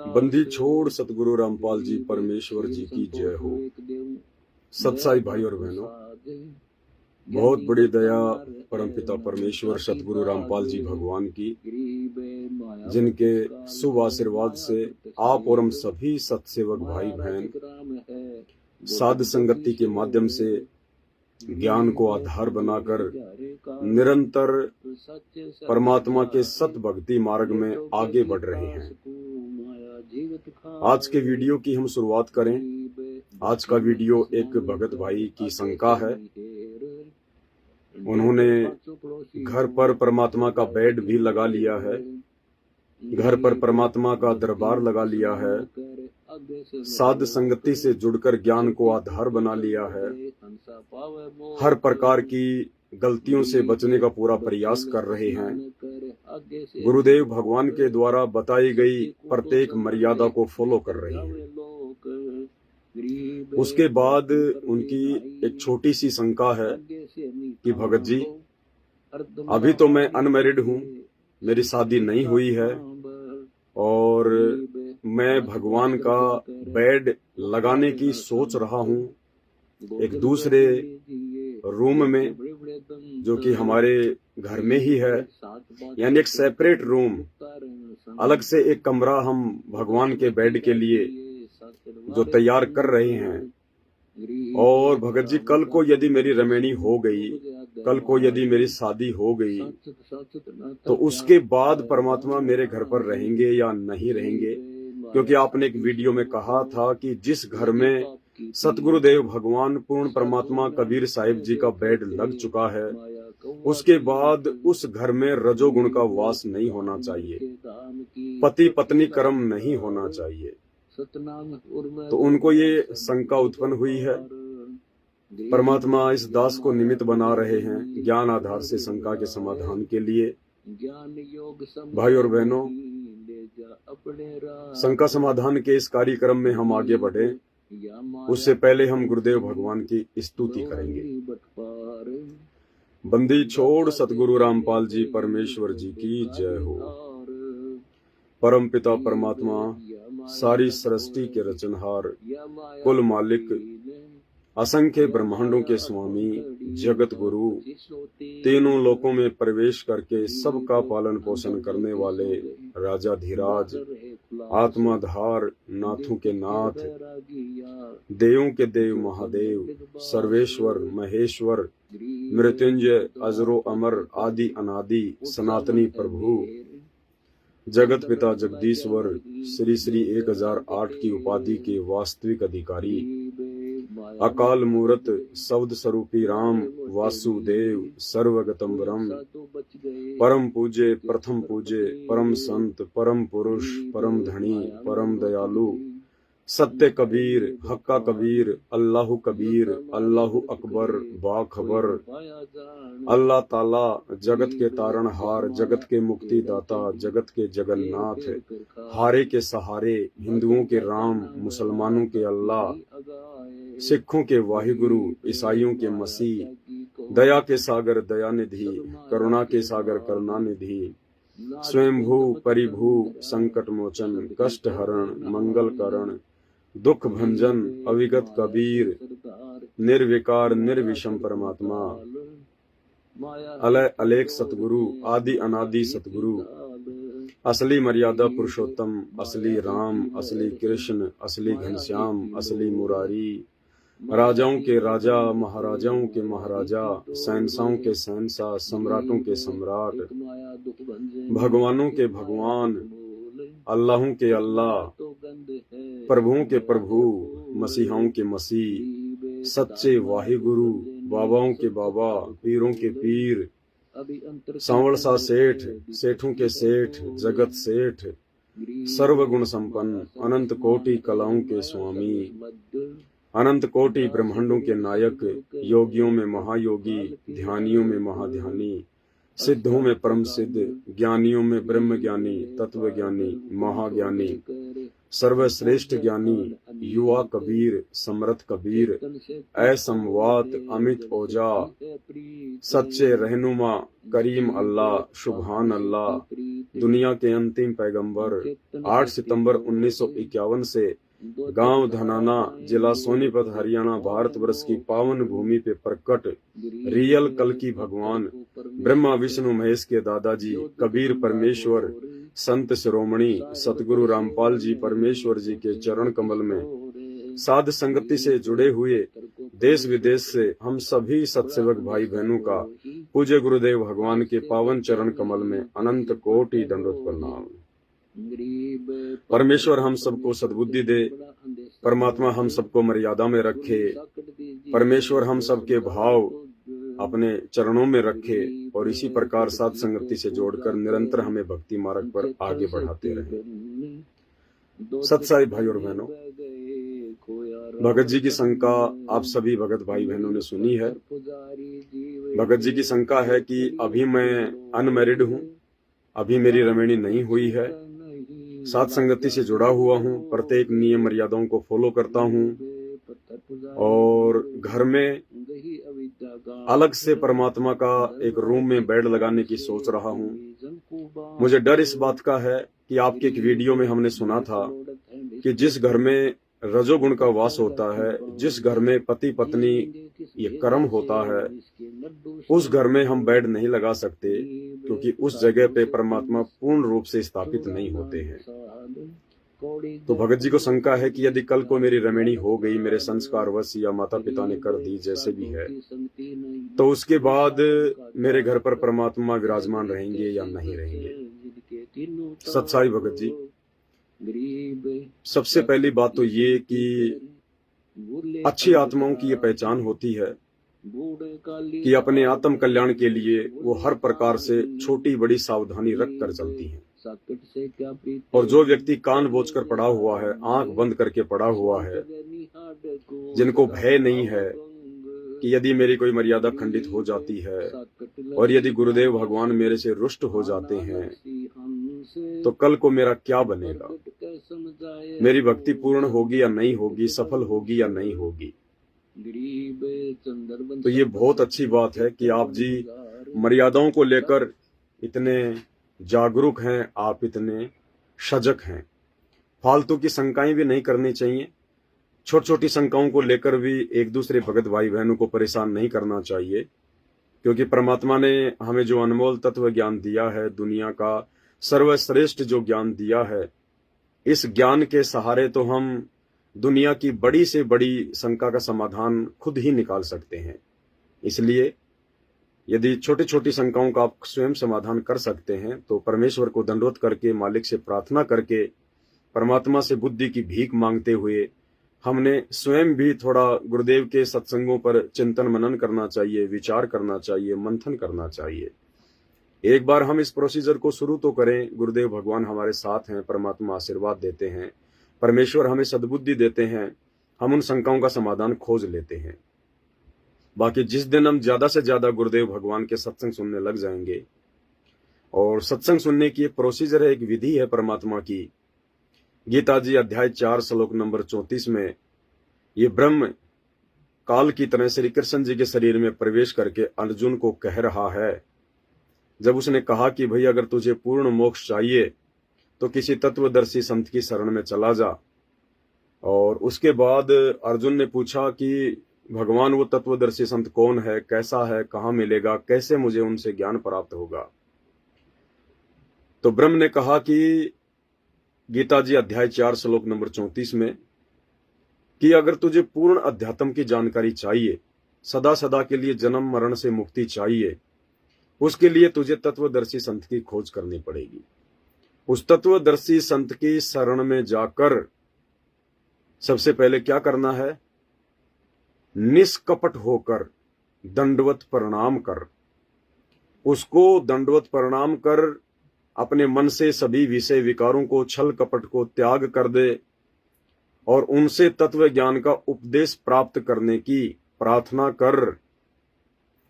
बंदी छोड़ सतगुरु रामपाल जी परमेश्वर जी की जय हो। सत्साई भाई और बहनों, बहुत बड़ी दया परमपिता परमेश्वर सतगुरु रामपाल जी भगवान की, जिनके शुभ आशीर्वाद से आप और हम सभी सत्सेवक भाई बहन साध संगति के माध्यम से ज्ञान को आधार बनाकर निरंतर परमात्मा के सत भक्ति मार्ग में आगे बढ़ रहे हैं। आज के वीडियो की हम शुरुआत करें। आज का वीडियो एक भगत भाई की शंका है। उन्होंने घर पर परमात्मा का बेड भी लगा लिया है, घर पर परमात्मा का दरबार लगा लिया है, साध संगति से जुड़कर ज्ञान को आधार बना लिया है, हर प्रकार की गलतियों से बचने का पूरा प्रयास कर रहे हैं, गुरुदेव भगवान के द्वारा बताई गई प्रत्येक मर्यादा को फॉलो कर रहे हैं। उसके बाद उनकी एक छोटी सी शंका है कि भगत जी, अभी तो मैं अनमैरिड हूँ, मेरी शादी नहीं हुई है और मैं भगवान का बेड लगाने की सोच रहा हूँ एक दूसरे रूम में, जो कि हमारे घर में ही है, यानी एक सेपरेट रूम, अलग से एक कमरा हम भगवान के बेड के लिए जो तैयार कर रहे हैं। और भगत जी, कल को यदि मेरी रमेणी हो गई, कल को यदि मेरी शादी हो गई, तो उसके बाद परमात्मा मेरे घर पर रहेंगे या नहीं रहेंगे? क्योंकि आपने एक वीडियो में कहा था कि जिस घर में सतगुरुदेव भगवान पूर्ण परमात्मा कबीर साहिब जी का बेड लग चुका है, उसके बाद उस घर में रजोगुण का वास नहीं होना चाहिए, पति पत्नी कर्म नहीं होना चाहिए। तो उनको ये शंका उत्पन्न हुई है। परमात्मा इस दास को निमित्त बना रहे हैं ज्ञान आधार से शंका के समाधान के लिए। भाई और बहनों, शंका समाधान के इस कार्यक्रम में हम आगे बढ़े, उससे पहले हम गुरुदेव भगवान की स्तुति करेंगे। बंदी छोड़ सतगुरु रामपाल जी परमेश्वर जी की जय हो। परम पिता परमात्मा, सारी सृष्टि के रचनहार, कुल मालिक, असंख्य ब्रह्मांडों के स्वामी, जगत गुरु, तीनों लोकों में प्रवेश करके सबका पालन पोषण करने वाले राजाधिराज, आत्माधार, नाथों के नाथ, देवों के देव महादेव, सर्वेश्वर महेश्वर, मृत्युंजय, अजरो अमर, आदि अनादि, सनातनी प्रभु, जगत पिता जगदीश्वर, श्री श्री 1008 की उपाधि के वास्तविक अधिकारी, अकाल मूरत, शब्द स्वरूपी राम, वासुदेव, सर्वगतम ब्रह्म, परम पूज्य, प्रथम पूज्य, परम संत, परम पुरुष, परम धनी, परम दयालु, सत्य कबीर, हक्का कबीर, अल्लाहु कबीर, अल्लाहु अकबर, बाखबर, अल्लाह ताला, जगत के तारणहार, जगत के मुक्तिदाता, जगत के जगन्नाथ, हारे के सहारे, हिंदुओं के राम, मुसलमानों के अल्लाह, सिखों के वाहिगुरु, ईसाइयों के मसीह, दया के सागर दयानिधि, करुणा के सागर करुणानिधि, स्वयंभू परिभू, संकट मोचन, कष्ट हरण, मंगल करण, दुख भंजन, अविगत कबीर, निर्विकार निर्विषम परमात्मा, अलय अलेख सतगुरु, आदि अनादि सतगुरु, असली मर्यादा पुरुषोत्तम, असली राम, असली कृष्ण, असली घनश्याम, असली मुरारी, राजाओं के राजा, महाराजाओं के महाराजा, शहंशाहों के शहंशाह, सम्राटों के सम्राट, भगवानों के भगवान, अल्लाहों के अल्लाह, प्रभुओं के प्रभु, मसीहाओं के मसीह, सच्चे वाहिगुरु, बाबाओं के बाबा, पीरों के पीर, सांवरसा सेठ, सेठों के सेठ, जगत सेठ, सर्वगुण संपन्न, अनंत कोटि कलाओं के स्वामी, अनंत कोटि ब्रह्मांडों के नायक, योगियों में महायोगी, ध्यानियों में महाध्यानी, सिद्धों में परम सिद्ध, ज्ञानियों में ब्रह्म ज्ञानी, तत्व ज्ञानी, महाज्ञानी, सर्वश्रेष्ठ ज्ञानी, युवा कबीर, समर्थ कबीर, असमवात अमित ओजा, सच्चे रहनुमा करीम अल्लाह, सुभान अल्लाह, दुनिया के अंतिम पैगंबर। 8 सितंबर 1951 से गांव धनाना, जिला सोनीपत, हरियाणा, भारतवर्ष की पावन भूमि पे प्रकट रियल कल की भगवान ब्रह्मा विष्णु महेश के दादाजी कबीर परमेश्वर संत शिरोमणि सतगुरु रामपाल जी परमेश्वर जी के चरण कमल में साध संगति से जुड़े हुए देश विदेश से हम सभी सत्सेवक भाई बहनों का पूज्य गुरुदेव भगवान के पावन चरण कमल में अनंत कोटि दंडवत प्रणाम। परमेश्वर हम सबको सद्बुद्धि दे, परमात्मा हम सबको मर्यादा में रखे, परमेश्वर हम सबके भाव अपने चरणों में रखे और इसी प्रकार साध संगति से जोड़कर निरंतर हमें भक्ति मार्ग पर आगे बढ़ाते रहे। सत्साई भाई और बहनों, भगत जी की शंका आप सभी भगत भाई बहनों ने सुनी है। भगत जी की शंका है कि अभी मैं अनमैरिड हूँ, अभी मेरी रमणी नहीं हुई है, साथ संगति से जुड़ा हुआ हूँ, प्रत्येक नियम मर्यादाओं को फॉलो करता हूँ और घर में अलग से परमात्मा का एक रूम में बेड लगाने की सोच रहा हूँ। मुझे डर इस बात का है कि आपके एक वीडियो में हमने सुना था कि जिस घर में रजोगुण का वास होता है, जिस घर में पति पत्नी ये कर्म होता है, उस घर में हम बेड नहीं लगा सकते, क्योंकि उस जगह पे परमात्मा पूर्ण रूप से स्थापित नहीं होते हैं। तो भगत जी को शंका है कि यदि कल को मेरी रमणी हो गई, मेरे संस्कार वश या माता पिता ने कर दी, जैसे भी है, तो उसके बाद मेरे घर पर परमात्मा विराजमान रहेंगे या नहीं रहेंगे। सत्साई भगत जी, सबसे पहली बात तो ये कि अच्छी आत्माओं की ये पहचान होती है कि अपने आत्म कल्याण के लिए वो हर प्रकार से छोटी बड़ी सावधानी रख कर चलती हैं। और जो व्यक्ति कान बोझकर पड़ा हुआ है, आंख बंद करके पड़ा हुआ है, जिनको भय नहीं है कि यदि मेरी कोई मर्यादा खंडित हो जाती है और यदि गुरुदेव भगवान मेरे से रुष्ट हो जाते हैं तो कल को मेरा क्या बनेगा, मेरी भक्ति पूर्ण होगी या नहीं होगी, सफल होगी या नहीं होगी। तो ये बहुत अच्छी बात है कि आप जी मर्यादाओं को लेकर इतने जागरूक हैं, आप इतने सजग हैं। फालतू की शंकाएं भी नहीं करनी चाहिए, छोटी छोटी शंकाओं को लेकर भी एक दूसरे भगत भाई बहनों को परेशान नहीं करना चाहिए, क्योंकि परमात्मा ने हमें जो अनमोल तत्व ज्ञान दिया है, दुनिया का सर्वश्रेष्ठ जो ज्ञान दिया है, इस ज्ञान के सहारे तो हम दुनिया की बड़ी से बड़ी शंका का समाधान खुद ही निकाल सकते हैं। इसलिए यदि छोटी छोटी शंकाओं का आप स्वयं समाधान कर सकते हैं तो परमेश्वर को दंडवत करके, मालिक से प्रार्थना करके, परमात्मा से बुद्धि की भीख मांगते हुए हमने स्वयं भी थोड़ा गुरुदेव के सत्संगों पर चिंतन मनन करना चाहिए, विचार करना चाहिए, मंथन करना चाहिए। एक बार हम इस प्रोसीजर को शुरू तो करें, गुरुदेव भगवान हमारे साथ हैं, परमात्मा आशीर्वाद देते हैं, परमेश्वर हमें सद्बुद्धि देते हैं, हम उन शंकाओं का समाधान खोज लेते हैं। बाकी जिस दिन हम ज्यादा से ज्यादा गुरुदेव भगवान के सत्संग सुनने लग जाएंगे, और सत्संग सुनने की एक प्रोसीजर है, एक विधि है परमात्मा की। गीता जी अध्याय 4 श्लोक नंबर 34 में ये ब्रह्म काल की तरह श्री कृष्ण जी के शरीर में प्रवेश करके अर्जुन को कह रहा है, जब उसने कहा कि भाई अगर तुझे पूर्ण मोक्ष चाहिए तो किसी तत्वदर्शी संत की शरण में चला जा। और उसके बाद अर्जुन ने पूछा कि भगवान वो तत्वदर्शी संत कौन है, कैसा है, कहाँ मिलेगा, कैसे मुझे उनसे ज्ञान प्राप्त होगा। तो ब्रह्म ने कहा कि गीता जी अध्याय 4 श्लोक नंबर 34 में कि अगर तुझे पूर्ण अध्यात्म की जानकारी चाहिए, सदा सदा के लिए जन्म मरण से मुक्ति चाहिए, उसके लिए तुझे तत्वदर्शी संत की खोज करनी पड़ेगी। उस तत्वदर्शी संत की शरण में जाकर सबसे पहले क्या करना है, निष्कपट होकर दंडवत प्रणाम कर, उसको दंडवत प्रणाम कर अपने मन से सभी विषय विकारों को, छल कपट को त्याग कर दे और उनसे तत्व ज्ञान का उपदेश प्राप्त करने की प्रार्थना कर।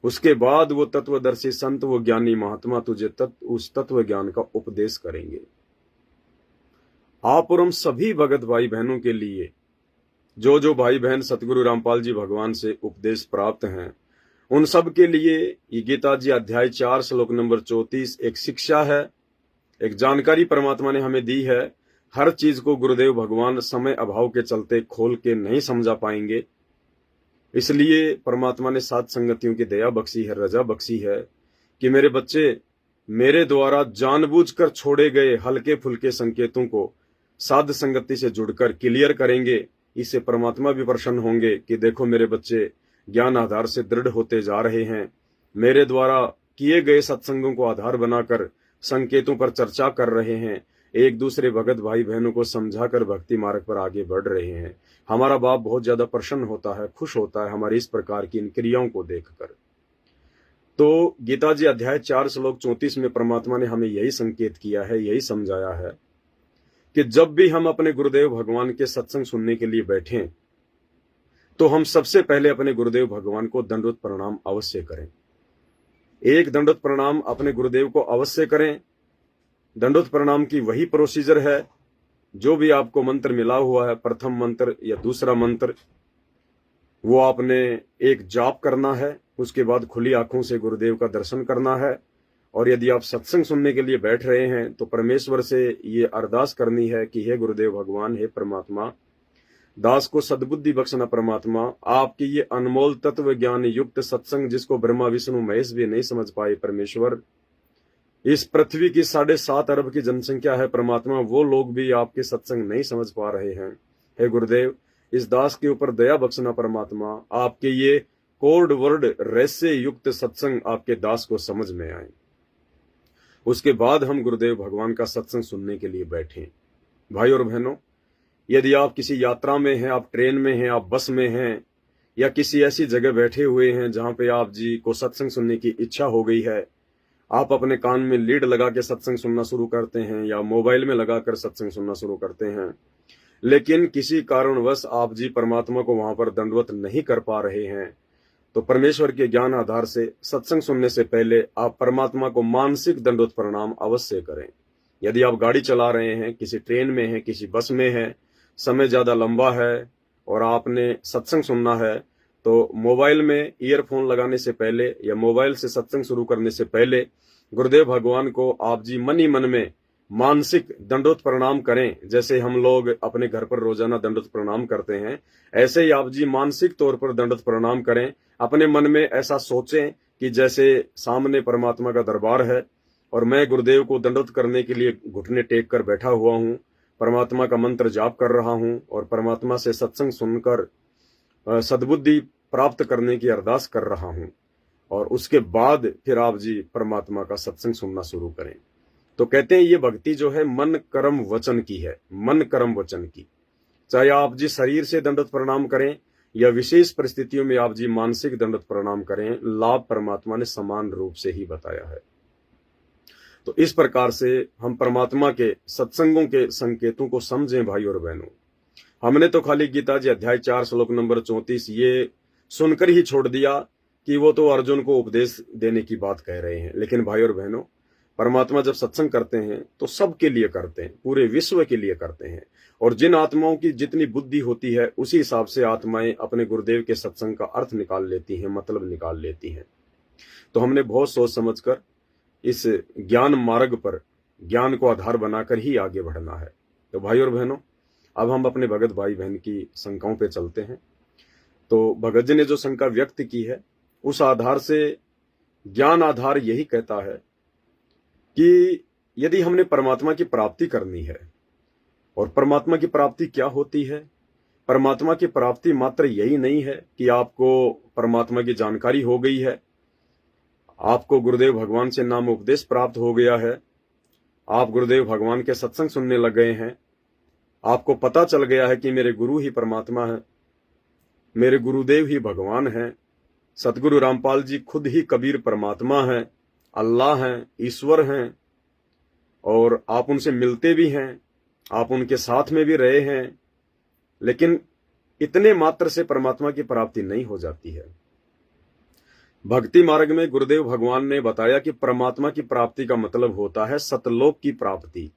उसके बाद वो तत्वदर्शी संत, वो ज्ञानी महात्मा तुझे उस तत्व ज्ञान का उपदेश करेंगे। आप और हम सभी भगत भाई बहनों के लिए, जो भाई बहन सतगुरु रामपाल जी भगवान से उपदेश प्राप्त हैं, उन सब के लिए ये गीता जी अध्याय 4 श्लोक नंबर 34 एक शिक्षा है, एक जानकारी परमात्मा ने हमें दी है। हर चीज को गुरुदेव भगवान समय अभाव के चलते खोल के नहीं समझा पाएंगे, इसलिए परमात्मा ने सात संगतियों की दया बख्शी है, रजा बख्शी है कि मेरे बच्चे मेरे द्वारा जानबूझकर छोड़े गए हल्के फुल्के संकेतों को साध संगति से जुड़कर क्लियर करेंगे। इससे परमात्मा भी प्रसन्न होंगे कि देखो मेरे बच्चे ज्ञान आधार से दृढ़ होते जा रहे हैं, मेरे द्वारा किए गए सत्संगों को आधार बनाकर संकेतों पर चर्चा कर रहे हैं, एक दूसरे भगत भाई बहनों को समझाकर भक्ति मार्ग पर आगे बढ़ रहे हैं। हमारा बाप बहुत ज्यादा प्रसन्न होता है, खुश होता है हमारी इस प्रकार की इन क्रियाओं को देखकर। तो गीता जी अध्याय 4 श्लोक 34 में परमात्मा ने हमें यही संकेत किया है, यही समझाया है कि जब भी हम अपने गुरुदेव भगवान के सत्संग सुनने के लिए बैठें तो हम सबसे पहले अपने गुरुदेव भगवान को दंडवत प्रणाम अवश्य करें। एक दंडवत प्रणाम अपने गुरुदेव को अवश्य करें। दंडवत प्रणाम की वही प्रोसीजर है, जो भी आपको मंत्र मिला हुआ है, प्रथम मंत्र या दूसरा मंत्र, वो आपने एक जाप करना है, उसके बाद खुली आंखों से गुरुदेव का दर्शन करना है। और यदि आप सत्संग सुनने के लिए बैठ रहे हैं तो परमेश्वर से ये अरदास करनी है कि हे गुरुदेव भगवान, हे परमात्मा, दास को सद्बुद्धि बख्शना परमात्मा, आपकी ये अनमोल तत्व ज्ञान युक्त सत्संग जिसको ब्रह्मा विष्णु महेश भी नहीं समझ पाए परमेश्वर, इस पृथ्वी की 7.5 अरब की जनसंख्या है परमात्मा, वो लोग भी आपके सत्संग नहीं समझ पा रहे हैं। हे गुरुदेव, इस दास के ऊपर दया बख्शना परमात्मा, आपके ये कोड वर्ड रहस्य युक्त सत्संग आपके दास को समझ में आए। उसके बाद हम गुरुदेव भगवान का सत्संग सुनने के लिए बैठें। भाई और बहनों, यदि आप किसी यात्रा में हैं, आप ट्रेन में हैं, आप बस में हैं, या किसी ऐसी जगह बैठे हुए हैं जहां पे आप जी को सत्संग सुनने की इच्छा हो गई है, आप अपने कान में लीड लगा के सत्संग सुनना शुरू करते हैं या मोबाइल में लगाकर सत्संग सुनना शुरू करते हैं, लेकिन किसी कारणवश आप जी परमात्मा को वहां पर दंडवत नहीं कर पा रहे हैं, तो परमेश्वर के ज्ञान आधार से सत्संग सुनने से पहले आप परमात्मा को मानसिक दंडवत प्रणाम अवश्य करें। यदि आप गाड़ी चला रहे हैं, किसी ट्रेन में हैं, किसी बस में हैं, समय ज्यादा लंबा है और आपने सत्संग सुनना है, तो मोबाइल में ईयरफोन लगाने से पहले या मोबाइल से सत्संग शुरू करने से पहले गुरुदेव भगवान को आप जी मन ही मन में मानसिक दंडवत प्रणाम करें। जैसे हम लोग अपने घर पर रोजाना दंडवत प्रणाम करते हैं, ऐसे ही आप जी मानसिक तौर पर दंडवत प्रणाम करें। अपने मन में ऐसा सोचें कि जैसे सामने परमात्मा का दरबार है और मैं गुरुदेव को दंडवत करने के लिए घुटने टेक कर बैठा हुआ हूँ, परमात्मा का मंत्र जाप कर रहा हूँ और परमात्मा से सत्संग सुनकर सद्बुद्धि प्राप्त करने की अरदास कर रहा हूँ। और उसके बाद फिर आप जी परमात्मा का सत्संग सुनना शुरू करें। तो कहते हैं ये भक्ति जो है मन कर्म वचन की है, मन कर्म वचन की। चाहे आप जी शरीर से दंडवत प्रणाम करें या विशेष परिस्थितियों में आप जी मानसिक दंडवत प्रणाम करें, लाभ परमात्मा ने समान रूप से ही बताया है। तो इस प्रकार से हम परमात्मा के सत्संगों के संकेतों को समझें। भाई और बहनों, हमने तो खाली गीता जी अध्याय 4 श्लोक नंबर 34 ये सुनकर ही छोड़ दिया कि वो तो अर्जुन को उपदेश देने की बात कह रहे हैं, लेकिन भाई और बहनों, परमात्मा जब सत्संग करते हैं तो सबके लिए करते हैं, पूरे विश्व के लिए करते हैं। और जिन आत्माओं की जितनी बुद्धि होती है उसी हिसाब से आत्माएं अपने गुरुदेव के सत्संग का अर्थ निकाल लेती हैं, मतलब निकाल लेती हैं। तो हमने बहुत सोच समझकर इस ज्ञान मार्ग पर ज्ञान को आधार बनाकर ही आगे बढ़ना है। तो भाई और बहनों, अब हम अपने भगत भाई बहन की शंकाओं पे चलते हैं। तो भगत जी ने जो शंका व्यक्त की है उस आधार से ज्ञान आधार यही कहता है कि यदि हमने परमात्मा की प्राप्ति करनी है, और परमात्मा की प्राप्ति क्या होती है? परमात्मा की प्राप्ति मात्र यही नहीं है कि आपको परमात्मा की जानकारी हो गई है, आपको गुरुदेव भगवान से नाम उपदेश प्राप्त हो गया है, आप गुरुदेव भगवान के सत्संग सुनने लग गए हैं, आपको पता चल गया है कि मेरे गुरु ही परमात्मा है, मेरे गुरुदेव ही भगवान हैं, सतगुरु रामपाल जी खुद ही कबीर परमात्मा हैं, अल्लाह हैं, ईश्वर हैं, और आप उनसे मिलते भी हैं, आप उनके साथ में भी रहे हैं, लेकिन इतने मात्र से परमात्मा की प्राप्ति नहीं हो जाती है। भक्ति मार्ग में गुरुदेव भगवान ने बताया कि परमात्मा की प्राप्ति का मतलब होता है सतलोक की प्राप्ति,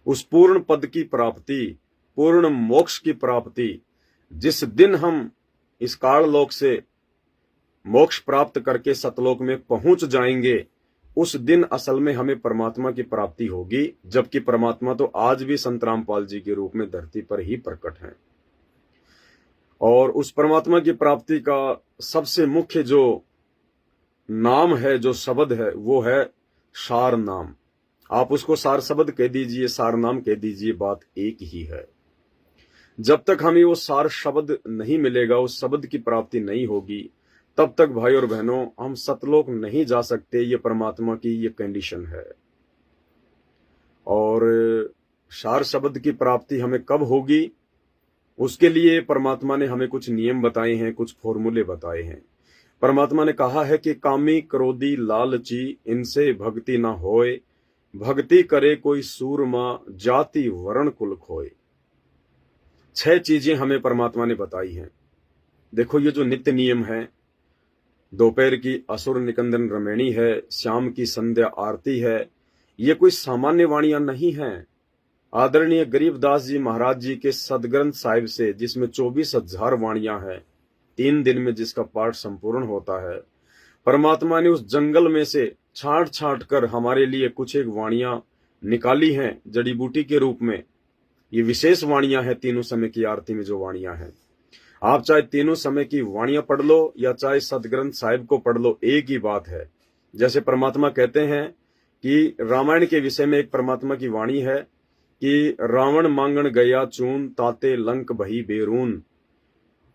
उस पूर्ण पद की प्राप्ति, पूर्ण मोक्ष की प्राप्ति। जिस दिन हम इस काल लोक से मोक्ष प्राप्त करके सतलोक में पहुंच जाएंगे, उस दिन असल में हमें परमात्मा की प्राप्ति होगी, जबकि परमात्मा तो आज भी संत रामपाल जी के रूप में धरती पर ही प्रकट हैं। और उस परमात्मा की प्राप्ति का सबसे मुख्य जो नाम है, जो शब्द है, वो है सार नाम। आप उसको सार शब्द कह दीजिए, सार नाम कह दीजिए, बात एक ही है। जब तक हमें वो सार शब्द नहीं मिलेगा, उस शब्द की प्राप्ति नहीं होगी, तब तक भाई और बहनों हम सतलोक नहीं जा सकते। ये परमात्मा की ये कंडीशन है। और सार शब्द की प्राप्ति हमें कब होगी, उसके लिए परमात्मा ने हमें कुछ नियम बताए हैं, कुछ फॉर्मूले बताए हैं। परमात्मा ने कहा है कि कामी क्रोधी लालची इनसे भक्ति ना होए, भक्ति करे कोई सूरमा जाति वर्ण कुल खोए। 6 चीजें हमें परमात्मा ने बताई हैं। देखो, ये जो नित्य नियम है, दोपहर की असुर निकंदन रमैणी है, शाम की संध्या आरती है, ये कोई सामान्य वाणियां नहीं हैं। आदरणीय गरीबदास जी महाराज जी के सदग्रंथ साहिब से, जिसमें 24,000 वाणियां हैं, 3 दिन में जिसका पाठ संपूर्ण होता है, परमात्मा ने उस जंगल में से छांट छांट कर हमारे लिए कुछ एक वाणियां निकाली हैं जड़ी बूटी के रूप में। ये विशेष वाणियां हैं। तीनों समय की आरती में जो वाणियां हैं, आप चाहे तीनों समय की वाणियां पढ़ लो या चाहे सदग्रंथ साहिब को पढ़ लो, एक ही बात है। जैसे परमात्मा कहते हैं कि रामायण के विषय में एक परमात्मा की वाणी है कि रावण मांगण गया चून ताते लंक भई बेरून।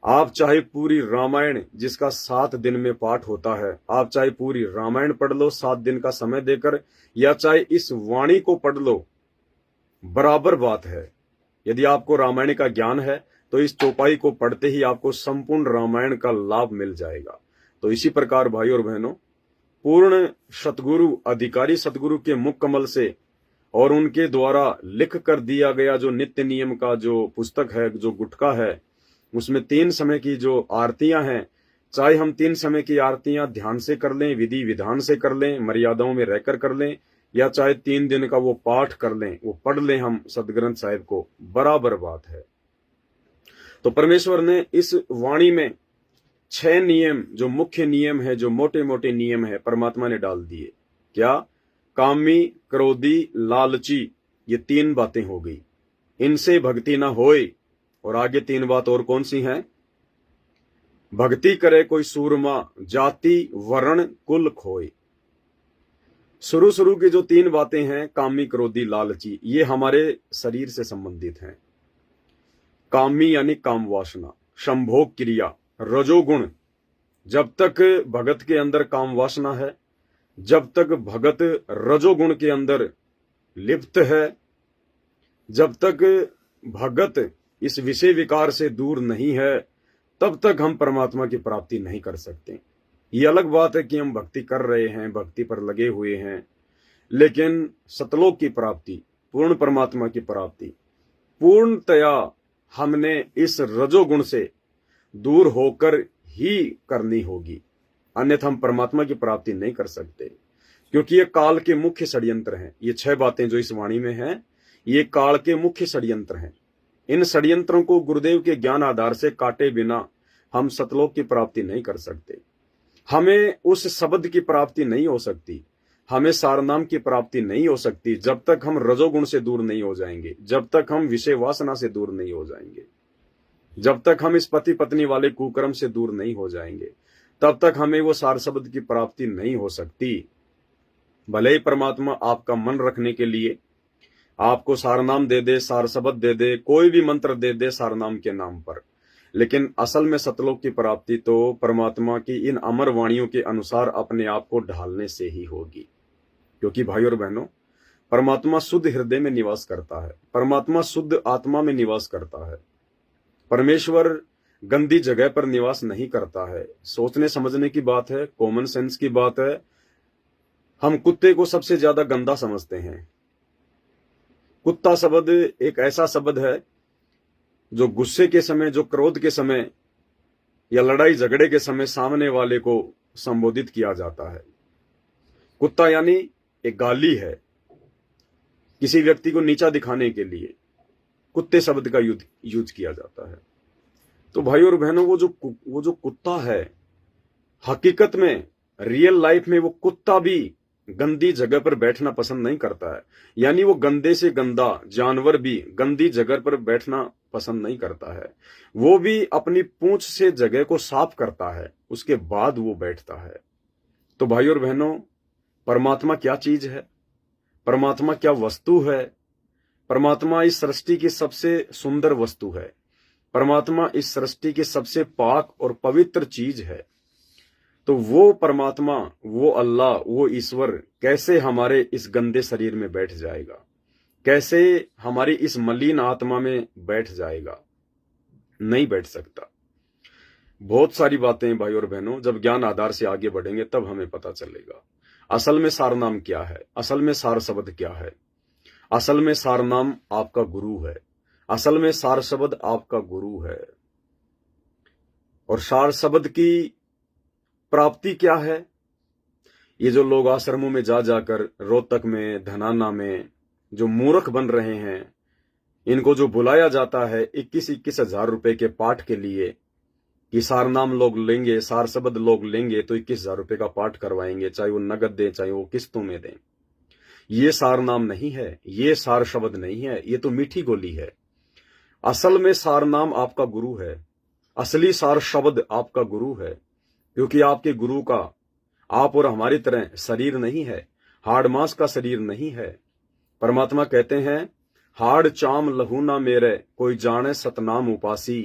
आप चाहे पूरी रामायण, जिसका 7 दिन में पाठ होता है, आप चाहे पूरी रामायण पढ़ लो 7 दिन का समय देकर, या चाहे इस वाणी को पढ़ लो, बराबर बात है। यदि आपको रामायण का ज्ञान है तो इस चौपाई को पढ़ते ही आपको संपूर्ण रामायण का लाभ मिल जाएगा। तो इसी प्रकार भाई और बहनों, पूर्ण सतगुरु, अधिकारी सतगुरु के मुख कमल से और उनके द्वारा लिख कर दिया गया जो नित्य नियम का जो पुस्तक है, जो गुटका है, उसमें 3 समय की जो आरतियां हैं, चाहे हम 3 समय की आरतियां ध्यान से कर लें, विधि विधान से कर लें, मर्यादाओं में रहकर कर लें, या चाहे 3 दिन का वो पाठ कर लें, वो पढ़ लें हम सदग्रंथ साहिब को, बराबर बात है। तो परमेश्वर ने इस वाणी में 6 नियम, जो मुख्य नियम है, जो मोटे मोटे नियम है, परमात्मा ने डाल दिए। क्या? कामी क्रोधी लालची, ये 3 बातें हो गई। इनसे भक्ति ना होए, और आगे 3 बात और कौन सी हैं? भक्ति करे कोई सूरमा जाति वर्ण कुल खोए। शुरू की जो 3 बातें हैं, कामी क्रोधी लालची, ये हमारे शरीर से संबंधित हैं। कामी यानी काम वासना, संभोग क्रिया, रजोगुण। जब तक भगत के अंदर काम वासना है, जब तक भगत रजोगुण के अंदर लिप्त है, जब तक भगत इस विषय विकार से दूर नहीं है, तब तक हम परमात्मा की प्राप्ति नहीं कर सकते। ये अलग बात है कि हम भक्ति कर रहे हैं, भक्ति पर लगे हुए हैं, लेकिन सतलोक की प्राप्ति, पूर्ण परमात्मा की प्राप्ति, पूर्णतया हमने इस रजोगुण से दूर होकर ही करनी होगी, अन्यथा हम परमात्मा की प्राप्ति नहीं कर सकते। क्योंकि ये काल के मुख्य षड्यंत्र हैं। ये 6 बातें जो इस वाणी में हैं, ये काल के मुख्य षड्यंत्र हैं। इन षड्यंत्रों को गुरुदेव के ज्ञान आधार से काटे बिना हम सतलोक की प्राप्ति नहीं कर सकते। हमें उस शब्द की प्राप्ति नहीं हो सकती, हमें सारनाम की प्राप्ति नहीं हो सकती, जब तक हम रजोगुण से दूर नहीं हो जाएंगे, जब तक हम विषय वासना से दूर नहीं हो जाएंगे, जब तक हम इस पति पत्नी वाले कुकर्म से दूर नहीं हो जाएंगे, तब तक हमें वो सार शब्द की प्राप्ति नहीं हो सकती। भले ही परमात्मा आपका मन रखने के लिए आपको सारनाम दे दे, सार शब्द दे दे, कोई भी मंत्र दे दे सारनाम के नाम पर, लेकिन असल में सतलोक की प्राप्ति तो परमात्मा की इन अमर वाणियों के अनुसार अपने आप को ढालने से ही होगी। क्योंकि भाई और बहनों, परमात्मा शुद्ध हृदय में निवास करता है, परमात्मा शुद्ध आत्मा में निवास करता है। परमेश्वर गंदी जगह पर निवास नहीं करता है। सोचने समझने की बात है, कॉमन सेंस की बात है। हम कुत्ते को सबसे ज्यादा गंदा समझते हैं। कुत्ता शब्द एक ऐसा शब्द है जो गुस्से के समय, जो क्रोध के समय या लड़ाई झगड़े के समय सामने वाले को संबोधित किया जाता है। कुत्ता यानी एक गाली है, किसी व्यक्ति को नीचा दिखाने के लिए कुत्ते शब्द का यूज किया जाता है। तो भाई और बहनों, वो जो कुत्ता है, हकीकत में रियल लाइफ में वो कुत्ता भी गंदी जगह पर बैठना पसंद नहीं करता है। यानी वो गंदे से गंदा जानवर भी गंदी जगह पर बैठना पसंद नहीं करता है। वो भी अपनी पूंछ से जगह को साफ करता है, उसके बाद वो बैठता है। तो भाई और बहनों, परमात्मा क्या चीज है? परमात्मा क्या वस्तु है? परमात्मा इस सृष्टि की सबसे सुंदर वस्तु है। परमात्मा इस सृष्टि की सबसे पाक और पवित्र चीज है। तो वो परमात्मा, वो अल्लाह, वो ईश्वर कैसे हमारे इस गंदे शरीर में बैठ जाएगा? कैसे हमारी इस मलिन आत्मा में बैठ जाएगा? नहीं बैठ सकता। बहुत सारी बातें भाई और बहनों, जब ज्ञान आधार से आगे बढ़ेंगे तब हमें पता चलेगा असल में सार नाम क्या है, असल में सार शब्द क्या है। असल में सार नाम आपका गुरु है। असल में सार शब्द आपका गुरु है। और सार शब्द की प्राप्ति क्या है? ये जो लोग आश्रमों में जा जाकर रोहतक में, धनाना में जो मूर्ख बन रहे हैं, इनको जो बुलाया जाता है 21-21 हजार रुपए के पाठ के लिए कि सार नाम लोग लेंगे, सार शब्द लोग लेंगे तो 21 हजार रुपए का पाठ करवाएंगे, चाहे वो नगद दें चाहे वो किस्तों में दें। ये सार नाम नहीं है, ये सार शब्द नहीं है, ये तो मीठी गोली है। असल में सार नाम आपका गुरु है। असली सार शब्द आपका गुरु है, क्योंकि आपके गुरु का आप और हमारी तरह शरीर नहीं है, हाड़ मांस का शरीर नहीं है। परमात्मा कहते हैं, हाड़ चाम लहू ना मेरे, कोई जाने सतनाम उपासी,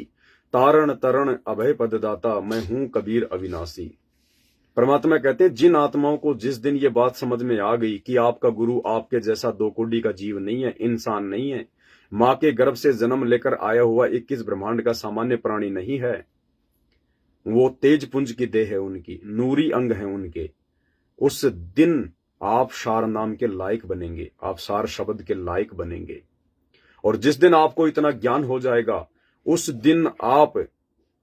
तारण तरण अभय पददाता, मैं हूं कबीर अविनाशी। परमात्मा कहते हैं, जिन आत्माओं को जिस दिन ये बात समझ में आ गई कि आपका गुरु आपके जैसा दो कोड़ी का जीव नहीं है, इंसान नहीं है, मां के गर्भ से जन्म लेकर आया हुआ 21 ब्रह्मांड का सामान्य प्राणी नहीं है, वो तेज पुंज की देह है उनकी, नूरी अंग है उनके, उस दिन आप सार नाम के लायक बनेंगे, आप सार शब्द के लायक बनेंगे। और जिस दिन आपको इतना ज्ञान हो जाएगा, उस दिन आप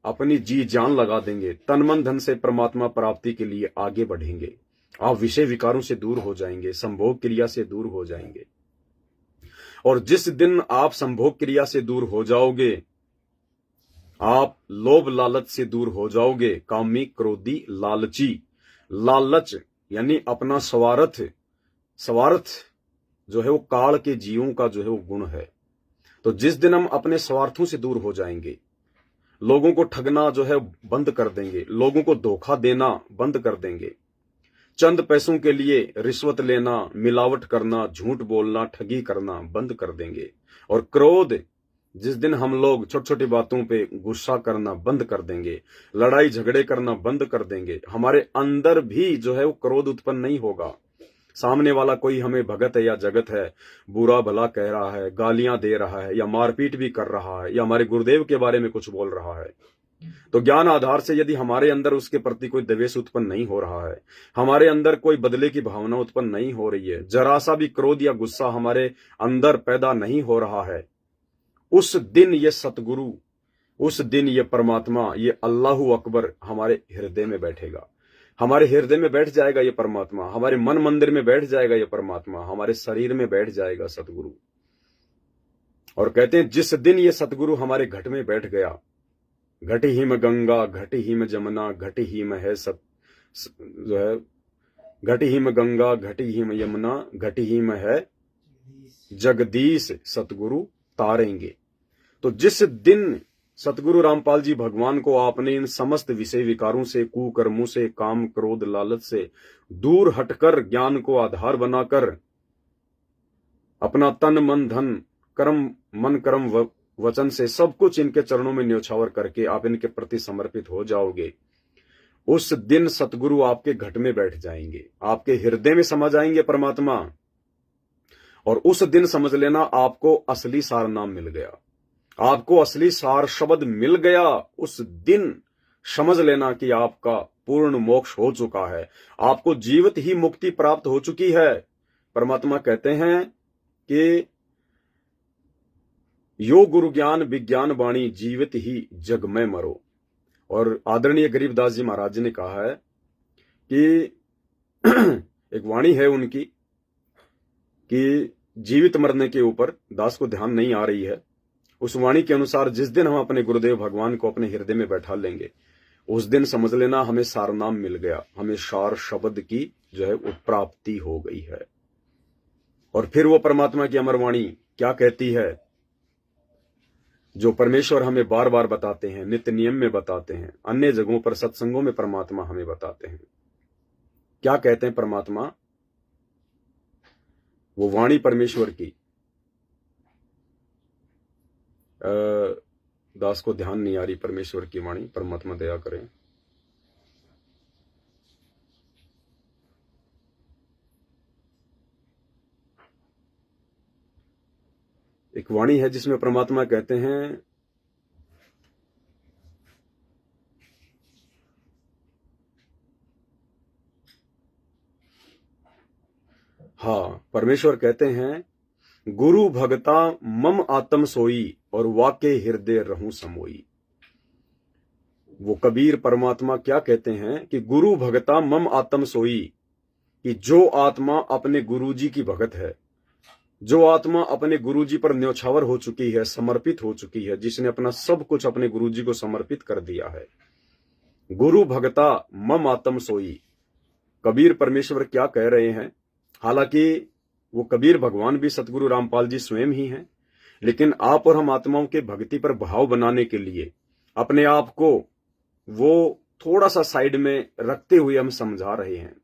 अपनी जी जान लगा देंगे, तन मन धन से परमात्मा प्राप्ति के लिए आगे बढ़ेंगे। आप विषय विकारों से दूर हो जाएंगे, संभोग क्रिया से दूर हो जाएंगे। और जिस दिन आप संभोग क्रिया से दूर हो जाओगे, आप लोभ लालच से दूर हो जाओगे। कामी क्रोधी लालची, लालच यानी अपना स्वार्थ जो है वो काल के जीवों का जो है वो गुण है। तो जिस दिन हम अपने स्वार्थों से दूर हो जाएंगे, लोगों को ठगना जो है बंद कर देंगे, लोगों को धोखा देना बंद कर देंगे, चंद पैसों के लिए रिश्वत लेना, मिलावट करना, झूठ बोलना, ठगी करना बंद कर देंगे। और क्रोध, जिस दिन हम लोग छोटी छोटी बातों पे गुस्सा करना बंद कर देंगे, लड़ाई झगड़े करना बंद कर देंगे, हमारे अंदर भी जो है वो क्रोध उत्पन्न नहीं होगा। सामने वाला कोई हमें भगत है या जगत है, बुरा भला कह रहा है, गालियां दे रहा है या मारपीट भी कर रहा है या हमारे गुरुदेव के बारे में कुछ बोल रहा है, तो ज्ञान आधार से यदि हमारे अंदर उसके प्रति कोई द्वेष उत्पन्न नहीं हो रहा है, हमारे अंदर कोई बदले की भावना उत्पन्न नहीं हो रही है, जरा सा भी क्रोध या गुस्सा हमारे अंदर पैदा नहीं हो रहा है, उस दिन ये सतगुरु, उस दिन ये परमात्मा, ये अल्लाहू अकबर हमारे हृदय में बैठेगा। हमारे हृदय में बैठ जाएगा ये परमात्मा, हमारे मन मंदिर में बैठ जाएगा ये परमात्मा, हमारे शरीर में बैठ जाएगा सतगुरु। और कहते हैं, जिस दिन ये सतगुरु हमारे घट में बैठ गया, घट ही में गंगा, घट ही में जमुना, घट ही में है जो है, घट ही में गंगा, घट ही में यमुना, घट ही में है जगदीश, सतगुरु तारेंगे। तो जिस दिन सतगुरु रामपाल जी भगवान को आपने इन समस्त विषय विकारों से, कुकर्मों से, काम क्रोध लालच से दूर हटकर ज्ञान को आधार बनाकर अपना तन मन धन कर्म, मन कर्म वचन से सब कुछ इनके चरणों में न्योछावर करके आप इनके प्रति समर्पित हो जाओगे, उस दिन सतगुरु आपके घट में बैठ जाएंगे, आपके हृदय में समा जाएंगे परमात्मा। और उस दिन समझ लेना आपको असली सार नाम मिल गया, आपको असली सार शब्द मिल गया। उस दिन समझ लेना कि आपका पूर्ण मोक्ष हो चुका है, आपको जीवित ही मुक्ति प्राप्त हो चुकी है। परमात्मा कहते हैं कि यो गुरु ज्ञान विज्ञान वाणी, जीवित ही जग में मरो। और आदरणीय गरीबदास जी महाराज जी ने कहा है कि एक वाणी है उनकी कि जीवित मरने के ऊपर दास को ध्यान नहीं आ रही है। उस वाणी के अनुसार जिस दिन हम अपने गुरुदेव भगवान को अपने हृदय में बैठा लेंगे, उस दिन समझ लेना हमें सारनाम मिल गया, हमें सार शब्द की जो है वो प्राप्ति हो गई है। और फिर वो परमात्मा की अमर वाणी क्या कहती है, जो परमेश्वर हमें बार बार बताते हैं, नित्य नियम में बताते हैं, अन्य जगहों पर सत्संगों में परमात्मा हमें बताते हैं। क्या कहते हैं परमात्मा? वो वाणी परमेश्वर की, दास को ध्यान नहीं आ रही परमेश्वर की वाणी, परमात्मा दया करें। एक वाणी है जिसमें परमात्मा कहते हैं, हाँ, परमेश्वर कहते हैं, गुरु भगता मम आत्म सोई और वाके हृदय रहूं समोई। वो कबीर परमात्मा क्या कहते हैं कि गुरु भगता मम आत्म सोई, कि जो आत्मा अपने गुरुजी की भगत है, जो आत्मा अपने गुरुजी पर न्यौछावर हो चुकी है, समर्पित हो चुकी है, जिसने अपना सब कुछ अपने गुरुजी को समर्पित कर दिया है, गुरु भगता मम आत्म सोई। कबीर परमेश्वर क्या कह रहे हैं? हालांकि वो कबीर भगवान भी सतगुरु रामपाल जी स्वयं ही हैं, लेकिन आप और हम आत्माओं के भक्ति पर भाव बनाने के लिए अपने आप को वो थोड़ा सा साइड में रखते हुए हम समझा रहे हैं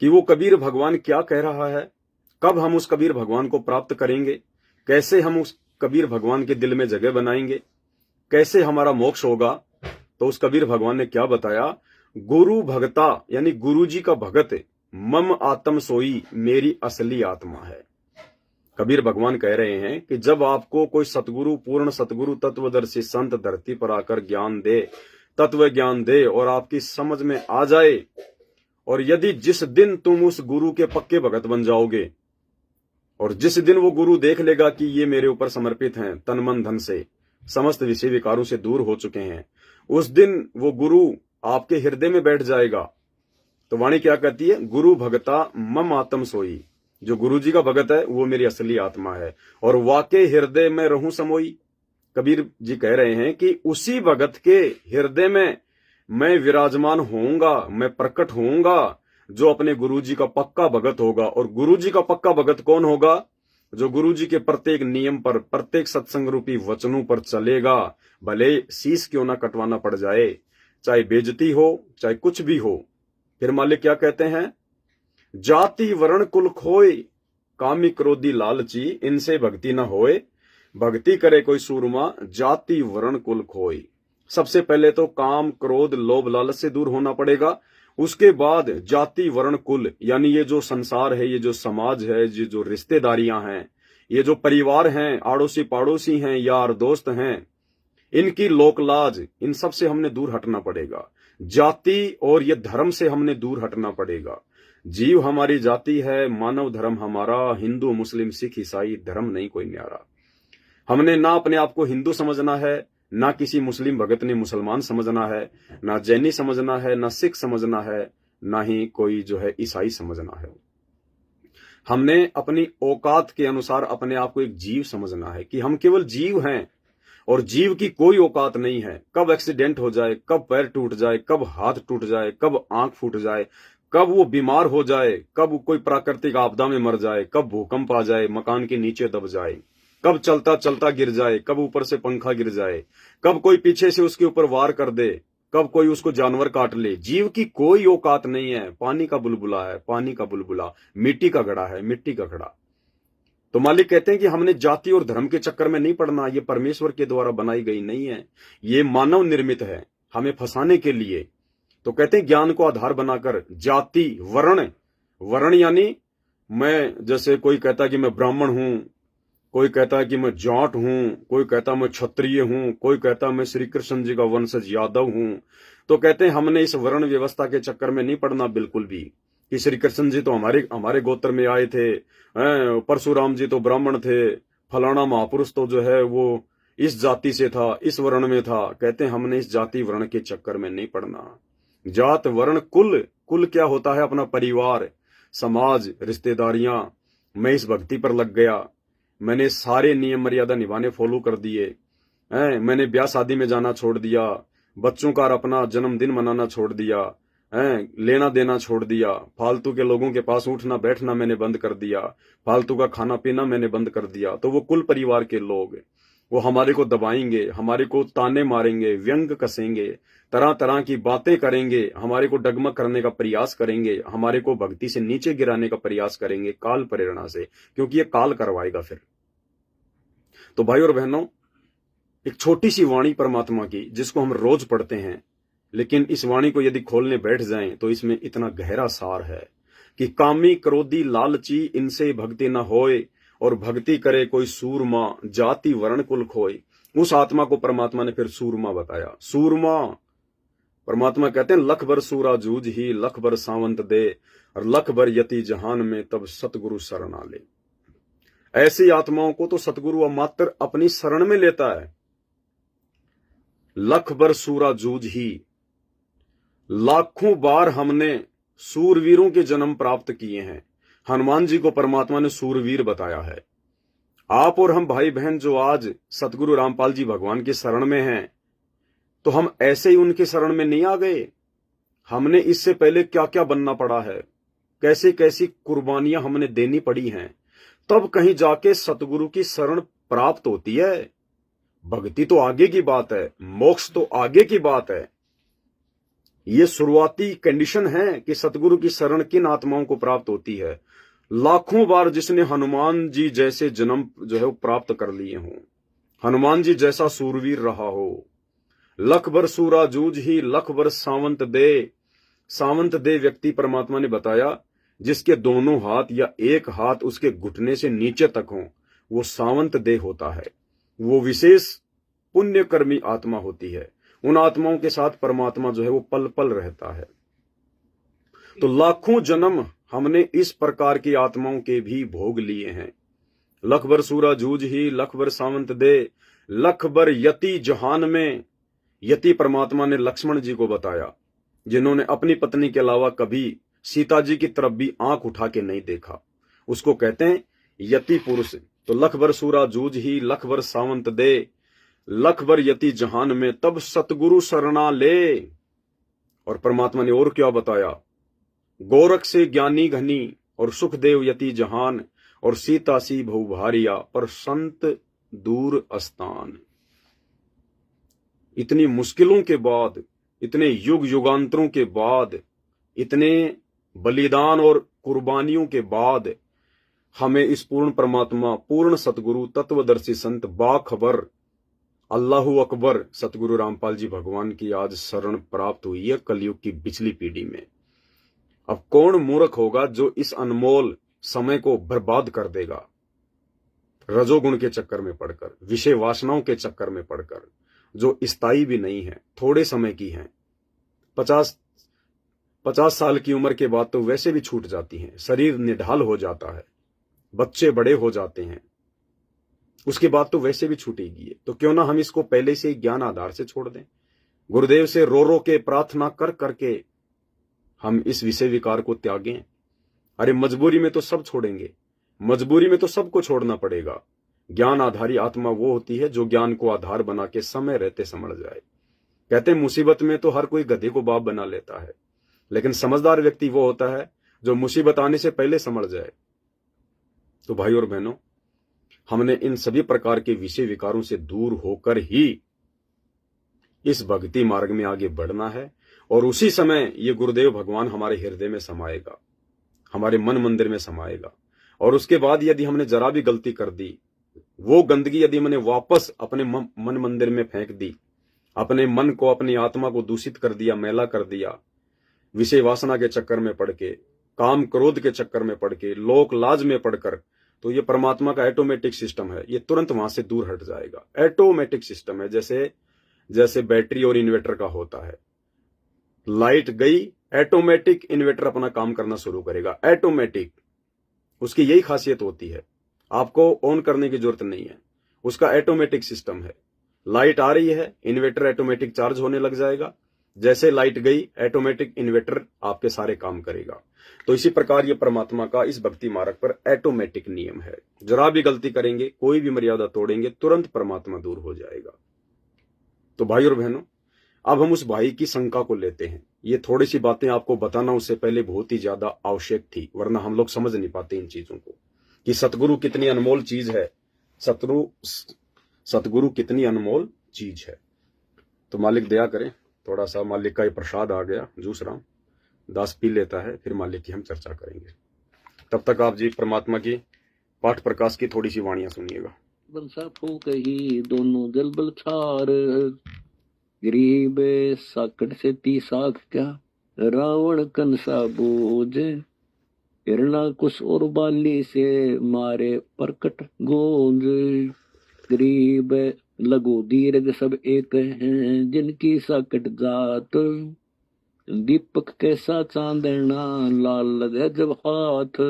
कि वो कबीर भगवान क्या कह रहा है, कब हम उस कबीर भगवान को प्राप्त करेंगे, कैसे हम उस कबीर भगवान के दिल में जगह बनाएंगे, कैसे हमारा मोक्ष होगा। तो उस कबीर भगवान ने क्या बताया? गुरु भगता यानी गुरु जी का भगत मम आत्म सोई, मेरी असली आत्मा है। कबीर भगवान कह रहे हैं कि जब आपको कोई सतगुरु, पूर्ण सतगुरु, तत्वदर्शी संत धरती पर आकर ज्ञान दे, तत्व ज्ञान दे और आपकी समझ में आ जाए, और यदि जिस दिन तुम उस गुरु के पक्के भगत बन जाओगे और जिस दिन वो गुरु देख लेगा कि ये मेरे ऊपर समर्पित हैं, तन मन धन से, समस्त विषय विकारों से दूर हो चुके हैं, उस दिन वो गुरु आपके हृदय में बैठ जाएगा। तो वाणी क्या कहती है? गुरु भगता मम आत्म सोई, जो गुरु जी का भगत है वो मेरी असली आत्मा है, और वाके हृदय में रहूं समोई। कबीर जी कह रहे हैं कि उसी भगत के हृदय में मैं विराजमान होऊंगा, मैं प्रकट होऊंगा, जो अपने गुरु जी का पक्का भगत होगा। और गुरु जी का पक्का भगत कौन होगा? जो गुरु जी के प्रत्येक नियम पर, प्रत्येक सत्संग रूपी वचनों पर चलेगा, भले शीश क्यों ना कटवाना पड़ जाए, चाहे बेइज्जती हो, चाहे कुछ भी हो। फिर मालिक क्या कहते हैं? जाति वर्ण कुल खोए, कामी क्रोधी लालची, इनसे भक्ति न होए, भक्ति करे कोई सूरमा, जाति वर्ण कुल खोए। सबसे पहले तो काम, क्रोध, लोभ, लालच से दूर होना पड़ेगा। उसके बाद जाति वर्ण कुल, यानी ये जो संसार है, ये जो समाज है, ये जो रिश्तेदारियां हैं, ये जो परिवार हैं, आड़ोसी पड़ोसी हैं, यार दोस्त हैं, इनकी लोकलाज, इन सब से हमने दूर हटना पड़ेगा। जाति और ये धर्म से हमने दूर हटना पड़ेगा। जीव हमारी जाति है, मानव धर्म हमारा, हिंदू मुस्लिम सिख ईसाई धर्म नहीं कोई न्यारा। हमने ना अपने आप को हिंदू समझना है, ना किसी मुस्लिम भगत ने मुसलमान समझना है, ना जैनी समझना है, ना सिख समझना है, ना ही कोई जो है ईसाई समझना है। हमने अपनी औकात के अनुसार अपने आप को एक जीव समझना है कि हम केवल जीव हैं और जीव की कोई औकात नहीं है। कब एक्सीडेंट हो जाए, कब पैर टूट जाए, कब हाथ टूट जाए, कब आंख फूट जाए, कब वो बीमार हो जाए, कब कोई प्राकृतिक आपदा में मर जाए, कब भूकंप आ जाए, मकान के नीचे दब जाए, कब चलता चलता गिर जाए, कब ऊपर से पंखा गिर जाए, कब कोई पीछे से उसके ऊपर वार कर दे, कब कोई उसको जानवर काट ले। जीव की कोई औकात नहीं है। पानी का बुलबुला है, पानी का बुलबुला, मिट्टी का घड़ा है, मिट्टी का घड़ा। तो मालिक कहते हैं कि हमने जाति और धर्म के चक्कर में नहीं पड़ना। ये परमेश्वर के द्वारा बनाई गई नहीं है, ये मानव निर्मित है हमें फंसाने के लिए। तो कहते हैं ज्ञान को आधार बनाकर जाति वर्ण, वर्ण यानी मैं, जैसे कोई कहता है कि मैं ब्राह्मण हूं, कोई कहता है कि मैं जाट हूं, कोई कहता मैं क्षत्रिय हूं, कोई कहता मैं श्री कृष्ण जी का वंशज यादव हूं। तो कहते हैं हमने इस वर्ण व्यवस्था के चक्कर में नहीं पड़ना बिल्कुल भी, कि श्री कृष्ण जी तो हमारे गोत्र में आए थे, परशुराम जी तो ब्राह्मण थे, फलाना महापुरुष तो जो है वो इस जाति से था, इस वर्ण में था। कहते हैं हमने इस जाति वर्ण के चक्कर में नहीं पड़ना। जात वर्ण कुल, कुल क्या होता है? अपना परिवार, समाज, रिश्तेदारियां। मैं इस भक्ति पर लग गया, मैंने सारे नियम मर्यादा निभाने फॉलो कर दिए हैं, मैंने ब्याह शादी में जाना छोड़ दिया, बच्चों का अपना जन्मदिन मनाना छोड़ दिया हैं, लेना देना छोड़ दिया, फालतू के लोगों के पास उठना बैठना मैंने बंद कर दिया, फालतू का खाना पीना मैंने बंद कर दिया। तो वो कुल परिवार के लोग वो हमारे को दबाएंगे, हमारे को ताने मारेंगे, व्यंग कसेंगे, तरह तरह की बातें करेंगे, हमारे को डगमग करने का प्रयास करेंगे, हमारे को भक्ति से नीचे गिराने का प्रयास करेंगे काल प्रेरणा से, क्योंकि ये काल करवाएगा फिर। तो भाई और बहनों, एक छोटी सी वाणी परमात्मा की जिसको हम रोज पढ़ते हैं, लेकिन इस वाणी को यदि खोलने बैठ जाएं तो इसमें इतना गहरा सार है कि कामी क्रोधी लालची इनसे भक्ति न होए, और भक्ति करे कोई सूरमा जाति वर्ण कुल खोए। उस आत्मा को परमात्मा ने फिर सूरमा बताया। सूरमा, परमात्मा कहते हैं लख भर सूरा जूझ ही, लख भर सावंत दे, और लख भर यति जहान में तब सतगुरु शरण आ ले। ऐसी आत्माओं को तो सतगुरु मात्र अपनी शरण में लेता है। लख भर सूरा जूझ ही, लाखों बार हमने सूरवीरों के जन्म प्राप्त किए हैं। हनुमान जी को परमात्मा ने सूरवीर बताया है। आप और हम भाई बहन जो आज सतगुरु रामपाल जी भगवान की शरण में हैं, तो हम ऐसे ही उनकी शरण में नहीं आ गए। हमने इससे पहले क्या क्या बनना पड़ा है, कैसी कैसी कुर्बानियां हमने देनी पड़ी हैं, तब कहीं जाके सतगुरु की शरण प्राप्त होती है। भक्ति तो आगे की बात है, मोक्ष तो आगे की बात है। ये शुरुआती कंडीशन है कि सतगुरु की शरण किन आत्माओं को प्राप्त होती है। लाखों बार जिसने हनुमान जी जैसे जन्म जो है वो प्राप्त कर लिए हों, हनुमान जी जैसा सूरवीर रहा हो, लख भर सूरा जूझ ही लख भर सावंत दे। सावंत दे व्यक्ति परमात्मा ने बताया जिसके दोनों हाथ या एक हाथ उसके घुटने से नीचे तक हो, वो सावंत दे होता है। वो विशेष पुण्यकर्मी आत्मा होती है। उन आत्माओं के साथ परमात्मा जो है वो पल पल रहता है। तो लाखों जन्म हमने इस प्रकार की आत्माओं के भी भोग लिए हैं। लख भर सूरा जूझ ही लख भर सावंत दे, लख भर यति जहान में। यति परमात्मा ने लक्ष्मण जी को बताया, जिन्होंने अपनी पत्नी के अलावा कभी सीता जी की तरफ भी आंख उठा के नहीं देखा, उसको कहते हैं यति पुरुष। तो लख भर सूरा जूझ ही लख भर सावंत दे, लख भर यति जहान में तब सतगुरु शरणा ले। और परमात्मा ने और क्या बताया, गोरख से ज्ञानी घनी और सुखदेव यति जहान, और सीता सी बहु भारिया पर संत दूर अस्तान। इतनी मुश्किलों के बाद, इतने युग युगांतरों के बाद, इतने बलिदान और कुर्बानियों के बाद हमें इस पूर्ण परमात्मा, पूर्ण सतगुरु, तत्वदर्शी संत, बाखबर, अल्लाहू अकबर सतगुरु रामपाल जी भगवान की आज शरण प्राप्त हुई है कलयुग की पिछली पीढ़ी में। अब कौन मूर्ख होगा जो इस अनमोल समय को बर्बाद कर देगा रजोगुण के चक्कर में पड़कर, विषय वासनाओं के चक्कर में पड़कर, जो स्थायी भी नहीं है, थोड़े समय की हैं। 50 साल की उम्र के बाद तो वैसे भी छूट जाती हैं, शरीर निढाल हो जाता है, बच्चे बड़े हो जाते हैं, उसके बाद तो वैसे भी छूटेगी है। तो क्यों ना हम इसको पहले से ज्ञान आधार से छोड़ दें। गुरुदेव से रो रो के प्रार्थना कर करके हम इस विषय विकार को त्यागें। अरे मजबूरी में तो सब छोड़ेंगे, मजबूरी में तो सबको छोड़ना पड़ेगा। ज्ञान आधारी आत्मा वो होती है जो ज्ञान को आधार बना के समय रहते समझ जाए। कहते हैं मुसीबत में तो हर कोई गधे को बाप बना लेता है, लेकिन समझदार व्यक्ति वो होता है जो मुसीबत आने से पहले समझ जाए। तो भाई और बहनों, हमने इन सभी प्रकार के विषय विकारों से दूर होकर ही इस भक्ति मार्ग में आगे बढ़ना है, और उसी समय ये गुरुदेव भगवान हमारे हृदय में समाएगा, हमारे मन मंदिर में समाएगा। और उसके बाद यदि हमने जरा भी गलती कर दी, वो गंदगी यदि हमने वापस अपने मन मंदिर में फेंक दी, अपने मन को, अपनी आत्मा को दूषित कर दिया, मैला कर दिया, विषय वासना के चक्कर में पड़ के, काम क्रोध के चक्कर में पड़ के, लोक लाज में पड़कर, तो ये परमात्मा का ऑटोमेटिक सिस्टम है, ये तुरंत वहां से दूर हट जाएगा। ऑटोमेटिक सिस्टम है, जैसे बैटरी और इन्वर्टर का होता है। लाइट गई, ऑटोमेटिक इन्वर्टर अपना काम करना शुरू करेगा, ऑटोमेटिक। उसकी यही खासियत होती है, आपको ऑन करने की जरूरत नहीं है, उसका ऑटोमेटिक सिस्टम है। लाइट आ रही है, इन्वर्टर ऑटोमेटिक चार्ज होने लग जाएगा, जैसे लाइट गई ऑटोमेटिक इन्वर्टर आपके सारे काम करेगा। तो इसी प्रकार ये परमात्मा का इस भक्ति मार्ग पर ऑटोमेटिक नियम है। जरा भी गलती करेंगे, कोई भी मर्यादा तोड़ेंगे, तुरंत परमात्मा दूर हो जाएगा। तो भाई और बहनों, अब हम उस भाई की शंका को लेते हैं। ये थोड़ी सी बातें आपको बताना उससे पहले बहुत ही ज्यादा आवश्यक थी, वरना हम लोग समझ नहीं पाते इन चीजों को कि सतगुरु कितनी अनमोल चीज है। सतगुरु कितनी अनमोल चीज है। तो मालिक दया करें, थोड़ा सा मालिक का ये प्रसाद आ गया, जूस राम दास पी लेता है, फिर मालिक की हम चर्चा करेंगे। तब तक आप जी परमात्मा की पाठ प्रकाश की थोड़ी सी वाणियां सुनिएगा। बंसा फूक ही दोनों जल बल छार, गरीब साकट से ती साख क्या, रावण कंसा बोझ, हिरणा कुश और बाली से मारे परकट गोंज। गरीब लघु दीर्घ सब एक हैं, जिनकी साकट जात, दीपक कैसा चांदना लाल लगे जब हाथ।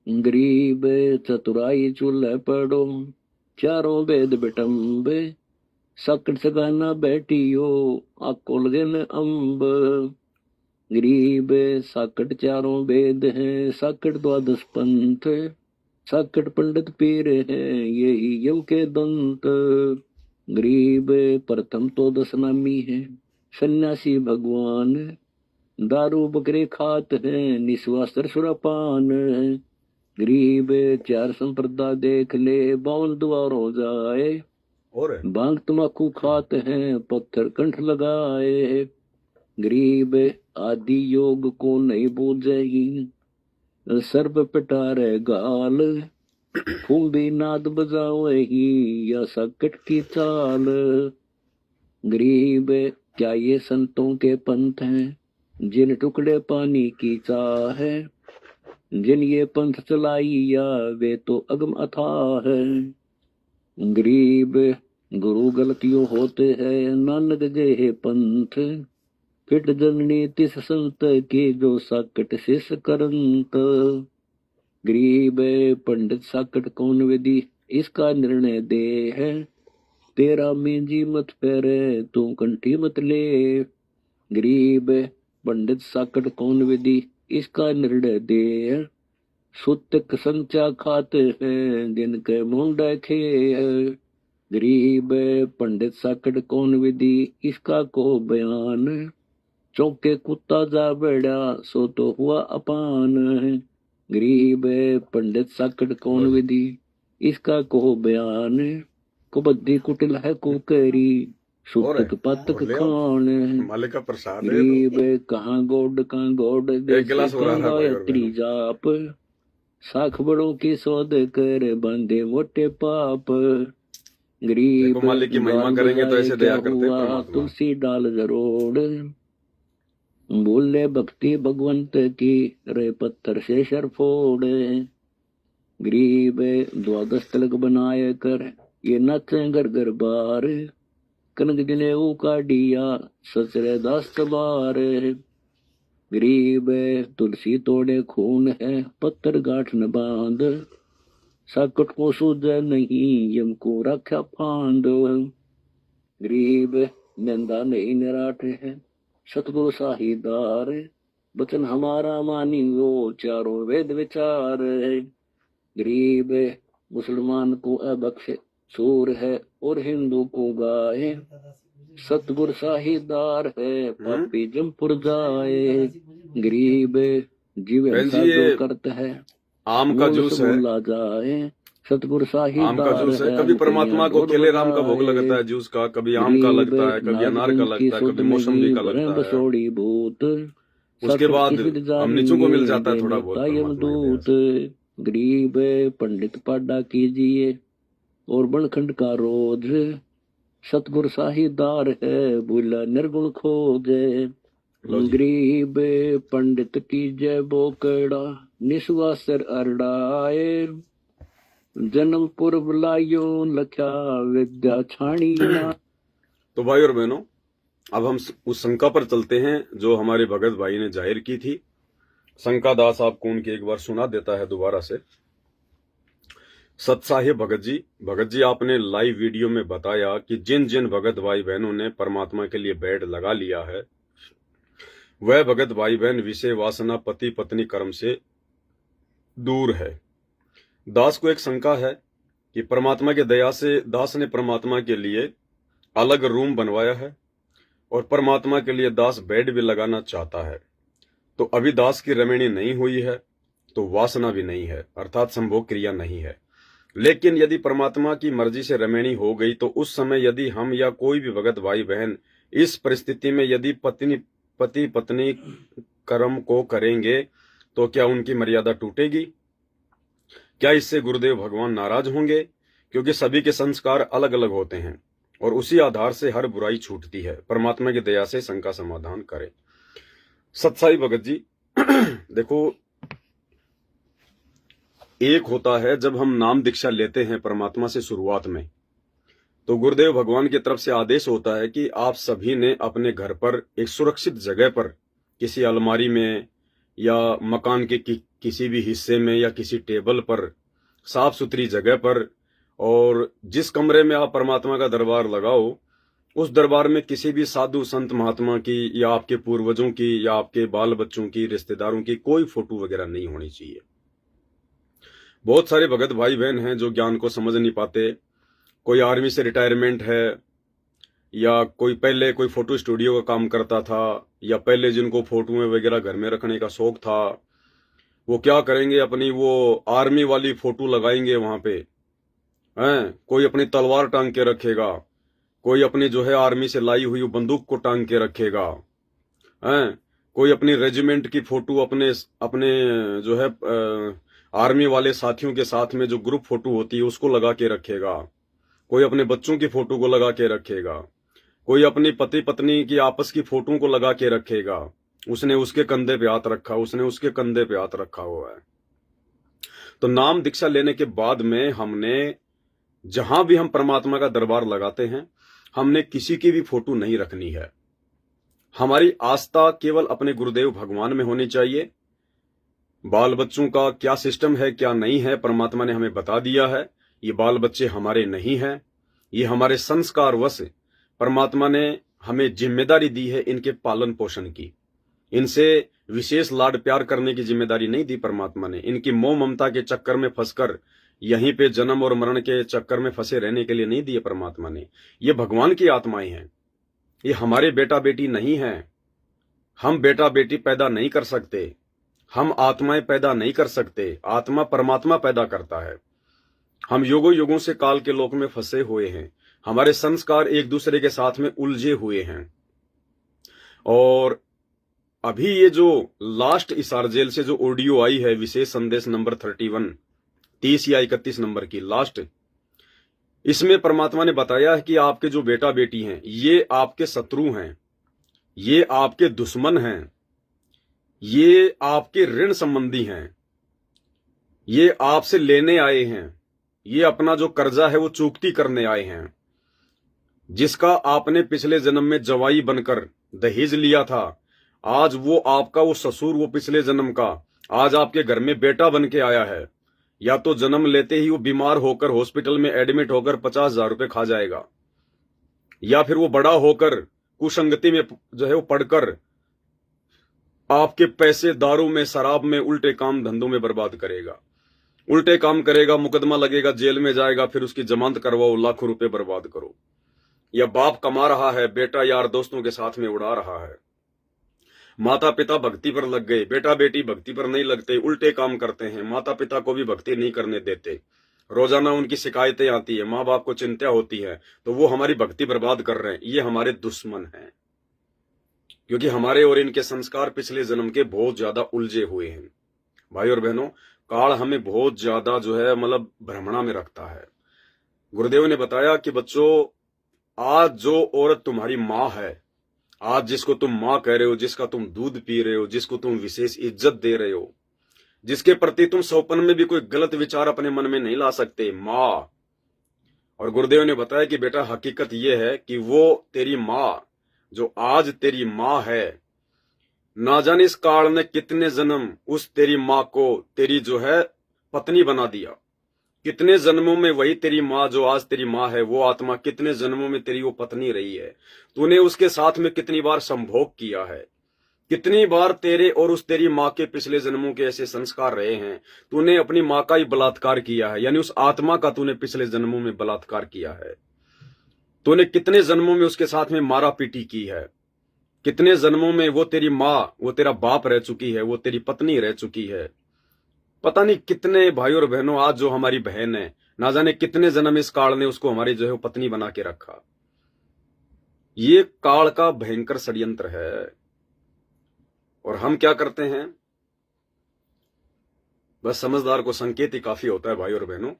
गरीब चतुराई चूल्हे पड़ो, चारों वेद बिटम्बे, साकट सगाना बैठियो, आको लगे न अम्ब। गरीब साकट चारों वेद हैं, साकट द्वादश पंथ, साकट पंडित पीर हैं, यही यम के दंत। गरीब प्रथम तो दस नामी है, सन्यासी भगवान, दारू बकरे खात हैं, निस्वास्त्र सुरापान। गरीब चार संप्रदा देख ले, 52 द्वार हो जाए, और भांग तमाकू खाते हैं, पत्थर कंठ लगाए। गरीब आदि योग को नहीं बूझेगी, सर्प पिटारे गाल, फूंबी नाद बजावेगी, या सकट की चाल। गरीब क्या ये संतों के पंथ हैं, जिन टुकड़े पानी की चाह है, जिन ये पंथ चलाइया, वे तो अगम अथाह है। गरीब गुरु गलतियों होते हैं, नानक जे पंथ, फिट जननी तिस संत की, जो साकट शिष करंत। गरीब पंडित साकट कौन विधि, इसका निर्णय दे है, तेरा मेंजी मत फेरे, तू कंठी मत ले। गरीब पंडित साकट कौन विधि, इसका निर्णय दे है, सुतक संचा खाते हैं, जिनके मुंडे खे है। गरीब पंडित साकट कौन विधि, इसका को बयान, चौके कुत्ता जा बेड़ा, सो तो हुआ अपान। गरीब पंडित साकट कौन विधि, इसका को बयान, कुबद्दी कुटिल है कुकरी, सुतक पतक खान। मालिक का प्रसाद है। गरीब कहाँ गोड कहाँ गोड, गायत्री जाप, साख बड़ों की सौद कर, बंदे मोटे पाप। गरीब मालिक की महिमा करेंगे तो ऐसे दया करते हुआ, तुलसी डाल जरोड़, बोले भक्ति भगवंत की, रे पत्थर से शर फोड़। गरीब द्वादश तिलक बनाए कर, ये नचे घर घर बार, कनक जनेऊ का डिया, सचरे दास सवार। गरीब तुलसी तोड़े खून है, पत्थर गांठ न बांध, साकट को सूझे नहीं, यम को रखा फांद। गरीब निंदा नहीं निराट है, सतगुरु साहिदार, वचन हमारा मानी वो, चारों वेद विचार। गरीब मुसलमान को अबख्श सूर है, और हिंदू को गाय, सतगुर साहिदार है, पापी जमपुर जाए। गरीब जीव जो करता है, आम का जूस है, जाए, सतगुर साहिदार आम का जूस है। कभी परमात्मा को केले राम का भोग लगता है जूस का, कभी आम का लगता है, कभी अनार का लगता है, कभी मौसमी का लगता है। भूत, उसके बाद हम नीचों को मिल जाता है थोड़ा बहुत। गरीब पंडित पाडा कीजिए, और बनखंड का रोज, सतगुर साहिदार है, भूला निर्गुण खोजे। गरीब पंडित की जय बोकड़ा, निस्वासर अरडाए, जन्म पूर्व लायो लख्या, विद्या छाणी। तो भाई और बहनों, अब हम उस शंका पर चलते हैं जो हमारे भगत भाई ने जाहिर की थी। शंका दास आपको उनकी एक बार सुना देता है दोबारा से। सत्साह्य भगत जी आपने लाइव वीडियो में बताया कि जिन जिन भगत भाई बहनों ने परमात्मा के लिए बेड लगा लिया है, वह भगत भाई बहन विषय वासना पति पत्नी कर्म से दूर है। दास को एक शंका है कि परमात्मा की दया से दास ने परमात्मा के लिए अलग रूम बनवाया है और परमात्मा के लिए दास बेड भी लगाना चाहता है, तो अभी दास की रमणी नहीं हुई है, तो वासना भी नहीं है, अर्थात संभोग क्रिया नहीं है। लेकिन यदि परमात्मा की मर्जी से रमणी हो गई, तो उस समय यदि हम या कोई भी भगत भाई बहन इस परिस्थिति में यदि पति पत्नी कर्म को करेंगे, तो क्या उनकी मर्यादा टूटेगी? क्या इससे गुरुदेव भगवान नाराज होंगे? क्योंकि सभी के संस्कार अलग अलग होते हैं और उसी आधार से हर बुराई छूटती है। परमात्मा की दया से शंका समाधान करें। सत्साई भगत जी देखो, एक होता है जब हम नाम दीक्षा लेते हैं परमात्मा से शुरुआत में, तो गुरुदेव भगवान की तरफ से आदेश होता है कि आप सभी ने अपने घर पर एक सुरक्षित जगह पर, किसी अलमारी में या मकान के किसी भी हिस्से में या किसी टेबल पर, साफ सुथरी जगह पर, और जिस कमरे में आप परमात्मा का दरबार लगाओ, उस दरबार में किसी भी साधु संत महात्मा की या आपके पूर्वजों की या आपके बाल बच्चों की, रिश्तेदारों की कोई फोटो वगैरह नहीं होनी चाहिए। बहुत सारे भगत भाई बहन हैं जो ज्ञान को समझ नहीं पाते। कोई आर्मी से रिटायरमेंट है, या कोई पहले कोई फोटो स्टूडियो का काम करता था, या पहले जिनको फोटोएं वगैरह घर में रखने का शौक था, वो क्या करेंगे, अपनी वो आर्मी वाली फोटो लगाएंगे वहां पे हैं। कोई अपनी तलवार टांग के रखेगा, कोई अपनी जो है आर्मी से लाई हुई बंदूक को टांग के रखेगा हैं। कोई अपनी रेजिमेंट की फोटो अपने अपने जो है आर्मी वाले साथियों के साथ में जो ग्रुप फोटो होती है उसको लगा के रखेगा। कोई अपने बच्चों की फोटो को लगा के रखेगा। कोई अपनी पति पत्नी की आपस की फोटो को लगा के रखेगा। उसने उसके कंधे पे हाथ रखा, उसने उसके कंधे पे हाथ रखा हुआ है। तो नाम दीक्षा लेने के बाद में हमने, जहां भी हम परमात्मा का दरबार लगाते हैं, हमने किसी की भी फोटो नहीं रखनी है। हमारी आस्था केवल अपने गुरुदेव भगवान में होनी चाहिए। बाल बच्चों का क्या सिस्टम है क्या नहीं है, परमात्मा ने हमें बता दिया है। ये बाल बच्चे हमारे नहीं हैं, ये हमारे संस्कार वश परमात्मा ने हमें जिम्मेदारी दी है इनके पालन पोषण की। इनसे विशेष लाड प्यार करने की जिम्मेदारी नहीं दी परमात्मा ने। इनकी मोह ममता के चक्कर में फंसकर यहीं पे जन्म और मरण के चक्कर में फंसे रहने के लिए नहीं दिए परमात्मा ने। ये भगवान की आत्माएं हैं, ये हमारे बेटा बेटी नहीं हैं। हम बेटा बेटी पैदा नहीं कर सकते, हम आत्माएं पैदा नहीं कर सकते, आत्मा परमात्मा पैदा करता है। हम युगों युगों से काल के लोक में फंसे हुए हैं, हमारे संस्कार एक दूसरे के साथ में उलझे हुए हैं। और अभी ये जो लास्ट इसार जेल से जो ऑडियो आई है, विशेष संदेश नंबर 31, 30 या 31 नंबर की लास्ट, इसमें परमात्मा ने बताया है कि आपके जो बेटा बेटी हैं ये आपके शत्रु हैं, ये आपके दुश्मन हैं, ये आपके ऋण संबंधी हैं, ये आपसे लेने आए हैं, ये अपना जो कर्जा है वो चुकती करने आए हैं। जिसका आपने पिछले जन्म में जवाई बनकर दहेज लिया था, आज वो आपका वो ससुर, वो पिछले जन्म का आज आपके घर में बेटा बन के आया है। या तो जन्म लेते ही वो बीमार होकर हॉस्पिटल में एडमिट होकर 50,000 रुपए खा जाएगा, या फिर वो बड़ा होकर कुसंगति में जो है वो पढ़कर आपके पैसे दारू में, शराब में, उल्टे काम धंधों में बर्बाद करेगा। उल्टे काम करेगा, मुकदमा लगेगा, जेल में जाएगा, फिर उसकी जमानत करवाओ, लाखों रुपए बर्बाद करो। या बाप कमा रहा है, बेटा यार दोस्तों के साथ में उड़ा रहा है। माता पिता भक्ति पर लग गए, बेटा बेटी भक्ति पर नहीं लगते, उल्टे काम करते हैं, माता पिता को भी भक्ति नहीं करने देते। रोजाना उनकी शिकायतें आती है, माँ बाप को चिंता होती है, तो वो हमारी भक्ति बर्बाद कर रहे हैं। ये हमारे दुश्मन हैं, क्योंकि हमारे और इनके संस्कार पिछले जन्म के बहुत ज्यादा उलझे हुए हैं। भाई और बहनों, काल हमें बहुत ज्यादा जो है मतलब भ्रमणा में रखता है। गुरुदेव ने बताया कि बच्चों, आज जो औरत तुम्हारी माँ है, आज जिसको तुम माँ कह रहे हो, जिसका तुम दूध पी रहे हो, जिसको तुम विशेष इज्जत दे रहे हो, जिसके प्रति तुम सौपन में भी कोई गलत विचार अपने मन में नहीं ला सकते, माँ। और गुरुदेव ने बताया कि बेटा हकीकत यह है कि वो तेरी माँ जो आज तेरी माँ है, ना जाने इस काल ने कितने जन्म उस तेरी माँ को तेरी जो है पत्नी बना दिया, कितने जन्मों में वही तेरी माँ जो आज तेरी माँ है, वो आत्मा कितने जन्मों में तेरी वो पत्नी रही है। तूने उसके साथ में कितनी बार संभोग किया है, कितनी बार तेरे और उस तेरी माँ के पिछले जन्मों के ऐसे संस्कार रहे हैं। तूने अपनी माँ का ही बलात्कार किया है, यानी उस आत्मा का तूने पिछले जन्मों में बलात्कार किया है। तूने कितने जन्मों में उसके साथ में मारा पीटी की है, कितने जन्मों में वो तेरी माँ, वो तेरा बाप रह चुकी है, वो तेरी पत्नी रह चुकी है। पता नहीं कितने भाई और बहनों, आज जो हमारी बहन है, ना जाने कितने जन्म इस काल ने उसको हमारी जो है पत्नी बना के रखा। ये काल का भयंकर षड्यंत्र है। और हम क्या करते हैं, बस समझदार को संकेत ही काफी होता है भाई और बहनों।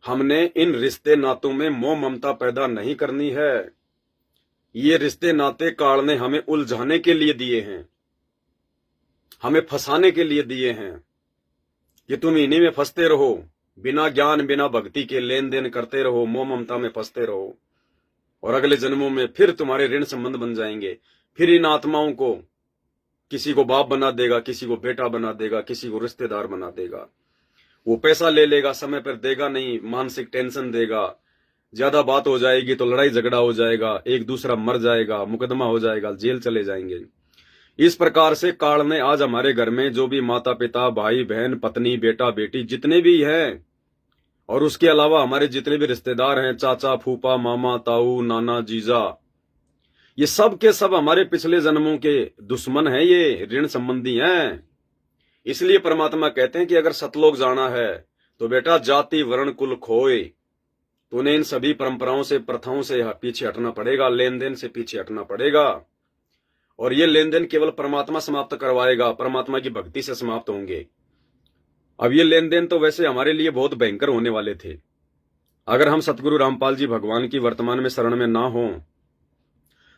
हमने इन रिश्ते नातों में मोह ममता पैदा नहीं करनी है। ये रिश्ते नाते काल ने हमें उलझाने के लिए दिए हैं, हमें फंसाने के लिए दिए हैं कि तुम इन्हीं में फंसते रहो, बिना ज्ञान बिना भक्ति के लेन देन करते रहो, मोह ममता में फंसते रहो, और अगले जन्मों में फिर तुम्हारे ऋण संबंध बन जाएंगे। फिर इन आत्माओं को किसी को बाप बना देगा, किसी को बेटा बना देगा, किसी को रिश्तेदार बना देगा। वो पैसा ले लेगा, समय पर देगा नहीं, मानसिक टेंशन देगा, ज्यादा बात हो जाएगी तो लड़ाई झगड़ा हो जाएगा, एक दूसरा मर जाएगा, मुकदमा हो जाएगा, जेल चले जाएंगे। इस प्रकार से काल ने आज हमारे घर में जो भी माता पिता, भाई बहन, पत्नी, बेटा बेटी जितने भी हैं, और उसके अलावा हमारे जितने भी रिश्तेदार हैं, चाचा फूफा मामा ताऊ नाना जीजा, ये सब के सब हमारे पिछले जन्मों के दुश्मन हैं, ये ऋण संबंधी हैं। इसलिए परमात्मा कहते हैं कि अगर सतलोक जाना है तो बेटा जाति वर्ण कुल खोए, तूने इन सभी परंपराओं से, प्रथाओं से पीछे हटना पड़ेगा, लेन देन से पीछे हटना पड़ेगा। और ये लेन देन केवल परमात्मा समाप्त करवाएगा, परमात्मा की भक्ति से समाप्त होंगे। अब ये लेन देन तो वैसे हमारे लिए बहुत भयंकर होने वाले थे। अगर हम सतगुरु रामपाल जी भगवान की वर्तमान में शरण में ना हो,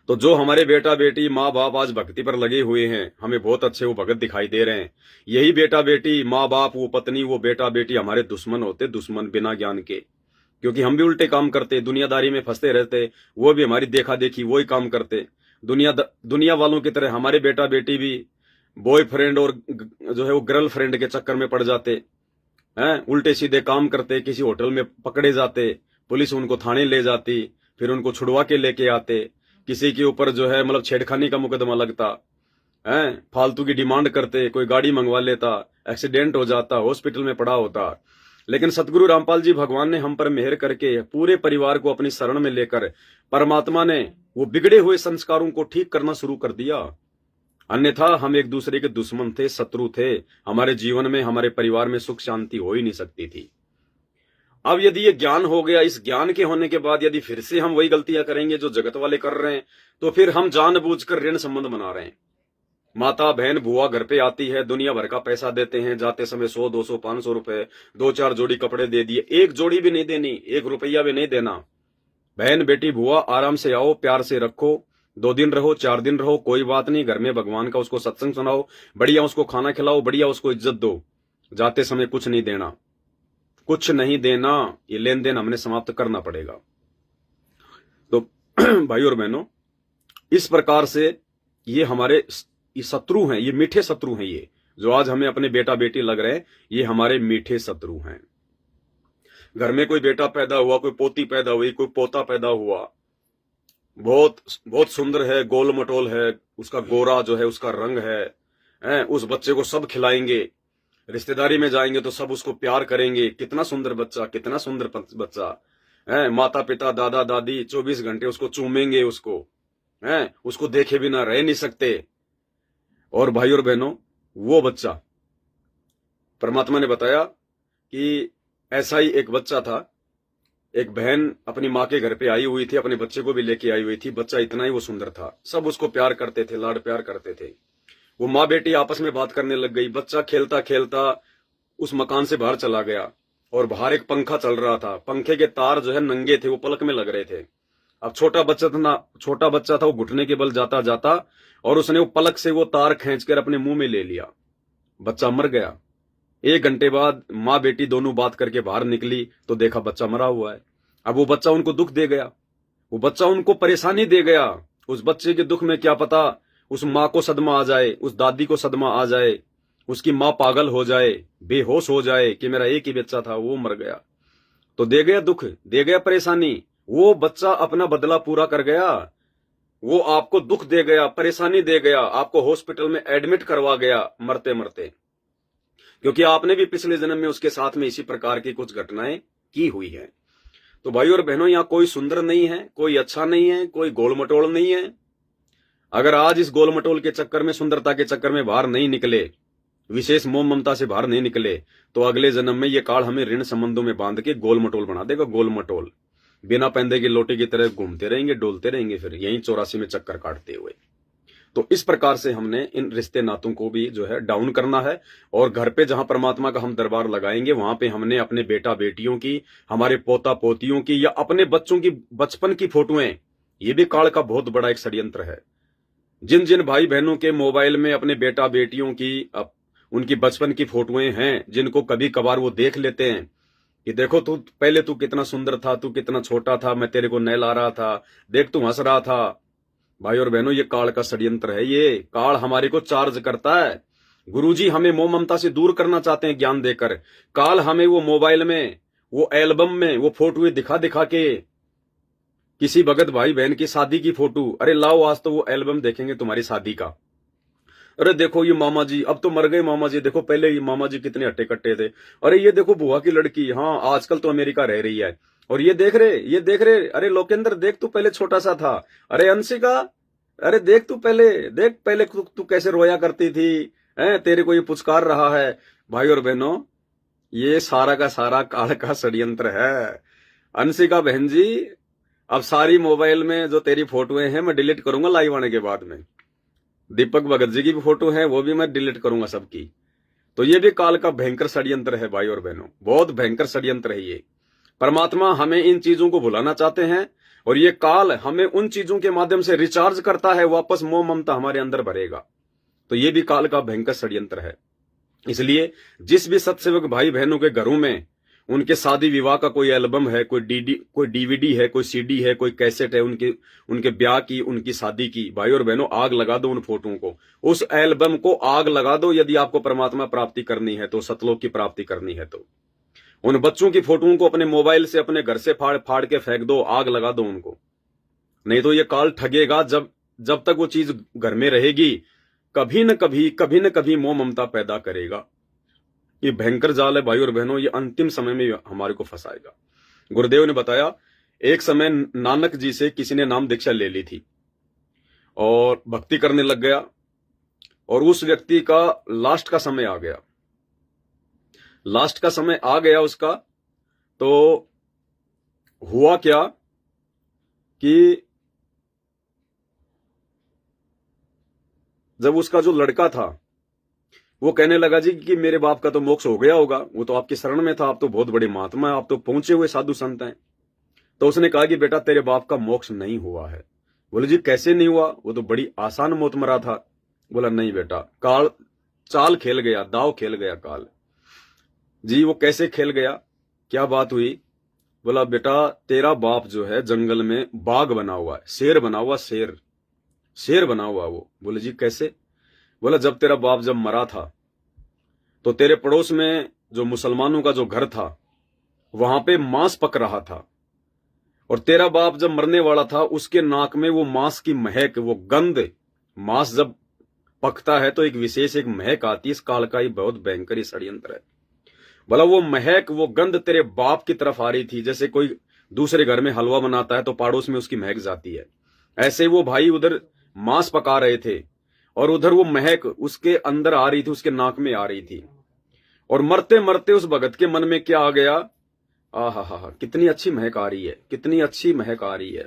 तो जो हमारे बेटा बेटी माँ बाप आज भक्ति पर लगे हुए हैं, हमें बहुत अच्छे वो भगत दिखाई दे रहे हैं, यही बेटा बेटी माँ बाप, वो पत्नी, वो बेटा बेटी हमारे दुश्मन होते, दुश्मन बिना ज्ञान के। क्योंकि हम भी उल्टे काम करते, दुनियादारी में फंसते रहते, वो भी हमारी देखा देखी वही काम करते। दुनिया वालों की तरह हमारे बेटा बेटी भी बॉयफ्रेंड और जो है वो गर्लफ्रेंड के चक्कर में पड़ जाते हैं, उल्टे सीधे काम करते, किसी होटल में पकड़े जाते, पुलिस उनको थाने ले जाती, फिर उनको छुड़वा के लेके आते, किसी के ऊपर जो है मतलब छेड़खानी का मुकदमा लगता है, फालतू की डिमांड करते, कोई गाड़ी मंगवा लेता, एक्सीडेंट हो जाता, हॉस्पिटल में पड़ा होता। लेकिन सतगुरु रामपाल जी भगवान ने हम पर मेहर करके पूरे परिवार को अपनी शरण में लेकर परमात्मा ने वो बिगड़े हुए संस्कारों को ठीक करना शुरू कर दिया। अन्यथा हम एक दूसरे के दुश्मन थे, शत्रु थे, हमारे जीवन में, हमारे परिवार में सुख शांति हो ही नहीं सकती थी। अब यदि ये ज्ञान हो गया, इस ज्ञान के होने के बाद यदि फिर से हम वही गलतियां करेंगे जो जगत वाले कर रहे हैं, तो फिर हम जानबूझकर ऋण संबंध बना रहे हैं। माता बहन बुआ घर पे आती है, दुनिया भर का पैसा देते हैं, जाते समय 100 200 500 रुपए, 2-4 जोड़ी कपड़े दे दिए, एक जोड़ी भी नहीं देनी, 1 रुपया भी नहीं देना। बहन बेटी बुआ आराम से आओ, प्यार से रखो, 2 दिन रहो 4 दिन रहो, कोई बात नहीं, घर में भगवान का उसको सत्संग सुनाओ, बढ़िया उसको खाना खिलाओ, बढ़िया उसको इज्जत दो। जाते समय कुछ नहीं देना, कुछ नहीं देना, ये लेन देन हमने समाप्त करना पड़ेगा। तो भाई और बहनों, इस प्रकार से ये हमारे ये शत्रु हैं, ये मीठे शत्रु हैं, ये जो आज हमें अपने बेटा बेटी लग रहे हैं, ये हमारे मीठे शत्रु हैं। घर में कोई बेटा पैदा हुआ, कोई पोती पैदा हुई, कोई पोता पैदा हुआ, बहुत बहुत सुंदर है, गोल मटोल है, उसका गोरा जो है उसका रंग है, उस बच्चे को सब खिलाएंगे, रिश्तेदारी में जाएंगे तो सब उसको प्यार करेंगे, कितना सुंदर बच्चा, कितना सुंदर बच्चा है, माता पिता दादा दादी 24 घंटे उसको चूमेंगे, उसको देखे बिना रह नहीं सकते। और भाई और बहनों, वो बच्चा, परमात्मा ने बताया कि ऐसा ही एक बच्चा था, एक बहन अपनी माँ के घर पे आई हुई थी, अपने बच्चे को भी लेके आई हुई थी, बच्चा इतना ही वो सुंदर था, सब उसको प्यार करते थे, लाड प्यार करते थे। वो माँ बेटी आपस में बात करने लग गई, बच्चा खेलता खेलता उस मकान से बाहर चला गया, और बाहर एक पंखा चल रहा था, पंखे के तार जो है नंगे थे, वो पलक में लग रहे थे। अब छोटा बच्चा था, वो घुटने के बल जाता जाता और उसने वो पलक से वो तार खींचकर अपने मुंह में ले लिया, बच्चा मर गया। 1 घंटे बाद माँ बेटी दोनों बात करके बाहर निकली तो देखा बच्चा मरा हुआ है। अब वो बच्चा उनको दुख दे गया, वो बच्चा उनको परेशानी दे गया। उस बच्चे के दुख में क्या पता उस माँ को सदमा आ जाए, उस दादी को सदमा आ जाए, उसकी माँ पागल हो जाए, बेहोश हो जाए कि मेरा एक ही बच्चा था वो मर गया। तो दे गया दुख, दे गया परेशानी। वो बच्चा अपना बदला पूरा कर गया, वो आपको दुख दे गया, परेशानी दे गया, आपको हॉस्पिटल में एडमिट करवा गया मरते मरते, क्योंकि आपने भी पिछले जन्म में उसके साथ में इसी प्रकार की कुछ घटनाएं की हुई है। तो भाई और बहनों, यहां कोई सुंदर नहीं है, कोई अच्छा नहीं है, कोई गोल मटोल नहीं है। अगर आज इस गोल मटोल के चक्कर में, सुंदरता के चक्कर में बाहर नहीं निकले, विशेष मोह ममता से बाहर नहीं निकले, तो अगले जन्म में ये काल हमें ऋण संबंधों में बांध के गोल मटोल बना देगा। गोल मटोल बिना पैंदे की लोटे की तरह घूमते रहेंगे, डोलते रहेंगे, फिर यहीं 84 में चक्कर काटते हुए। तो इस प्रकार से हमने इन रिश्ते नातों को भी जो है डाउन करना है। और घर पे जहां परमात्मा का हम दरबार लगाएंगे, वहां पे हमने अपने बेटा बेटियों की, हमारे पोता पोतियों की, या अपने बच्चों की बचपन की फोटोएं, ये भी काल का बहुत बड़ा एक षड्यंत्र है। जिन जिन भाई बहनों के मोबाइल में अपने बेटा बेटियों की, उनकी बचपन की फोटोएं हैं, जिनको कभी कभार वो देख लेते हैं कि देखो तू पहले, तू कितना सुंदर था, तू कितना छोटा था, मैं तेरे को नहला रहा था, देख तू हंस रहा था। भाई और बहनों, ये काल का षड्यंत्र है। ये काल हमारे को चार्ज करता है। गुरुजी हमें मोह ममता से दूर करना चाहते हैं ज्ञान देकर। काल हमें वो मोबाइल में, वो एल्बम में वो फोटो दिखा दिखा के, किसी भगत भाई बहन की शादी की फोटो, अरे लाओ आज तो वो एल्बम देखेंगे तुम्हारी शादी का। अरे देखो ये मामा जी, अब तो मर गए मामा जी, देखो पहले ये मामा जी कितने हट्टे कट्टे थे। अरे ये देखो बुआ की लड़की, हाँ आजकल तो अमेरिका रह रही है। और ये देख रहे, ये देख रहे, अरे लोकेंद्र देख तू पहले छोटा सा था। अरे अंशिका, अरे देख तू पहले, देख पहले तू कैसे रोया करती थी, हैं तेरे को ये पुचकार रहा है। भाई और बहनों, ये सारा का सारा काल का षड्यंत्र है। अंशिका बहन जी, अब सारी मोबाइल में जो तेरी फोटोएं हैं मैं डिलीट करूंगा लाइव आने के बाद में। दीपक भगत जी की भी फोटो है, वो भी मैं डिलीट करूंगा सबकी। तो ये भी काल का भयंकर षड्यंत्र है भाई और बहनों, बहुत भयंकर षड्यंत्र है ये। परमात्मा हमें इन चीजों को भुलाना चाहते हैं, और ये काल हमें उन चीजों के माध्यम से रिचार्ज करता है, वापस मोह ममता हमारे अंदर भरेगा। तो ये भी काल का भयंकर षड्यंत्र है। इसलिए जिस भी सत्सेवक भाई बहनों के घरों में उनके शादी विवाह का कोई एल्बम है, कोई डीवीडी है, कोई सीडी है, कोई कैसेट है, उनके ब्याह की, उनकी शादी की, भाई और बहनों आग लगा दो उन फोटोओं को, उस एल्बम को आग लगा दो। यदि आपको परमात्मा प्राप्ति करनी है तो, सतलोक की प्राप्ति करनी है तो, उन बच्चों की फोटोओं को अपने मोबाइल से, अपने घर से फाड़ फाड़ के फेंक दो, आग लगा दो उनको। नहीं तो ये काल ठगेगा। जब तक वो चीज घर में रहेगी, कभी न कभी मोह ममता पैदा करेगा। ये भयंकर जाल है भाई और बहनों, ये अंतिम समय में हमारे को फंसाएगा। गुरुदेव ने बताया, एक समय नानक जी से किसी ने नाम दीक्षा ले ली थी और भक्ति करने लग गया, और उस व्यक्ति का लास्ट का समय आ गया। लास्ट का समय आ गया उसका, तो हुआ क्या कि जब उसका जो लड़का था वो कहने लगा जी कि मेरे बाप का तो मोक्ष हो गया होगा, वो तो आपकी शरण में था, आप तो बहुत बड़े महात्मा है, आप तो पहुंचे हुए साधु संत हैं। तो उसने कहा कि बेटा तेरे बाप का मोक्ष नहीं हुआ है। बोले जी कैसे नहीं हुआ, वो तो बड़ी आसान मौत मरा था। बोला नहीं बेटा, काल चाल खेल गया, दाव खेल गया काल। जी वो कैसे खेल गया, क्या बात हुई? बोला बेटा तेरा बाप जो है जंगल में बाघ बना हुआ है, शेर बना हुआ, शेर बना हुआ वो। बोले जी कैसे? बोला जब तेरा बाप जब मरा था तो तेरे पड़ोस में जो मुसलमानों का जो घर था वहां पे मांस पक रहा था, और तेरा बाप जब मरने वाला था उसके नाक में वो मांस की महक, वो गंध, मांस जब पकता है तो एक विशेष एक महक आती है। इस काल का ही बहुत भयंकर षड्यंत्र है। बोला वो महक, वो गंध तेरे बाप की तरफ आ रही थी, जैसे कोई दूसरे घर में हलवा बनाता है तो पड़ोस में उसकी महक जाती है, ऐसे वो भाई उधर मांस पका रहे थे और उधर वो महक उसके अंदर आ रही थी, उसके नाक में आ रही थी। और मरते मरते उस भगत के मन में क्या आ गया, आहा कितनी अच्छी महक आ रही है, कितनी अच्छी महक आ रही है।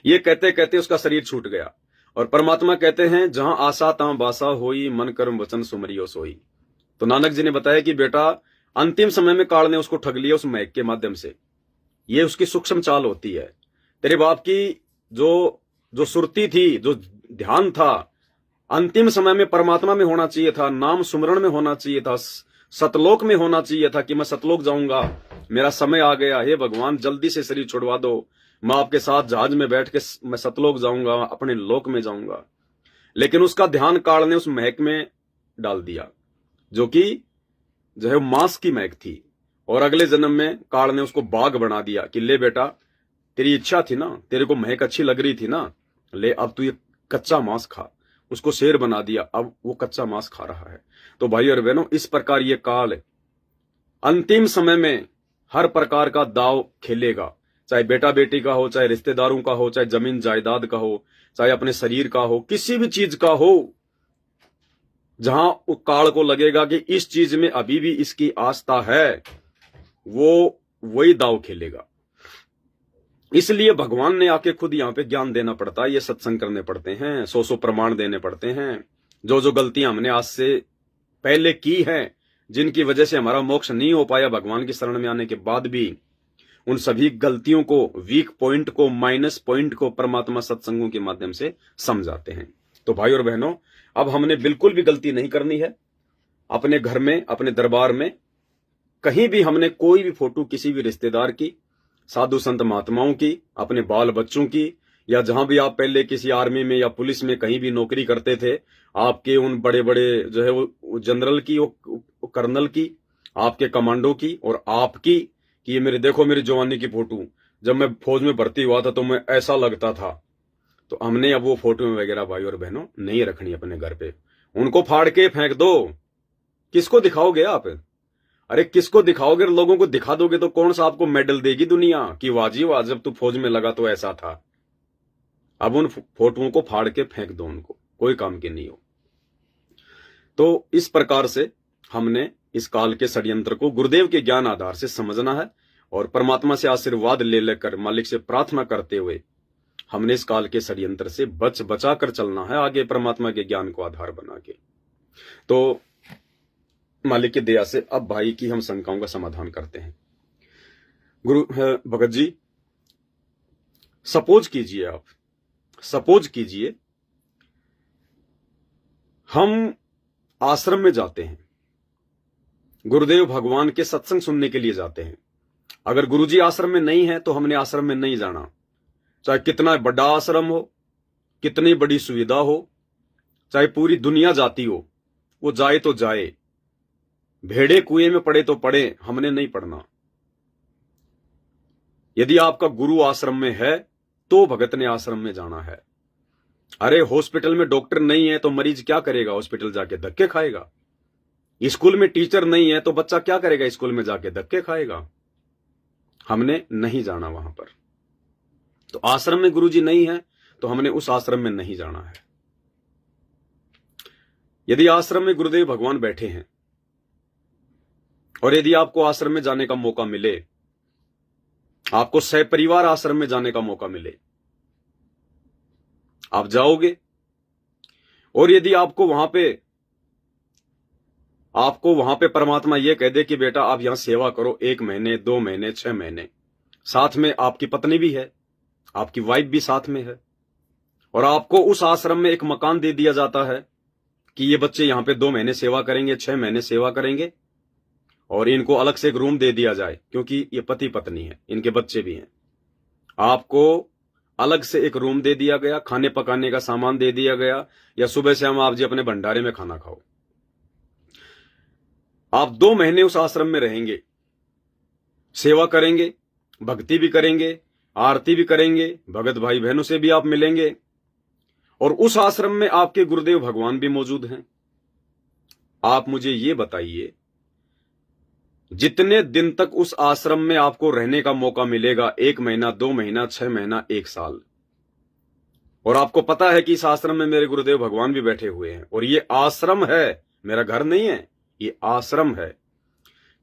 ये कहते कहते उसका शरीर छूट गया। और परमात्मा कहते हैं जहां आशा तहां बासा होई, मन कर्म वचन सुमरियो सोई। तो नानक जी ने बताया कि बेटा अंतिम समय में काल ने उसको ठग लिया उस महक के माध्यम से। ये उसकी सूक्ष्म चाल होती है। तेरे बाप की जो सुरती थी, जो ध्यान था, अंतिम समय में परमात्मा में होना चाहिए था, नाम सुमरण में होना चाहिए था, सतलोक में होना चाहिए था कि मैं सतलोक जाऊंगा, मेरा समय आ गया, हे भगवान जल्दी से शरीर छुड़वा दो, मैं आपके साथ जहाज में बैठ के मैं सतलोक जाऊंगा, अपने लोक में जाऊंगा। लेकिन उसका ध्यान काल ने उस महक में डाल दिया, जो कि जो है मांस की महक थी। और अगले जन्म में काल ने उसको बाघ बना दिया कि ले बेटा, तेरी इच्छा थी ना, तेरे को महक अच्छी लग रही थी ना, ले अब तू ये कच्चा मांस खा। उसको शेर बना दिया, अब वो कच्चा मांस खा रहा है। तो भाई और बहनों, इस प्रकार ये काल अंतिम समय में हर प्रकार का दाव खेलेगा, चाहे बेटा बेटी का हो, चाहे रिश्तेदारों का हो, चाहे जमीन जायदाद का हो, चाहे अपने शरीर का हो, किसी भी चीज का हो, जहां काल को लगेगा कि इस चीज में अभी भी इसकी आस्था है, वो वही दाव खेलेगा। इसलिए भगवान ने आके खुद यहाँ पे ज्ञान देना पड़ता है, ये सत्संग करने पड़ते हैं, 100 प्रमाण देने पड़ते हैं। जो जो गलतियां हमने आज से पहले की हैं, जिनकी वजह से हमारा मोक्ष नहीं हो पाया भगवान की शरण में आने के बाद भी, उन सभी गलतियों को, वीक पॉइंट को, माइनस पॉइंट को परमात्मा सत्संगों के माध्यम से समझाते हैं। तो भाई और बहनों, अब हमने बिल्कुल भी गलती नहीं करनी है। अपने घर में, अपने दरबार में, कहीं भी हमने कोई भी फोटो किसी भी रिश्तेदार की, साधु संत महात्माओं की, अपने बाल बच्चों की, या जहां भी आप पहले किसी आर्मी में या पुलिस में कहीं भी नौकरी करते थे, आपके उन बड़े बड़े जो है वो जनरल की, वो कर्नल की, आपके कमांडो की और आपकी, कि ये मेरे देखो मेरी जवानी की फोटो, जब मैं फौज में भर्ती हुआ था तो मैं ऐसा लगता था। तो हमने अब वो फोटो वगैरह भाई और बहनों नहीं रखनी अपने घर पे, उनको फाड़ के फेंक दो। किसको दिखाओगे आप? अरे किसको दिखाओगे? लोगों को दिखा दोगे तो कौन सा आपको मेडल देगी दुनिया कि वाह जी वाह, जब तू फौज में लगा तो ऐसा था। अब उन फोटोओं को फाड़ के फेंक दो, उनको कोई काम की नहीं हो। तो इस प्रकार से हमने इस काल के षड्यंत्र को गुरुदेव के ज्ञान आधार से समझना है और परमात्मा से आशीर्वाद ले लेकर, मालिक से प्रार्थना करते हुए हमने इस काल के षड्यंत्र से बचा कर चलना है आगे, परमात्मा के ज्ञान को आधार बना के। तो मालिक की दया से अब भाई की हम शंकाओं का समाधान करते हैं। गुरु भगत जी, सपोज कीजिए हम आश्रम में जाते हैं, गुरुदेव भगवान के सत्संग सुनने के लिए जाते हैं। अगर गुरुजी आश्रम में नहीं है तो हमने आश्रम में नहीं जाना, चाहे कितना बड़ा आश्रम हो, कितनी बड़ी सुविधा हो, चाहे पूरी दुनिया जाती हो, वो जाए तो जाए, भेड़े कुएं में पड़े तो पड़े, हमने नहीं पड़ना। यदि आपका गुरु आश्रम में है तो भगत ने आश्रम में जाना है। अरे हॉस्पिटल में डॉक्टर नहीं है तो मरीज क्या करेगा? हॉस्पिटल जाके धक्के खाएगा। स्कूल में टीचर नहीं है तो बच्चा क्या करेगा? स्कूल में जाके धक्के खाएगा। हमने नहीं जाना वहां पर। तो आश्रम में गुरुजी नहीं है तो हमने उस आश्रम में नहीं जाना है। यदि आश्रम में गुरुदेव भगवान बैठे हैं और यदि आपको आश्रम में जाने का मौका मिले, आपको सहपरिवार आश्रम में जाने का मौका मिले, आप जाओगे। और यदि आपको वहां पे परमात्मा यह कह दे कि बेटा आप यहां सेवा करो 1 महीने, 2 महीने, 6 महीने, साथ में आपकी पत्नी भी है, आपकी वाइफ भी साथ में है, और आपको उस आश्रम में एक मकान दे दिया जाता है कि ये बच्चे यहां पे 2 महीने सेवा करेंगे, 6 महीने सेवा करेंगे, और इनको अलग से एक रूम दे दिया जाए क्योंकि ये पति पत्नी है, इनके बच्चे भी हैं। आपको अलग से एक रूम दे दिया गया, खाने पकाने का सामान दे दिया गया, या सुबह से हम आप जी अपने भंडारे में खाना खाओ। आप 2 महीने उस आश्रम में रहेंगे, सेवा करेंगे, भक्ति भी करेंगे, आरती भी करेंगे, भगत भाई बहनों से भी आप मिलेंगे, और उस आश्रम में आपके गुरुदेव भगवान भी मौजूद हैं। आप मुझे ये बताइए, जितने दिन तक उस आश्रम में आपको रहने का मौका मिलेगा, 1 महीना, 2 महीना, 6 महीना, 1 साल, और आपको पता है कि इस आश्रम में मेरे गुरुदेव भगवान भी बैठे हुए हैं और ये आश्रम है, मेरा घर नहीं है, ये आश्रम है,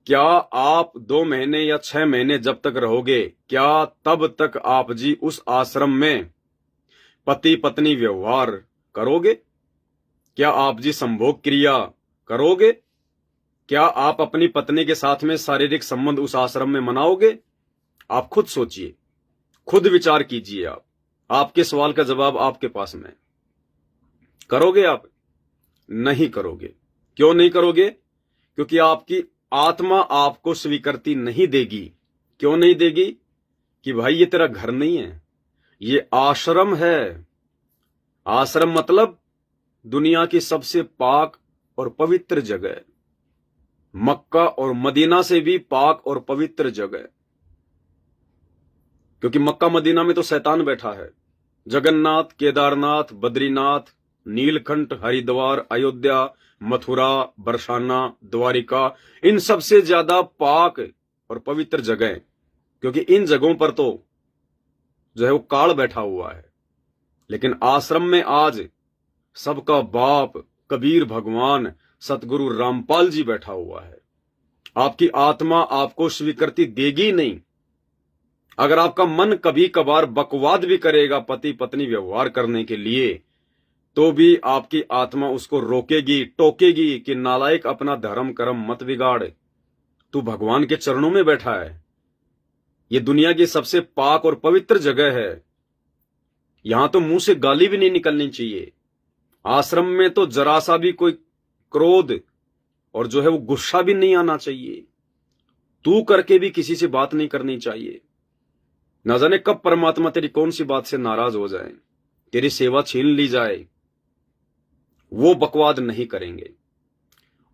क्या आप 2 महीने या 6 महीने जब तक रहोगे, क्या तब तक आप जी उस आश्रम में पति पत्नी व्यवहार करोगे? क्या आप जी संभोग क्रिया करोगे? क्या आप अपनी पत्नी के साथ में शारीरिक संबंध उस आश्रम में मनाओगे? आप खुद सोचिए, खुद विचार कीजिए। आपके सवाल का जवाब आपके पास में। करोगे आप? नहीं करोगे। क्यों नहीं करोगे? क्योंकि आपकी आत्मा आपको स्वीकृति नहीं देगी। क्यों नहीं देगी? कि भाई ये तेरा घर नहीं है, ये आश्रम है। आश्रम मतलब दुनिया की सबसे पाक और पवित्र जगह, मक्का और मदीना से भी पाक और पवित्र जगह, क्योंकि मक्का मदीना में तो शैतान बैठा है। जगन्नाथ, केदारनाथ, बद्रीनाथ, नीलकंठ, हरिद्वार, अयोध्या, मथुरा, बरसाना, द्वारिका, इन सबसे ज्यादा पाक और पवित्र जगह, क्योंकि इन जगहों पर तो जो है वो काल बैठा हुआ है। लेकिन आश्रम में आज सबका बाप कबीर भगवान सतगुरु रामपाल जी बैठा हुआ है। आपकी आत्मा आपको स्वीकृति देगी नहीं। अगर आपका मन कभी कभार बकवाद भी करेगा पति पत्नी व्यवहार करने के लिए, तो भी आपकी आत्मा उसको रोकेगी, टोकेगी कि नालायक, अपना धर्म कर्म मत बिगाड़, तू भगवान के चरणों में बैठा है। ये दुनिया की सबसे पाक और पवित्र जगह है। यहां तो मुंह से गाली भी नहीं निकलनी चाहिए। आश्रम में तो जरा सा भी कोई क्रोध और जो है वो गुस्सा भी नहीं आना चाहिए। तू करके भी किसी से बात नहीं करनी चाहिए। ना जाने कब परमात्मा तेरी कौन सी बात से नाराज हो जाए, तेरी सेवा छीन ली जाए। वो बकवाद नहीं करेंगे।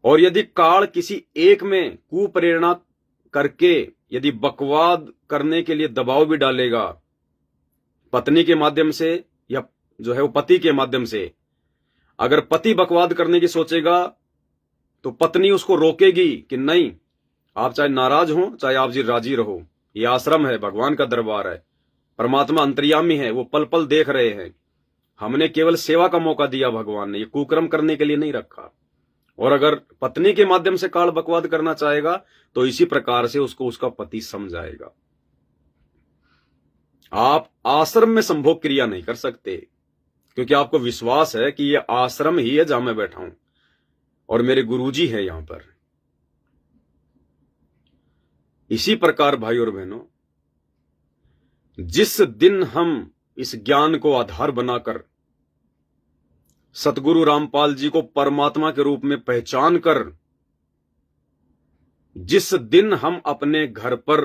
और यदि काल किसी एक में कुप्रेरणा करके यदि बकवाद करने के लिए दबाव भी डालेगा, पत्नी के माध्यम से या जो है वो पति के माध्यम से, अगर पति बकवाद करने की सोचेगा तो पत्नी उसको रोकेगी कि नहीं, आप चाहे नाराज हो चाहे आप जी राजी रहो, ये आश्रम है, भगवान का दरबार है, परमात्मा अंतर्यामी है, वो पल पल देख रहे हैं। हमने केवल सेवा का मौका दिया, भगवान ने ये कुकर्म करने के लिए नहीं रखा। और अगर पत्नी के माध्यम से काल बकवाद करना चाहेगा तो इसी प्रकार से उसको उसका पति समझाएगा। आप आश्रम में संभोग क्रिया नहीं कर सकते, क्योंकि आपको विश्वास है कि यह आश्रम ही है जहां मैं बैठा हूं और मेरे गुरुजी हैं यहां पर। इसी प्रकार भाई और बहनों, जिस दिन हम इस ज्ञान को आधार बनाकर सतगुरु रामपाल जी को परमात्मा के रूप में पहचान कर, जिस दिन हम अपने घर पर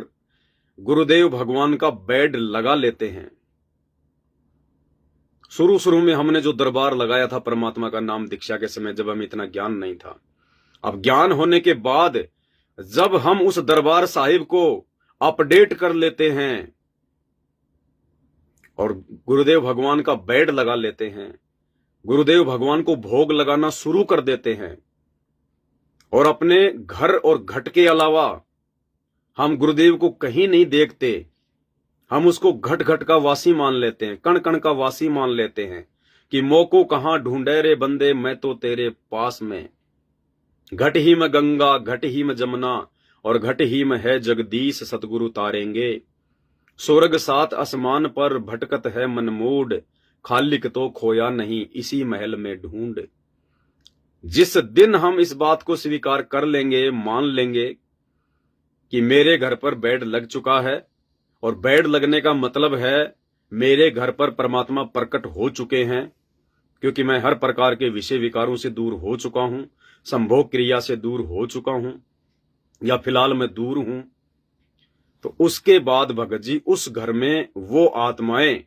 गुरुदेव भगवान का बेड लगा लेते हैं, शुरू शुरू में हमने जो दरबार लगाया था परमात्मा का नाम दीक्षा के समय, जब हमें इतना ज्ञान नहीं था, अब ज्ञान होने के बाद जब हम उस दरबार साहिब को अपडेट कर लेते हैं और गुरुदेव भगवान का बेड लगा लेते हैं, गुरुदेव भगवान को भोग लगाना शुरू कर देते हैं, और अपने घर और घट के अलावा हम गुरुदेव को कहीं नहीं देखते, हम उसको घट घट का वासी मान लेते हैं, कण कण का वासी मान लेते हैं कि मोको कहां ढूंढे रे बंदे, मैं तो तेरे पास में, घट ही में गंगा, घट ही में जमुना और घट ही में है जगदीश सतगुरु तारेंगे, स्वर्ग सात आसमान पर भटकत है मनमूड, खालिक तो खोया नहीं इसी महल में ढूंढ। जिस दिन हम इस बात को स्वीकार कर लेंगे, मान लेंगे कि मेरे घर पर बेड लग चुका है, और बेड लगने का मतलब है मेरे घर पर परमात्मा प्रकट हो चुके हैं, क्योंकि मैं हर प्रकार के विषय विकारों से दूर हो चुका हूं, संभोग क्रिया से दूर हो चुका हूं, या फिलहाल मैं दूर हूं, तो उसके बाद भगत जी उस घर में वो आत्माएं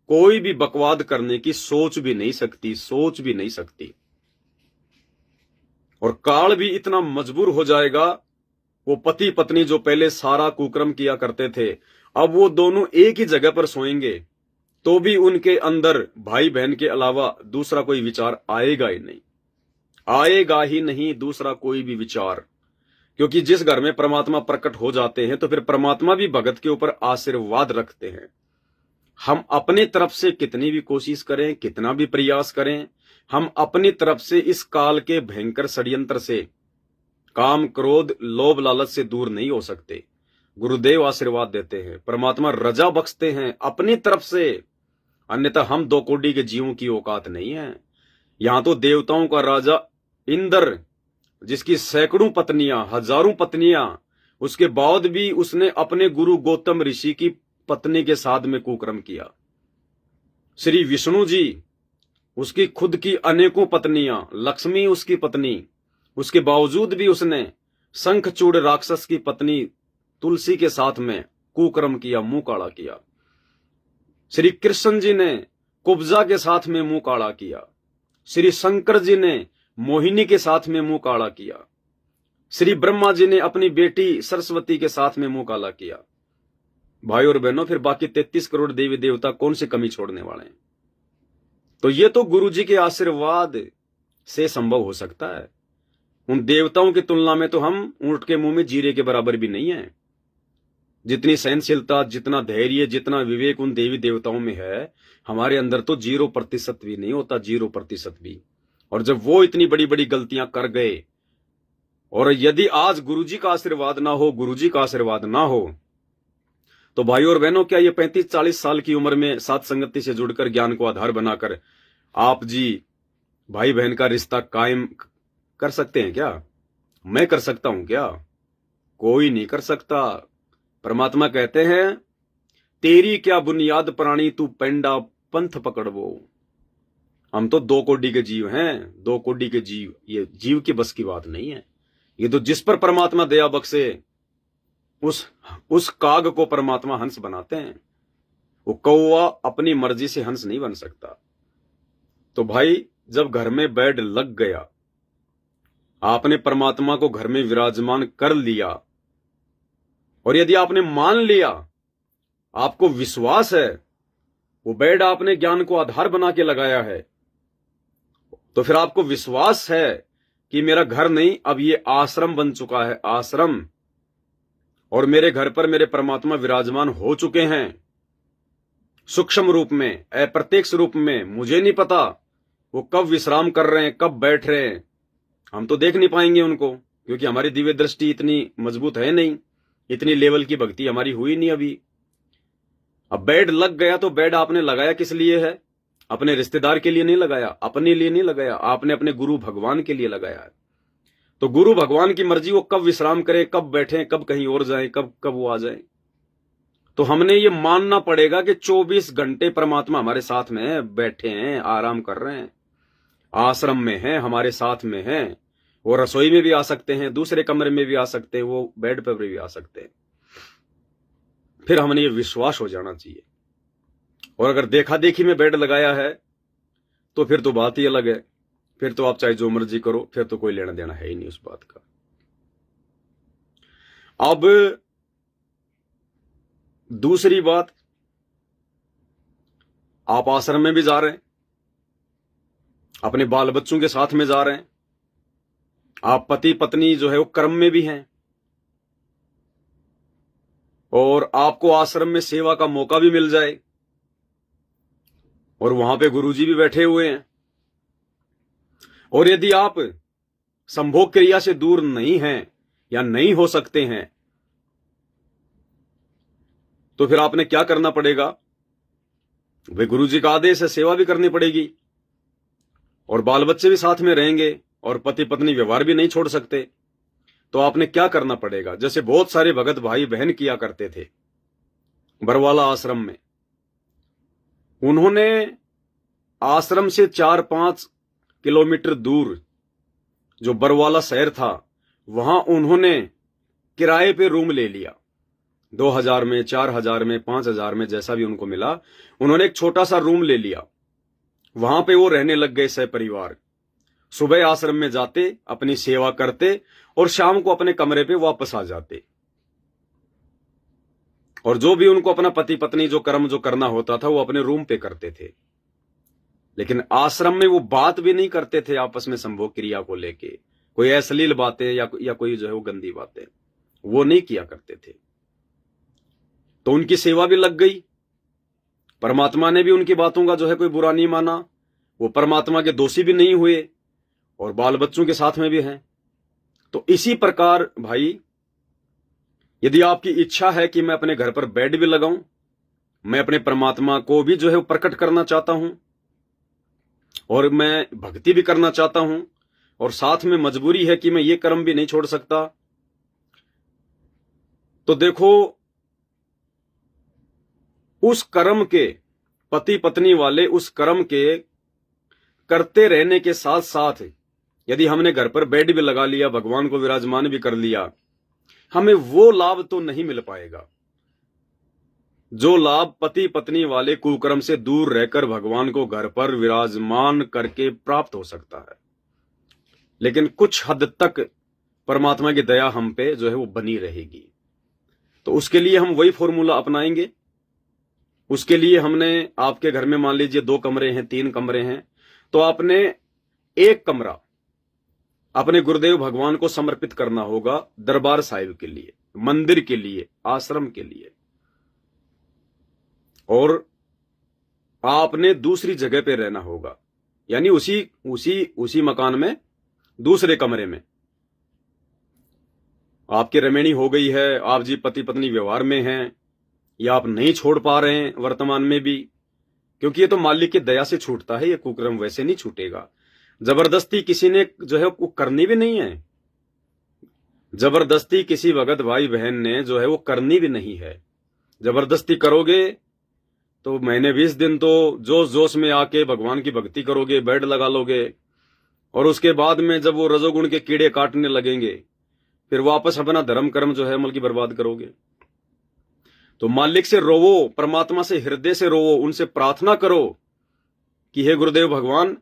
कोई भी बकवाद करने की सोच भी नहीं सकती, सोच भी नहीं सकती। और काल भी इतना मजबूर हो जाएगा, वो पति पत्नी जो पहले सारा कुकर्म किया करते थे, अब वो दोनों एक ही जगह पर सोएंगे तो भी उनके अंदर भाई बहन के अलावा दूसरा कोई विचार आएगा ही नहीं, आएगा ही नहीं दूसरा कोई भी विचार। क्योंकि जिस घर में परमात्मा प्रकट हो जाते हैं तो फिर परमात्मा भी भगत के ऊपर आशीर्वाद रखते हैं। हम अपनी तरफ से कितनी भी कोशिश करें, कितना भी प्रयास करें, हम अपनी तरफ से इस काल के भयंकर षड्यंत्र से, काम क्रोध लोभ लालच से दूर नहीं हो सकते। गुरुदेव आशीर्वाद देते हैं, परमात्मा रजा बख्शते हैं अपनी तरफ से, अन्यथा हम दो कोड़ी के जीवों की औकात नहीं है। यहां तो देवताओं का राजा इंद्र, जिसकी सैकड़ों पत्नियां, हजारों पत्नियां, उसके बाद भी उसने अपने गुरु गौतम ऋषि की पत्नी के साथ में कुकर्म किया। श्री विष्णु जी, उसकी खुद की अनेकों पत्नियां, लक्ष्मी उसकी पत्नी, उसके बावजूद भी उसने शंखचूड़ राक्षस की पत्नी तुलसी के साथ में कुकर्म किया, मुंह काला किया। श्री कृष्ण जी ने कुब्जा के साथ में मुंह काला किया। श्री शंकर जी ने मोहिनी के साथ में मुंह काला किया। श्री ब्रह्मा जी ने अपनी बेटी सरस्वती के साथ में मुंह काला किया। भाई और बहनों, फिर बाकी 33 करोड़ देवी देवता कौन सी कमी छोड़ने वाले हैं? तो ये तो गुरु जी के आशीर्वाद से संभव हो सकता है। उन देवताओं की तुलना में तो हम ऊंट के मुंह में जीरे के बराबर भी नहीं है। जितनी सहनशीलता, जितना धैर्य, जितना विवेक उन देवी देवताओं में है, हमारे अंदर तो 0% भी नहीं होता, 0% भी। और जब वो इतनी बड़ी बड़ी गलतियां कर गए, और यदि आज गुरुजी का आशीर्वाद ना हो, गुरुजी का आशीर्वाद ना हो, तो भाई और बहनों, क्या ये 35-40 साल की उम्र में साथ संगति से जुड़कर ज्ञान को आधार बनाकर आप जी भाई बहन का रिश्ता कायम कर सकते हैं क्या? मैं कर सकता हूं क्या? कोई नहीं कर सकता। परमात्मा कहते हैं, तेरी क्या बुनियाद प्राणी, तू पेंडा पंथ पकड़वो। हम तो 2 कोटि के जीव हैं, 2 कोटि के जीव। ये जीव की बस की बात नहीं है। ये तो जिस पर परमात्मा दया बख्शे, उस काग को परमात्मा हंस बनाते हैं। वो कौवा अपनी मर्जी से हंस नहीं बन सकता। तो भाई, जब घर में बेड लग गया, आपने परमात्मा को घर में विराजमान कर लिया, और यदि आपने मान लिया, आपको विश्वास है, वो बेड आपने ज्ञान को आधार बना के लगाया है, तो फिर आपको विश्वास है कि मेरा घर नहीं, अब ये आश्रम बन चुका है, आश्रम। और मेरे घर पर मेरे परमात्मा विराजमान हो चुके हैं, सूक्ष्म रूप में, अप्रत्यक्ष रूप में। मुझे नहीं पता वो कब विश्राम कर रहे हैं, कब बैठ रहे हैं। हम तो देख नहीं पाएंगे उनको, क्योंकि हमारी दिव्य दृष्टि इतनी मजबूत है नहीं, इतनी लेवल की भक्ति हमारी हुई नहीं अभी। अब बेड लग गया, तो बेड आपने लगाया किस लिए है? अपने रिश्तेदार के लिए नहीं लगाया, अपने लिए नहीं लगाया, आपने अपने गुरु भगवान के लिए लगाया है। तो गुरु भगवान की मर्जी, वो कब विश्राम करें, कब बैठें, कब कहीं और जाएं, कब कब वो आ जाए। तो हमने ये मानना पड़ेगा कि 24 घंटे परमात्मा हमारे साथ में है, बैठे हैं, आराम कर रहे हैं, आश्रम में हैं, हमारे साथ में हैं। वो रसोई में भी आ सकते हैं, दूसरे कमरे में भी आ सकते हैं, वो बेड पर भी आ सकते हैं। फिर हमने ये विश्वास हो जाना चाहिए। और अगर देखा देखी में बेड लगाया है, तो फिर तो बात ही अलग है। फिर तो आप चाहे जो मर्जी करो, फिर तो कोई लेना देना है ही नहीं उस बात का। अब दूसरी बात, आप आश्रम में भी जा रहे हैं, अपने बाल बच्चों के साथ में जा रहे हैं, आप पति पत्नी जो है वो कर्म में भी हैं, और आपको आश्रम में सेवा का मौका भी मिल जाए, और वहां पे गुरुजी भी बैठे हुए हैं, और यदि आप संभोग क्रिया से दूर नहीं हैं या नहीं हो सकते हैं, तो फिर आपने क्या करना पड़ेगा? वे गुरुजी का आदेश है, सेवा भी करनी पड़ेगी, और बाल बच्चे भी साथ में रहेंगे, और पति पत्नी व्यवहार भी नहीं छोड़ सकते। तो आपने क्या करना पड़ेगा? जैसे बहुत सारे भगत भाई बहन किया करते थे बरवाला आश्रम में। उन्होंने आश्रम से 4-5 किलोमीटर दूर जो बरवाला शहर था, वहां उन्होंने किराए पे रूम ले लिया, 2000 में, 4000 में, 5000 में, जैसा भी उनको मिला। उन्होंने एक छोटा सा रूम ले लिया, वहां पे वो रहने लग गए सहपरिवार। सुबह आश्रम में जाते, अपनी सेवा करते, और शाम को अपने कमरे पे वापस आ जाते। और जो भी उनको अपना पति पत्नी जो कर्म जो करना होता था, वो अपने रूम पे करते थे। लेकिन आश्रम में वो बात भी नहीं करते थे आपस में संभोग क्रिया को लेके, कोई अश्लील बातें या कोई जो है वो गंदी बातें, वो नहीं किया करते थे। तो उनकी सेवा भी लग गई, परमात्मा ने भी उनकी बातों का जो है कोई बुरा नहीं माना, वो परमात्मा के दोषी भी नहीं हुए, और बाल बच्चों के साथ में भी हैं। तो इसी प्रकार भाई, यदि आपकी इच्छा है कि मैं अपने घर पर बेड भी लगाऊं, मैं अपने परमात्मा को भी जो है वो प्रकट करना चाहता हूं, और मैं भक्ति भी करना चाहता हूं, और साथ में मजबूरी है कि मैं ये कर्म भी नहीं छोड़ सकता, तो देखो, उस कर्म के, पति पत्नी वाले उस कर्म के करते रहने के साथ साथ, यदि हमने घर पर बेड भी लगा लिया, भगवान को विराजमान भी कर लिया, हमें वो लाभ तो नहीं मिल पाएगा जो लाभ पति पत्नी वाले कुकर्म से दूर रहकर भगवान को घर पर विराजमान करके प्राप्त हो सकता है। लेकिन कुछ हद तक परमात्मा की दया हम पे जो है वो बनी रहेगी। तो उसके लिए हम वही फॉर्मूला अपनाएंगे। उसके लिए हमने, आपके घर में मान लीजिए 2 कमरे हैं, 3 कमरे हैं, तो आपने एक कमरा अपने गुरुदेव भगवान को समर्पित करना होगा, दरबार साहिब के लिए, मंदिर के लिए, आश्रम के लिए। और आपने दूसरी जगह पे रहना होगा, यानी उसी मकान में दूसरे कमरे में। आपकी रमेणी हो गई है, आप जी पति पत्नी व्यवहार में हैं, या आप नहीं छोड़ पा रहे हैं वर्तमान में भी, क्योंकि ये तो मालिक की दया से छूटता है, ये कुकर्म वैसे नहीं छूटेगा। जबरदस्ती किसी ने जो है वो करनी भी नहीं है, जबरदस्ती किसी भगत भाई बहन ने जो है वो करनी भी नहीं है। जबरदस्ती करोगे तो महीने 20 दिन तो जोश जोश में आके भगवान की भक्ति करोगे, बेड लगा लोगे, और उसके बाद में जब वो रजोगुण के कीड़े काटने लगेंगे, फिर वापस अपना धर्म कर्म जो है अमल की बर्बाद करोगे। तो मालिक से रोवो, परमात्मा से हृदय से रोवो, उनसे प्रार्थना करो कि हे गुरुदेव भगवान,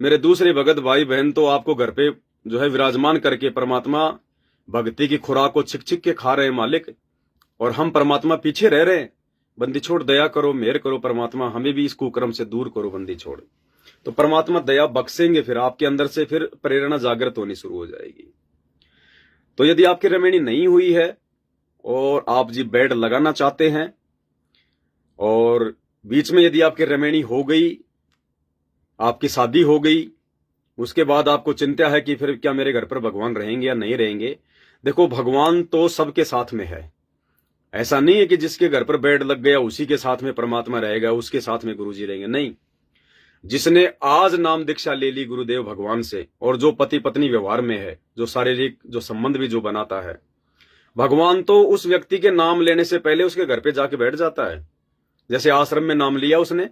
मेरे दूसरे भगत भाई बहन तो आपको घर पे जो है विराजमान करके परमात्मा भक्ति की खुराक को छिक छिक के खा रहे हैं मालिक, और हम परमात्मा पीछे रह रहे हैं। बंदी छोड़, दया करो, मेहर करो परमात्मा, हमें भी इस कुकर्म से दूर करो बंदी छोड़। तो परमात्मा दया बख्शेंगे, फिर आपके अंदर से फिर प्रेरणा जागृत होनी शुरू हो जाएगी। तो यदि आपकी रमेणी नहीं हुई है और आप जी बेड लगाना चाहते हैं, और बीच में यदि आपकी रमेणी हो गई, आपकी शादी हो गई, उसके बाद आपको चिंता है कि फिर क्या मेरे घर पर भगवान रहेंगे या नहीं रहेंगे। देखो, भगवान तो सबके साथ में है। ऐसा नहीं है कि जिसके घर पर बेड लग गया उसी के साथ में परमात्मा रहेगा, उसके साथ में गुरुजी रहेंगे, नहीं। जिसने आज नाम दीक्षा ले ली गुरुदेव भगवान से, और जो पति पत्नी व्यवहार में है, जो शारीरिक जो संबंध भी जो बनाता है, भगवान तो उस व्यक्ति के नाम लेने से पहले उसके घर पे जाके बैठ जाता है। जैसे आश्रम में नाम लिया उसने,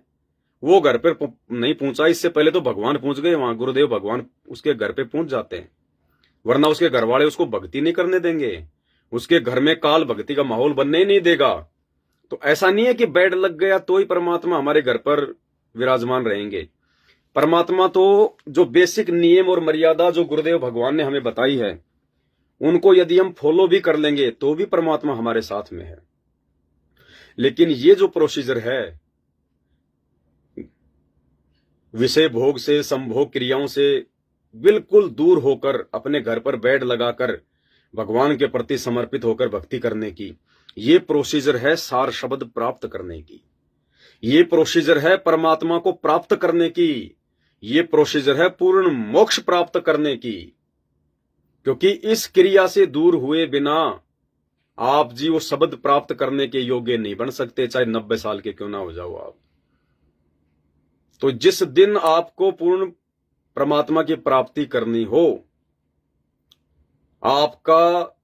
वो घर पर नहीं पहुंचा, इससे पहले तो भगवान पहुंच गए वहां, गुरुदेव भगवान उसके घर पे पहुंच जाते हैं, वरना उसके घर वाले उसको भक्ति नहीं करने देंगे, उसके घर में काल भक्ति का माहौल बनने ही नहीं देगा। तो ऐसा नहीं है कि बेड लग गया तो ही परमात्मा हमारे घर पर विराजमान रहेंगे। परमात्मा तो जो बेसिक नियम और मर्यादा जो गुरुदेव भगवान ने हमें बताई है, उनको यदि हम फॉलो भी कर लेंगे तो भी परमात्मा हमारे साथ में है। लेकिन ये जो प्रोसीजर है, विषय भोग से, संभोग क्रियाओं से बिल्कुल दूर होकर, अपने घर पर बेड लगाकर भगवान के प्रति समर्पित होकर भक्ति करने की, ये प्रोसीजर है सार शब्द प्राप्त करने की, ये प्रोसीजर है परमात्मा को प्राप्त करने की, ये प्रोसीजर है पूर्ण मोक्ष प्राप्त करने की। क्योंकि इस क्रिया से दूर हुए बिना आप जी वो शब्द प्राप्त करने के योग्य नहीं बन सकते, चाहे 90 साल के क्यों ना हो जाओ आप। तो जिस दिन आपको पूर्ण परमात्मा की प्राप्ति करनी हो, आपका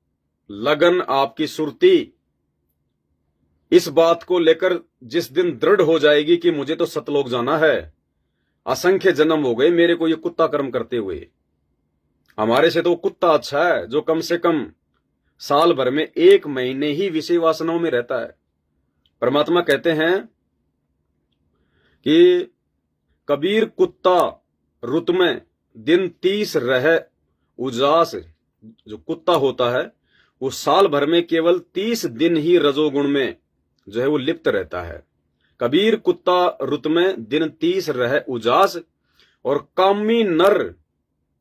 लगन, आपकी सुरती इस बात को लेकर जिस दिन दृढ़ हो जाएगी कि मुझे तो सतलोक जाना है, असंख्य जन्म हो गए मेरे को ये कुत्ता कर्म करते हुए, हमारे से तो कुत्ता अच्छा है जो कम से कम साल भर में 1 महीने ही विषय वासनाओं में रहता है। परमात्मा कहते हैं कि कबीर कुत्ता रुत में दिन 30 रह उजास, जो कुत्ता होता है वो साल भर में केवल 30 दिन ही रजोगुण में जो है वो लिप्त रहता है। कबीर कुत्ता रुत में दिन 30 रह उजास, और कामी नर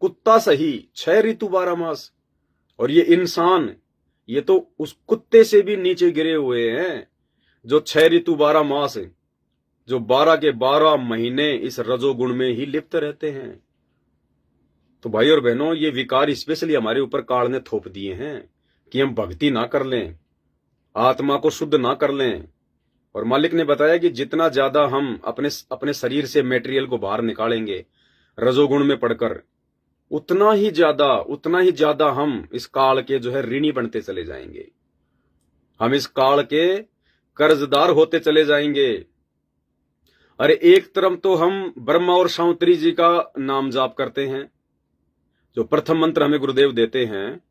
कुत्ता सही 6 ऋतु 12 मास। और ये इंसान, ये तो उस कुत्ते से भी नीचे गिरे हुए हैं जो 6 ऋतु 12 मास, जो 12 के 12 महीने इस रजोगुण में ही लिप्त रहते हैं। तो भाई और बहनों, ये विकार स्पेशली हमारे ऊपर काल ने थोप दिए हैं कि हम भक्ति ना कर लें, आत्मा को शुद्ध ना कर लें। और मालिक ने बताया कि जितना ज्यादा हम अपने शरीर से मेटेरियल को बाहर निकालेंगे रजोगुण में पड़कर, उतना ही ज्यादा हम इस काल के जो है ऋणी बनते चले जाएंगे, हम इस काल के कर्जदार होते चले जाएंगे। अरे एक तरफ तो हम ब्रह्मा और सावित्री जी का नाम जाप करते हैं, जो प्रथम मंत्र हमें गुरुदेव देते हैं,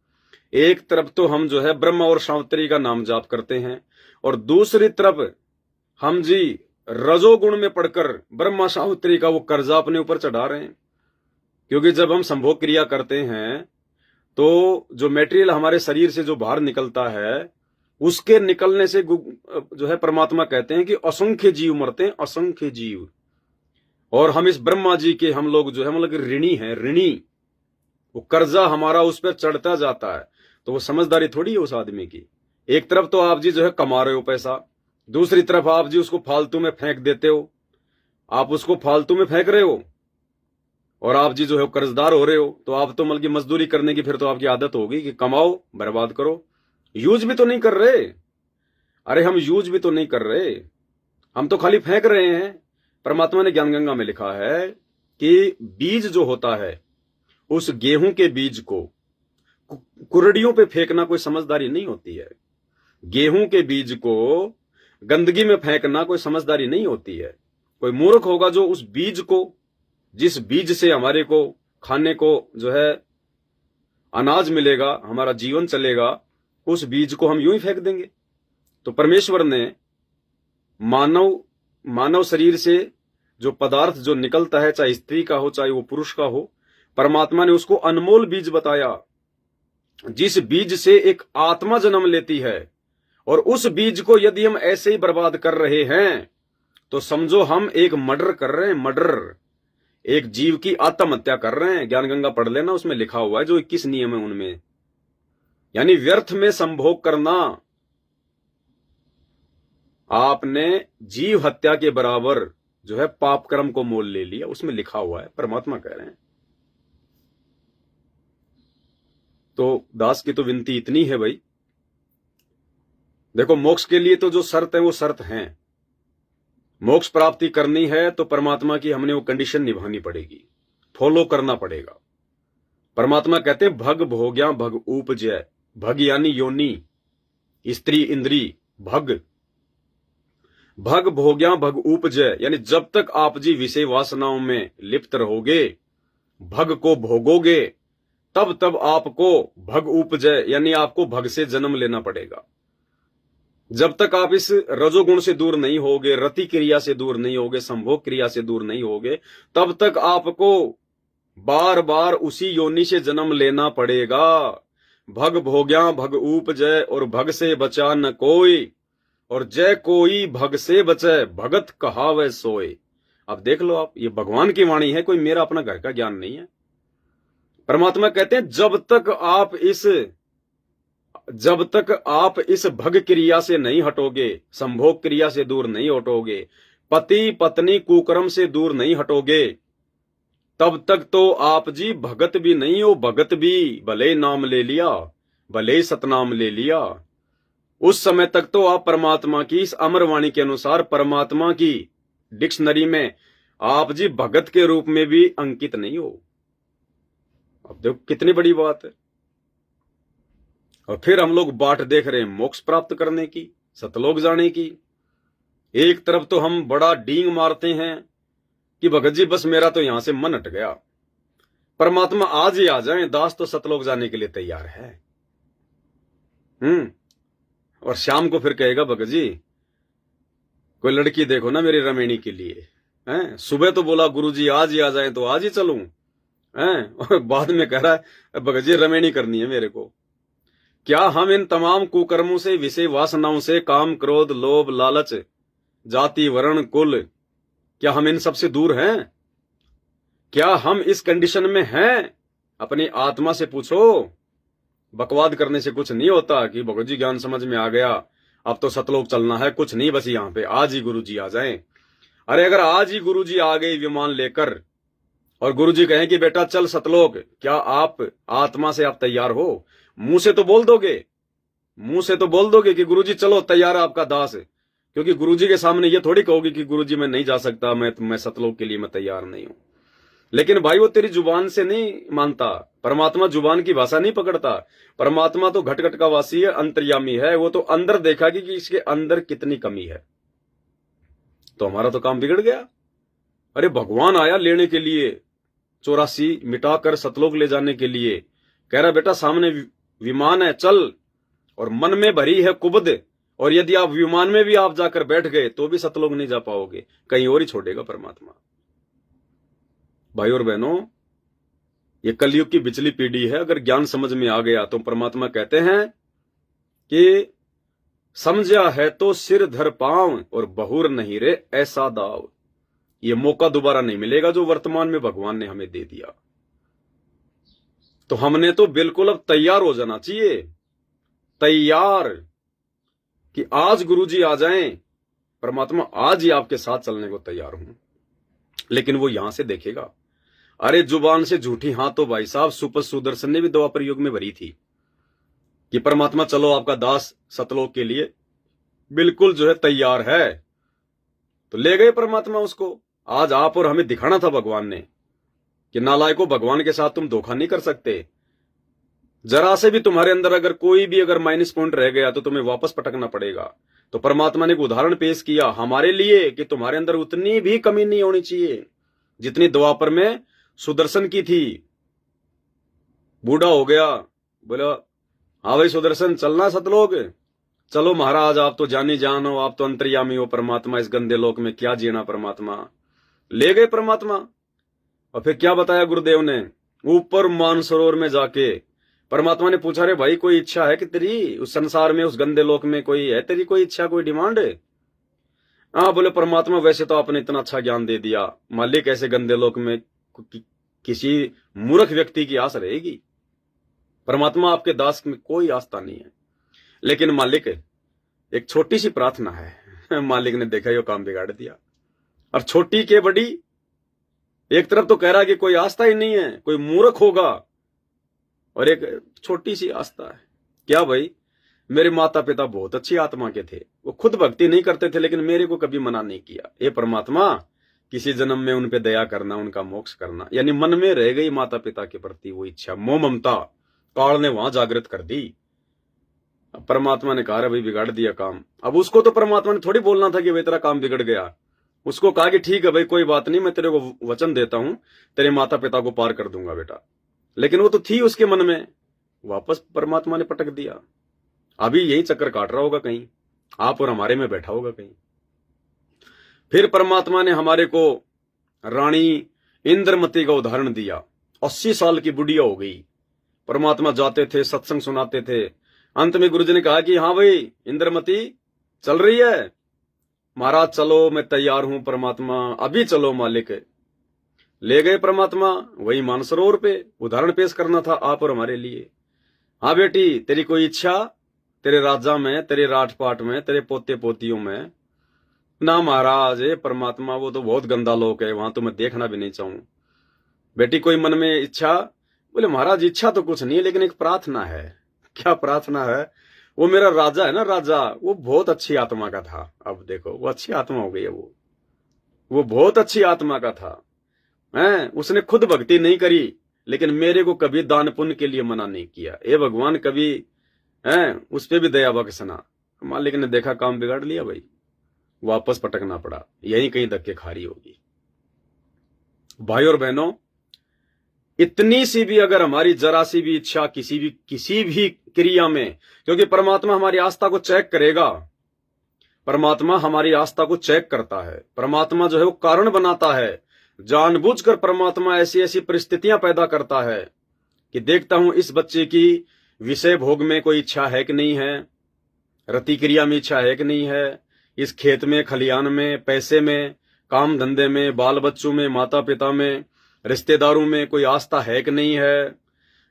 एक तरफ तो हम जो है ब्रह्मा और सावित्री का नाम जाप करते हैं, और दूसरी तरफ हम जी रजोगुण में पढ़कर ब्रह्मा सावित्री का वो कर्जा अपने ऊपर चढ़ा रहे हैं। क्योंकि जब हम संभोग क्रिया करते हैं तो जो मेटेरियल हमारे शरीर से जो बाहर निकलता है, उसके निकलने से जो है परमात्मा कहते हैं कि असंख्य जीव मरते हैं, असंख्य जीव। और हम इस ब्रह्मा जी के हम लोग जो है मतलब ऋणी हैं, ऋणी। वो कर्जा हमारा उस पर चढ़ता जाता है। तो वो समझदारी थोड़ी है उस आदमी की। एक तरफ तो आप जी जो है कमा रहे हो पैसा, दूसरी तरफ आप जी उसको फालतू में फेंक देते हो। आप उसको फालतू में फेंक रहे हो और आप जी जो है कर्जदार हो रहे हो। तो आप तो मतलब मजदूरी करने की फिर तो आपकी आदत होगी कि कमाओ बर्बाद करो। यूज भी तो नहीं कर रहे। अरे हम यूज भी तो नहीं कर रहे, हम तो खाली फेंक रहे हैं। परमात्मा ने ज्ञान गंगा में लिखा है कि बीज जो होता है, उस गेहूं के बीज को कुरडियों पे फेंकना कोई समझदारी नहीं होती है। गेहूं के बीज को गंदगी में फेंकना कोई समझदारी नहीं होती है। कोई मूर्ख होगा जो उस बीज को, जिस बीज से हमारे को खाने को जो है अनाज मिलेगा, हमारा जीवन चलेगा, उस बीज को हम यूं ही फेंक देंगे। तो परमेश्वर ने मानव शरीर से जो पदार्थ जो निकलता है, चाहे स्त्री का हो चाहे वो पुरुष का हो, परमात्मा ने उसको अनमोल बीज बताया, जिस बीज से एक आत्मा जन्म लेती है। और उस बीज को यदि हम ऐसे ही बर्बाद कर रहे हैं तो समझो हम एक मर्डर कर रहे हैं, मर्डर, एक जीव की आत्महत्या कर रहे हैं। ज्ञान गंगा पढ़ लेना, उसमें लिखा हुआ है जो 21 नियम है उनमें। यानी व्यर्थ में संभोग करना आपने जीव हत्या के बराबर जो है पाप कर्म को मोल ले लिया, उसमें लिखा हुआ है, परमात्मा कह रहे हैं। तो दास की तो विनती इतनी है भाई, देखो मोक्ष के लिए तो जो शर्त है वो शर्त है। मोक्ष प्राप्ति करनी है तो परमात्मा की हमने वो कंडीशन निभानी पड़ेगी, फॉलो करना पड़ेगा। परमात्मा कहते हैं भग भोग्या भग उपजय। भग यानी योनि, स्त्री इंद्री, भग भग भोग्या भग उपजय, यानी जब तक आप जी विषय वासनाओं में लिप्त रहोगे, भग को भोगोगे, तब तब आपको भग उपजय यानी आपको भग से जन्म लेना पड़ेगा। जब तक आप इस रजोगुण से दूर नहीं होगे, रति क्रिया से दूर नहीं होगे, संभोग क्रिया से दूर नहीं होगे, तब तक आपको बार बार उसी योनि से जन्म लेना पड़ेगा। भग भोग्या भग उपजय, और भग से बचा न कोई, और जय कोई भग से बचे, भगत कहावे सोए। अब देख लो आप, ये भगवान की वाणी है, कोई मेरा अपना घर का ज्ञान नहीं है। परमात्मा कहते हैं जब तक आप इस भग क्रिया से नहीं हटोगे, संभोग क्रिया से दूर नहीं हटोगे, पति पत्नी कुकर्म से दूर नहीं हटोगे, तब तक तो आप जी भगत भी नहीं हो। भगत भी भले नाम ले लिया, भले सतनाम ले लिया, उस समय तक तो आप परमात्मा की इस अमरवाणी के अनुसार परमात्मा की डिक्शनरी में आप जी भगत के रूप में भी अंकित नहीं हो। अब देखो कितनी बड़ी बात है। और फिर हम लोग बाट देख रहे हैं मोक्ष प्राप्त करने की, सतलोक जाने की। एक तरफ तो हम बड़ा डींग मारते हैं कि भगत जी बस मेरा तो यहां से मन हट गया, परमात्मा आज ही आ जाए, दास तो सतलोक जाने के लिए तैयार है। और शाम को फिर कहेगा भगत जी कोई लड़की देखो ना मेरी रमेणी के लिए। हैं, सुबह तो बोला गुरुजी आज ही आ जाए तो आज ही चलूं, हैं, और बाद में कह रहा है भगत जी रमेणी करनी है मेरे को। क्या हम इन तमाम कुकर्मों से, विषय वासनाओं से, काम क्रोध लोभ लालच, जाति वर्ण कुल, क्या हम इन सबसे दूर हैं? क्या हम इस कंडीशन में हैं? अपनी आत्मा से पूछो। बकवाद करने से कुछ नहीं होता कि भगत जी ज्ञान समझ में आ गया, अब तो सतलोक चलना है, कुछ नहीं, बस यहां पे आज ही गुरुजी आ जाएं। अरे अगर आज ही गुरुजी आ गए विमान लेकर और गुरुजी कहें कि बेटा चल सतलोक, क्या आप आत्मा से आप तैयार हो? मुंह से तो बोल दोगे, मुंह से तो बोल दोगे कि गुरुजी चलो तैयार है आपका दास, क्योंकि गुरुजी के सामने ये थोड़ी कहोगे कि गुरुजी मैं नहीं जा सकता, मैं सतलोक के लिए मैं तैयार नहीं हूं। लेकिन भाई वो तेरी जुबान से नहीं मानता, परमात्मा जुबान की भाषा नहीं पकड़ता। परमात्मा तो घट घट का वासी है, अंतर्यामी है, वो तो अंदर देखा कि इसके अंदर कितनी कमी है। तो हमारा तो काम बिगड़ गया। अरे भगवान आया लेने के लिए, 84 मिटाकर सतलोक ले जाने के लिए, कह रहा बेटा सामने विमान है चल, और मन में भरी है कुबद, और यदि आप विमान में भी आप जाकर बैठ गए तो भी सतलोक नहीं जा पाओगे, कहीं और ही छोड़ेगा परमात्मा। भाई और बहनों, ये कलयुग की बिचली पीढ़ी है। अगर ज्ञान समझ में आ गया तो परमात्मा कहते हैं कि समझा है तो सिर धर पांव और बहुर नहीं रे ऐसा दाव। ये मौका दोबारा नहीं मिलेगा जो वर्तमान में भगवान ने हमें दे दिया। तो हमने तो बिल्कुल अब तैयार हो जाना चाहिए, तैयार कि आज गुरुजी आ जाएं, परमात्मा आज ही आपके साथ चलने को तैयार हूं। लेकिन वो यहां से देखेगा। अरे जुबान से झूठी हाँ तो भाई साहब सुपर सुदर्शन ने भी द्वापर युग में भरी थी कि परमात्मा चलो आपका दास सतलोक के लिए बिल्कुल जो है तैयार है। तो ले गए परमात्मा उसको। आज आप और हमें दिखाना था भगवान ने कि नालायकों, भगवान के साथ तुम धोखा नहीं कर सकते। जरा से भी तुम्हारे अंदर अगर कोई भी अगर माइनस पॉइंट रह गया तो तुम्हें वापस पटकना पड़ेगा। तो परमात्मा ने एक उदाहरण पेश किया हमारे लिए कि तुम्हारे अंदर उतनी भी कमी नहीं होनी चाहिए जितनी द्वापर में सुदर्शन की थी। बूढ़ा हो गया, बोला हाँ भाई सुदर्शन चलना सतलोक। चलो महाराज आप तो जानी जान हो, आप तो अंतर्यामी हो परमात्मा, इस गंदे लोक में क्या जीना परमात्मा। ले गए परमात्मा। और फिर क्या बताया गुरुदेव ने, ऊपर मानसरोवर में जाके परमात्मा ने पूछा रे भाई कोई इच्छा है कि तेरी उस संसार में, उस गंदे लोक में कोई है तेरी कोई इच्छा, कोई डिमांड है? हाँ बोले परमात्मा वैसे तो आपने इतना अच्छा ज्ञान दे दिया, मालिक ऐसे गंदे लोक में किसी मूर्ख व्यक्ति की आस रहेगी? परमात्मा आपके दास में कोई आस्था नहीं है। लेकिन मालिक एक छोटी सी प्रार्थना है। मालिक ने देखा यो काम बिगाड़ दिया। और छोटी के बड़ी, एक तरफ तो कह रहा है कि कोई आस्था ही नहीं है, कोई मूर्ख होगा, और एक छोटी सी आस्था है। क्या भाई, मेरे माता पिता बहुत अच्छी आत्मा के थे, वो खुद भक्ति नहीं करते थे लेकिन मेरे को कभी मना नहीं किया। ये परमात्मा किसी जन्म में उन पे दया करना, उनका मोक्ष करना। यानी मन में रह गई माता पिता के प्रति वो इच्छा, मोह ममता काल ने वहां जागृत कर दी। अब परमात्मा ने कहा भाई बिगाड़ दिया काम। अब उसको तो परमात्मा ने थोड़ी बोलना था कि भाई तेरा काम बिगड़ गया। उसको कहा कि ठीक है भाई कोई बात नहीं, मैं तेरे को वचन देता हूं, तेरे माता पिता को पार कर दूंगा बेटा। लेकिन वो तो थी उसके मन में, वापस परमात्मा ने पटक दिया। अभी यही चक्कर काट रहा होगा कहीं, आप और हमारे में बैठा होगा कहीं। फिर परमात्मा ने हमारे को रानी इंद्रमती का उदाहरण दिया। 80 साल की बुढ़िया हो गई, परमात्मा जाते थे सत्संग सुनाते थे। अंत में गुरुजी ने कहा कि हाँ भाई इंद्रमती चल रही है? महाराज चलो मैं तैयार हूं परमात्मा, अभी चलो मालिक। ले गए परमात्मा वही मानसरोवर पे। उदाहरण पेश करना था आप और हमारे लिए। हाँ बेटी तेरी कोई इच्छा, तेरे राजा में, तेरे राजपाट में, तेरे पोते पोतियों में? ना महाराज ये परमात्मा वो तो बहुत गंदा लोक है, वहां तो मैं देखना भी नहीं चाहूं। बेटी कोई मन में इच्छा? बोले महाराज इच्छा तो कुछ नहीं है लेकिन एक प्रार्थना है। क्या प्रार्थना है? वो मेरा राजा है ना, राजा, वो बहुत अच्छी आत्मा का था। अब देखो वो अच्छी आत्मा हो गई है, वो बहुत अच्छी आत्मा का था। हैं, उसने खुद भक्ति नहीं करी लेकिन मेरे को कभी दान पुण्य के लिए मना नहीं किया। ये भगवान कभी हैं उस पे भी दया बख्शना। मालिक ने देखा काम बिगाड़ लिया भाई, वापस पटकना पड़ा। यहीं कहीं धक्के खारी होगी। भाई और बहनों, इतनी सी भी अगर हमारी जरा सी भी इच्छा किसी भी क्रिया में, क्योंकि परमात्मा हमारी आस्था को चेक करेगा। परमात्मा हमारी आस्था को चेक करता है। परमात्मा जो है वो कारण बनाता है। जानबूझकर परमात्मा ऐसी ऐसी परिस्थितियां पैदा करता है कि देखता हूं इस बच्चे की विषय भोग में कोई इच्छा है कि नहीं है, रति क्रिया में इच्छा है कि नहीं है, इस खेत में, खलियान में, पैसे में, काम धंधे में, बाल बच्चों में, माता पिता में, रिश्तेदारों में कोई आस्था है कि नहीं है।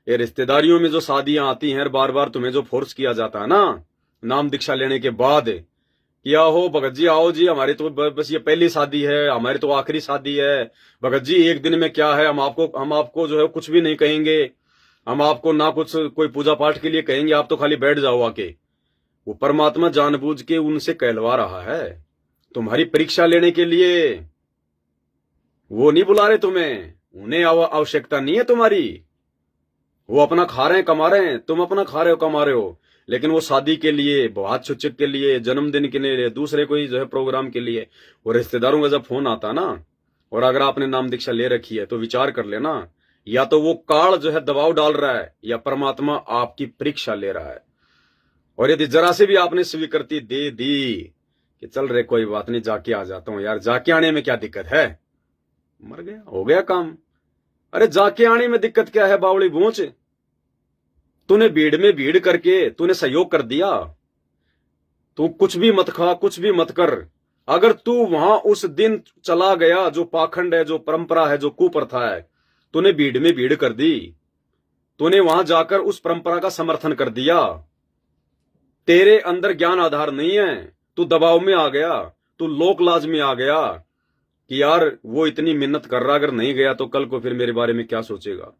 ये रिश्तेदारियों में जो शादियां आती हैं बार बार तुम्हें जो फोर्स किया जाता है ना नाम दीक्षा लेने के बाद, क्या हो भगत जी आओ जी, हमारी तो बस ये पहली शादी है, हमारी तो आखिरी शादी है। भगत जी एक दिन में क्या है, हम आपको जो है कुछ भी नहीं कहेंगे, हम आपको ना कुछ कोई पूजा पाठ के लिए कहेंगे, आप तो खाली बैठ जाओ आके। वो परमात्मा जानबूझ के उनसे कहलवा रहा है तुम्हारी परीक्षा लेने के लिए। वो नहीं बुला रहे तुम्हें, उन्हें आवश्यकता नहीं है तुम्हारी। वो अपना खा रहे हैं कमा रहे हैं, तुम अपना खा रहे हो कमा रहे हो। लेकिन वो शादी के लिए, बहुत छुच्छक के लिए, जन्मदिन के लिए, दूसरे कोई जो है प्रोग्राम के लिए, वो रिश्तेदारों का जब फोन आता ना, और अगर आपने नाम दीक्षा ले रखी है तो विचार कर लेना, या तो वो काल जो है दबाव डाल रहा है या परमात्मा आपकी परीक्षा ले रहा है। और यदि जरा से भी आपने स्वीकृति दे दी कि चल रहे कोई बात नहीं जाके आ जाता हूं यार, जाके आने में क्या दिक्कत है, मर गया, हो गया काम। अरे जाके आने में दिक्कत क्या है बावली बूंच? तूने भीड़ में भीड़ करके तूने सहयोग कर दिया। तू कुछ भी मत खा, कुछ भी मत कर। अगर तू वहां उस दिन चला गया, जो पाखंड है, जो परंपरा है, जो कुप्रथा है, तूने भीड़ में भीड़ कर दी, तूने वहां जाकर उस परंपरा का समर्थन कर दिया। तेरे अंदर ज्ञान आधार नहीं है, तू दबाव में आ गया, तू लोक लाज में आ गया कि यार वो इतनी मेहनत कर रहा, अगर नहीं गया तो कल को फिर मेरे बारे में क्या सोचेगा।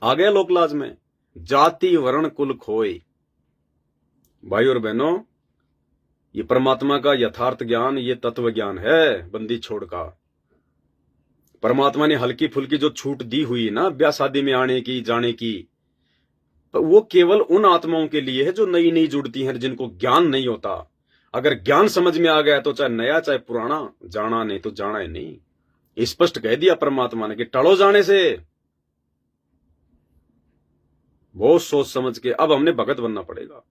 आ गया लोक लाज में। जाति वर्ण कुल खोए। भाई और बहनों, ये परमात्मा का यथार्थ ज्ञान, ये तत्व ज्ञान है बंदी छोड़ का। परमात्मा ने हल्की फुल्की जो छूट दी हुई है ना ब्याह शादी में आने की, जाने की, तो वो केवल उन आत्माओं के लिए है जो नई नई जुड़ती हैं, जिनको ज्ञान नहीं होता। अगर ज्ञान समझ में आ गया तो चाहे नया चाहे पुराना, जाना नहीं तो जाना ही नहीं। स्पष्ट कह दिया परमात्मा ने कि टलो जाने से। बहुत सोच समझ के अब हमने भगत बनना पड़ेगा।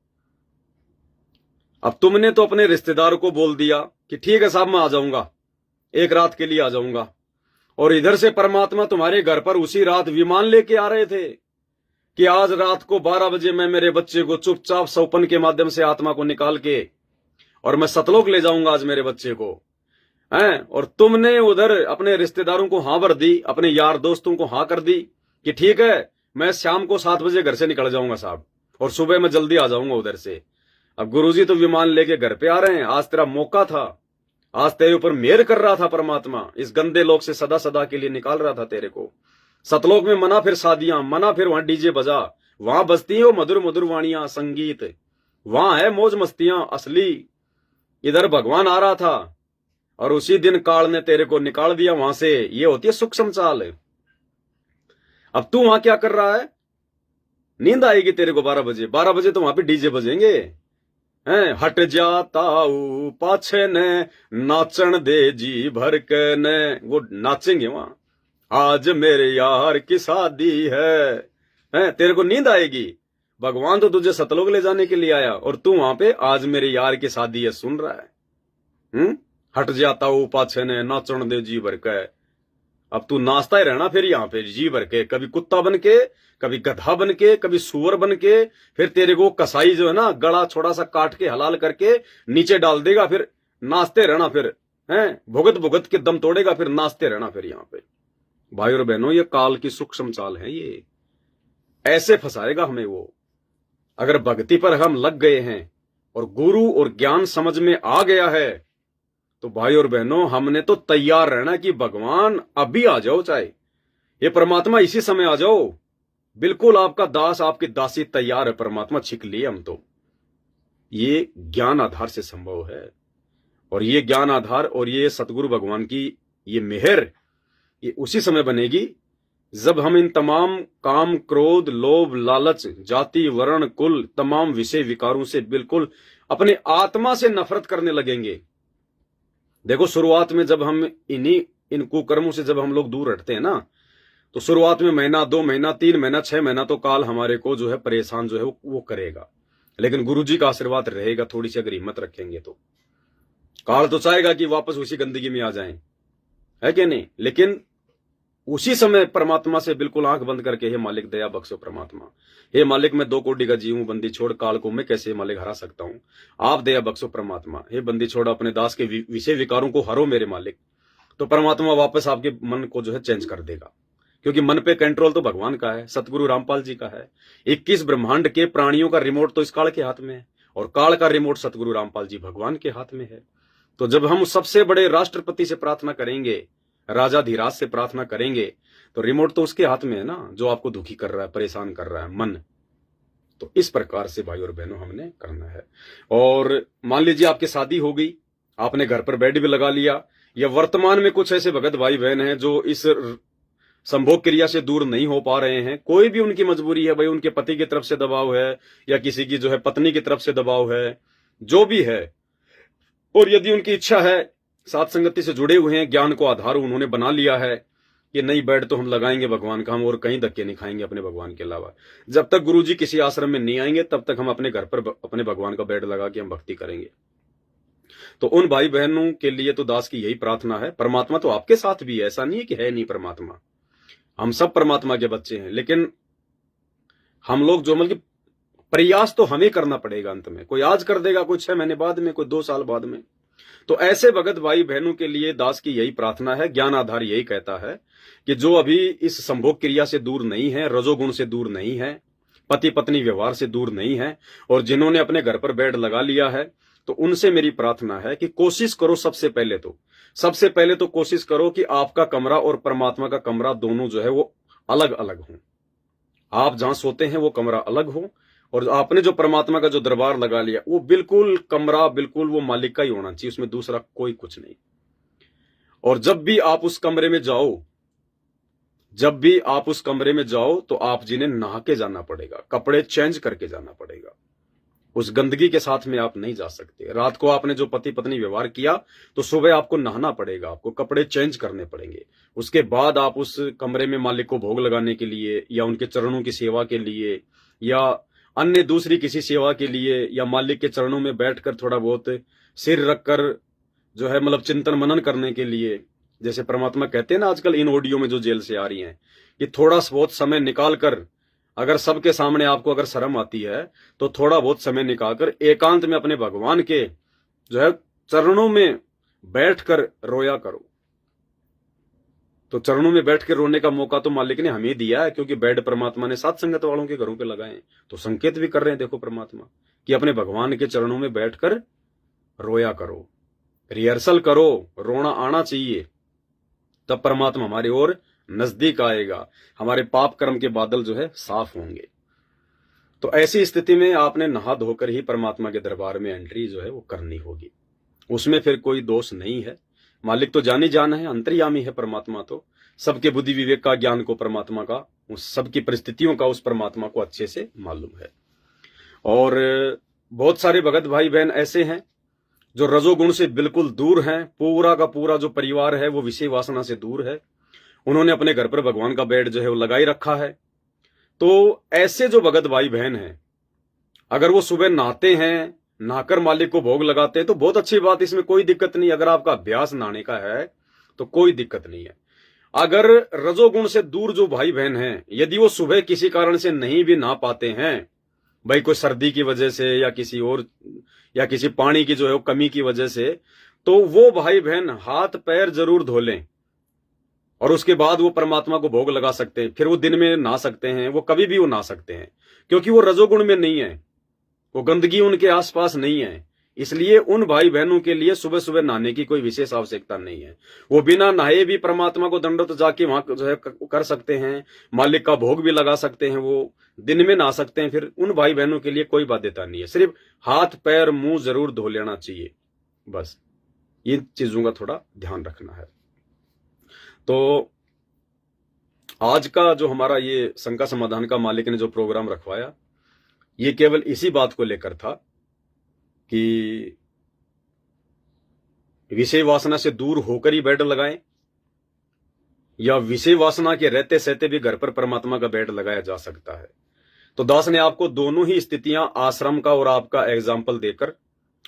अब तुमने तो अपने रिश्तेदार को बोल दिया कि ठीक है साहब मैं आ जाऊंगा, एक रात के लिए आ जाऊंगा, और इधर से परमात्मा तुम्हारे घर पर उसी रात विमान लेके आ रहे थे कि आज रात को 12 बजे मैं मेरे बच्चे को चुपचाप सौपन के माध्यम से आत्मा को निकाल के और मैं सतलोक ले जाऊंगा आज मेरे बच्चे को, हैं? और तुमने उधर अपने रिश्तेदारों को हाँ भर दी, अपने यार दोस्तों को हाँ कर दी कि ठीक है मैं शाम को 7 बजे घर से निकल जाऊंगा साहब, और सुबह मैं जल्दी आ जाऊंगा उधर से। अब गुरुजी तो विमान लेके घर पे आ रहे हैं। आज तेरा मौका था, आज तेरे ऊपर मेहर कर रहा था परमात्मा, इस गंदे लोक से सदा सदा के लिए निकाल रहा था तेरे को। सतलोक में मना फिर शादियां, मना फिर वहां डीजे बजा, वहां बजती है वो मधुर मधुर वाणियां, संगीत, वहां है मौज मस्तियां असली। इधर भगवान आ रहा था और उसी दिन काल ने तेरे को निकाल दिया वहां से। ये होती है सूक्ष्म चाल। अब तू वहां क्या कर रहा है? नींद आएगी तेरे को 12 बजे, 12 बजे तो वहां पे डीजे बजेंगे, हैं? हट जाता पाछे ने नाचन दे जी भर के ने, वो नाचेंगे वहां। आज मेरे यार की शादी है, हैं? तेरे को नींद आएगी। भगवान तो तुझे सतलोक ले जाने के लिए आया और तू वहां पे आज मेरे यार की शादी है सुन रहा है। हट जाता हूं पाछे ने नाचन दे जी भर के। अब तू नाचता ही रहना फिर यहाँ पे जी भर के, कभी कुत्ता बन के, कभी गधा बन के, कभी सुअर बन के। फिर तेरे को कसाई जो है ना गला छोटा सा काट के हलाल करके नीचे डाल देगा, फिर नाचते रहना, फिर हैं भुगत भुगत के दम तोड़ेगा, फिर नाचते रहना फिर यहाँ पे। भाई और बहनों, ये काल की सूक्ष्म चाल है, ये ऐसे फंसाएगा हमें वो। अगर भक्ति पर हम लग गए हैं और गुरु और ज्ञान समझ में आ गया है तो भाई और बहनों हमने तो तैयार रहना कि भगवान अभी आ जाओ, चाहे ये परमात्मा इसी समय आ जाओ, बिल्कुल आपका दास आपकी दासी तैयार है, परमात्मा छिक लिए हम तो। ये ज्ञान आधार से संभव है, और ये ज्ञान आधार और ये सतगुरु भगवान की ये मेहर ये उसी समय बनेगी जब हम इन तमाम काम, क्रोध, लोभ, लालच, जाति, वर्ण, कुल, तमाम विषय विकारों से बिल्कुल अपने आत्मा से नफरत करने लगेंगे। देखो शुरुआत में जब हम इन कुकर्मों से जब हम लोग दूर हटते हैं ना, तो शुरुआत में महीना, 2 महीना, 3 महीना, 6 महीना तो काल हमारे को जो है परेशान जो है वो करेगा, लेकिन गुरुजी का आशीर्वाद रहेगा। थोड़ी सी अगर हिम्मत रखेंगे तो काल तो चाहेगा कि वापस उसी गंदगी में आ जाएं, है कि नहीं? लेकिन उसी समय परमात्मा से बिल्कुल आंख बंद करके, हे मालिक दया बख्शो परमात्मा, हे मालिक मैं 2 कोटि का जीव हूं, बंदी छोड़ काल को मैं कैसे मालिक हरा सकता हूं, आप दया बख्शो परमात्मा, हे बंदी छोड़ अपने दास के विषय विकारों को हरो मेरे मालिक। तो परमात्मा वापस आपके मन को जो है चेंज कर देगा, क्योंकि मन पे कंट्रोल तो भगवान का है, सतगुरु रामपाल जी का है। 21 ब्रह्मांड के प्राणियों का रिमोट तो इस काल के हाथ में है, और काल का रिमोट सतगुरु रामपाल जी भगवान के हाथ में है। तो जब हम सबसे बड़े राष्ट्रपति से प्रार्थना करेंगे, राजा धीराज से प्रार्थना करेंगे, तो रिमोट तो उसके हाथ में है ना, जो आपको दुखी कर रहा है, परेशान कर रहा है मन। तो इस प्रकार से भाई और बहनों हमने करना है। और मान लीजिए आपकी शादी हो गई, आपने घर पर बेड भी लगा लिया, या वर्तमान में कुछ ऐसे भगत भाई बहन हैं जो इस संभोग क्रिया से दूर नहीं हो पा रहे हैं। कोई भी उनकी मजबूरी है भाई, उनके पति की तरफ से दबाव है, या किसी की जो है पत्नी की तरफ से दबाव है, जो भी है, और यदि उनकी इच्छा है, साथ संगति से जुड़े हुए हैं, ज्ञान को आधार उन्होंने बना लिया है कि नहीं बेड तो हम लगाएंगे भगवान का, हम और कहीं धक्के नहीं खाएंगे अपने भगवान के अलावा। जब तक गुरुजी किसी आश्रम में नहीं आएंगे तब तक हम अपने घर पर अपने भगवान का बेड लगा के हम भक्ति करेंगे। तो उन भाई बहनों के लिए तो दास की यही प्रार्थना है। परमात्मा तो आपके साथ भी है, ऐसा नहीं है कि है नहीं परमात्मा, हम सब परमात्मा के बच्चे हैं, लेकिन हम लोग जो मतलब प्रयास तो हमें करना पड़ेगा। अंत में कोई आज कर देगा, कोई 6 महीने बाद में, कोई 2 साल बाद में। तो ऐसे भगत भाई बहनों के लिए दास की यही प्रार्थना है, ज्ञान आधार यही कहता है कि जो अभी इस संभोग क्रिया से दूर नहीं है, रजोगुण से दूर नहीं है, पति पत्नी व्यवहार से दूर नहीं है, और जिन्होंने अपने घर पर बेड लगा लिया है, तो उनसे मेरी प्रार्थना है कि कोशिश करो, सबसे पहले तो कोशिश करो कि आपका कमरा और परमात्मा का कमरा दोनों जो है वो अलग अलग हो। आप जहां सोते हैं वो कमरा अलग हो, और आपने जो परमात्मा का जो दरबार लगा लिया वो बिल्कुल कमरा बिल्कुल वो मालिक का ही होना चाहिए, उसमें दूसरा कोई कुछ नहीं। और जब भी आप उस कमरे में जाओ तो आप जिन्हें नहा के जाना पड़ेगा, कपड़े चेंज करके जाना पड़ेगा। उस गंदगी के साथ में आप नहीं जा सकते। रात को आपने जो पति पत्नी व्यवहार किया तो सुबह आपको नहाना पड़ेगा, आपको कपड़े चेंज करने पड़ेंगे। उसके बाद आप उस कमरे में मालिक को भोग लगाने के लिए, या उनके चरणों की सेवा के लिए, या अन्य दूसरी किसी सेवा के लिए, या मालिक के चरणों में बैठकर थोड़ा बहुत सिर रखकर जो है मतलब चिंतन मनन करने के लिए, जैसे परमात्मा कहते हैं ना आजकल इन ऑडियो में जो जेल से आ रही हैं, कि थोड़ा बहुत समय निकालकर, अगर सबके सामने आपको अगर शर्म आती है तो थोड़ा बहुत समय निकालकर एकांत में अपने भगवान के जो है चरणों में बैठकर रोया करो। तो चरणों में बैठ के रोने का मौका तो मालिक ने हमें दिया है, क्योंकि बेड परमात्मा ने सात संगत वालों के घरों पे लगाए। तो संकेत भी कर रहे हैं देखो परमात्मा कि अपने भगवान के चरणों में बैठकर रोया करो, रिहर्सल करो, रोना आना चाहिए, तब परमात्मा हमारी ओर नजदीक आएगा, हमारे पाप कर्म के बादल जो है साफ होंगे। तो ऐसी स्थिति में आपने नहा धोकर ही परमात्मा के दरबार में एंट्री जो है वो करनी होगी। उसमें फिर कोई दोष नहीं है। मालिक तो जानी जान है, अंतर्यामी है परमात्मा, तो सबके बुद्धि विवेक का ज्ञान को परमात्मा का, उस सबकी परिस्थितियों का उस परमात्मा को अच्छे से मालूम है। और बहुत सारे भगत भाई बहन ऐसे हैं जो रजोगुण से बिल्कुल दूर हैं, पूरा का पूरा जो परिवार है वो विषय वासना से दूर है, उन्होंने अपने घर पर भगवान का बेड जो है वो लगाई रखा है। तो ऐसे जो भगत भाई बहन हैं, अगर वो सुबह नहाते हैं, नहाकर मालिक को भोग लगाते हैं तो बहुत अच्छी बात, इसमें कोई दिक्कत नहीं। अगर आपका अभ्यास नहाने का है तो कोई दिक्कत नहीं है। अगर रजोगुण से दूर जो भाई बहन हैं, यदि वो सुबह किसी कारण से नहीं भी नहा पाते हैं, भाई कोई सर्दी की वजह से या किसी और, या किसी पानी की जो है कमी की वजह से, तो वो भाई बहन हाथ पैर जरूर धो लें और उसके बाद वो परमात्मा को भोग लगा सकते हैं। फिर वो दिन में नहा सकते हैं, वो कभी भी वो नहा सकते हैं, क्योंकि वो रजोगुण में नहीं है, वो गंदगी उनके आसपास नहीं है। इसलिए उन भाई बहनों के लिए सुबह सुबह नहाने की कोई विशेष आवश्यकता नहीं है। वो बिना नहाए भी परमात्मा को दंडवत जाके वहां जो है कर सकते हैं, मालिक का भोग भी लगा सकते हैं, वो दिन में नहा सकते हैं। फिर उन भाई बहनों के लिए कोई बाध्यता नहीं है, सिर्फ हाथ पैर मुंह जरूर धो लेना चाहिए, बस इन चीजों का थोड़ा ध्यान रखना है। तो आज का जो हमारा ये शंका समाधान का मालिक ने जो प्रोग्राम रखवाया, ये केवल इसी बात को लेकर था कि विषय वासना से दूर होकर ही बेड लगाएं, या विषय वासना के रहते सहते भी घर पर परमात्मा का बेड लगाया जा सकता है। तो दास ने आपको दोनों ही स्थितियां आश्रम का और आपका एग्जाम्पल देकर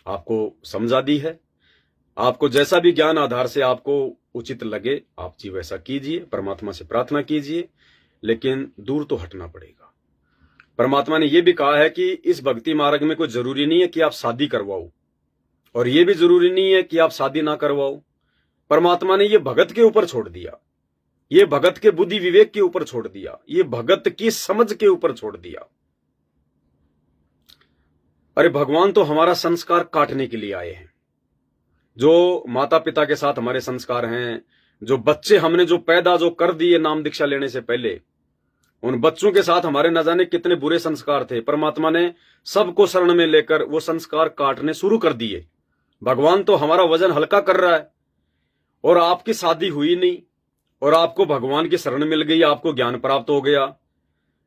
आपको समझा दी है। आपको जैसा भी ज्ञान आधार से आपको उचित लगे आप जी वैसा कीजिए, परमात्मा से प्रार्थना कीजिए, लेकिन दूर तो हटना पड़ेगा। परमात्मा ने यह भी कहा है कि इस भक्ति मार्ग में कोई जरूरी नहीं है कि आप शादी करवाओ, और यह भी जरूरी नहीं है कि आप शादी ना करवाओ। परमात्मा ने यह भगत के ऊपर छोड़ दिया, ये भगत के बुद्धि विवेक के ऊपर छोड़ दिया, ये भगत की समझ के ऊपर छोड़ दिया। अरे भगवान तो हमारा संस्कार काटने के लिए आए हैं। जो माता पिता के साथ हमारे संस्कार हैं, जो बच्चे हमने जो पैदा जो कर दिए नाम दीक्षा लेने से पहले, उन बच्चों के साथ हमारे न जाने कितने बुरे संस्कार थे। परमात्मा ने सबको शरण में लेकर वो संस्कार काटने शुरू कर दिए। भगवान तो हमारा वजन हल्का कर रहा है, और आपकी शादी हुई नहीं और आपको भगवान की शरण मिल गई, आपको ज्ञान प्राप्त हो गया।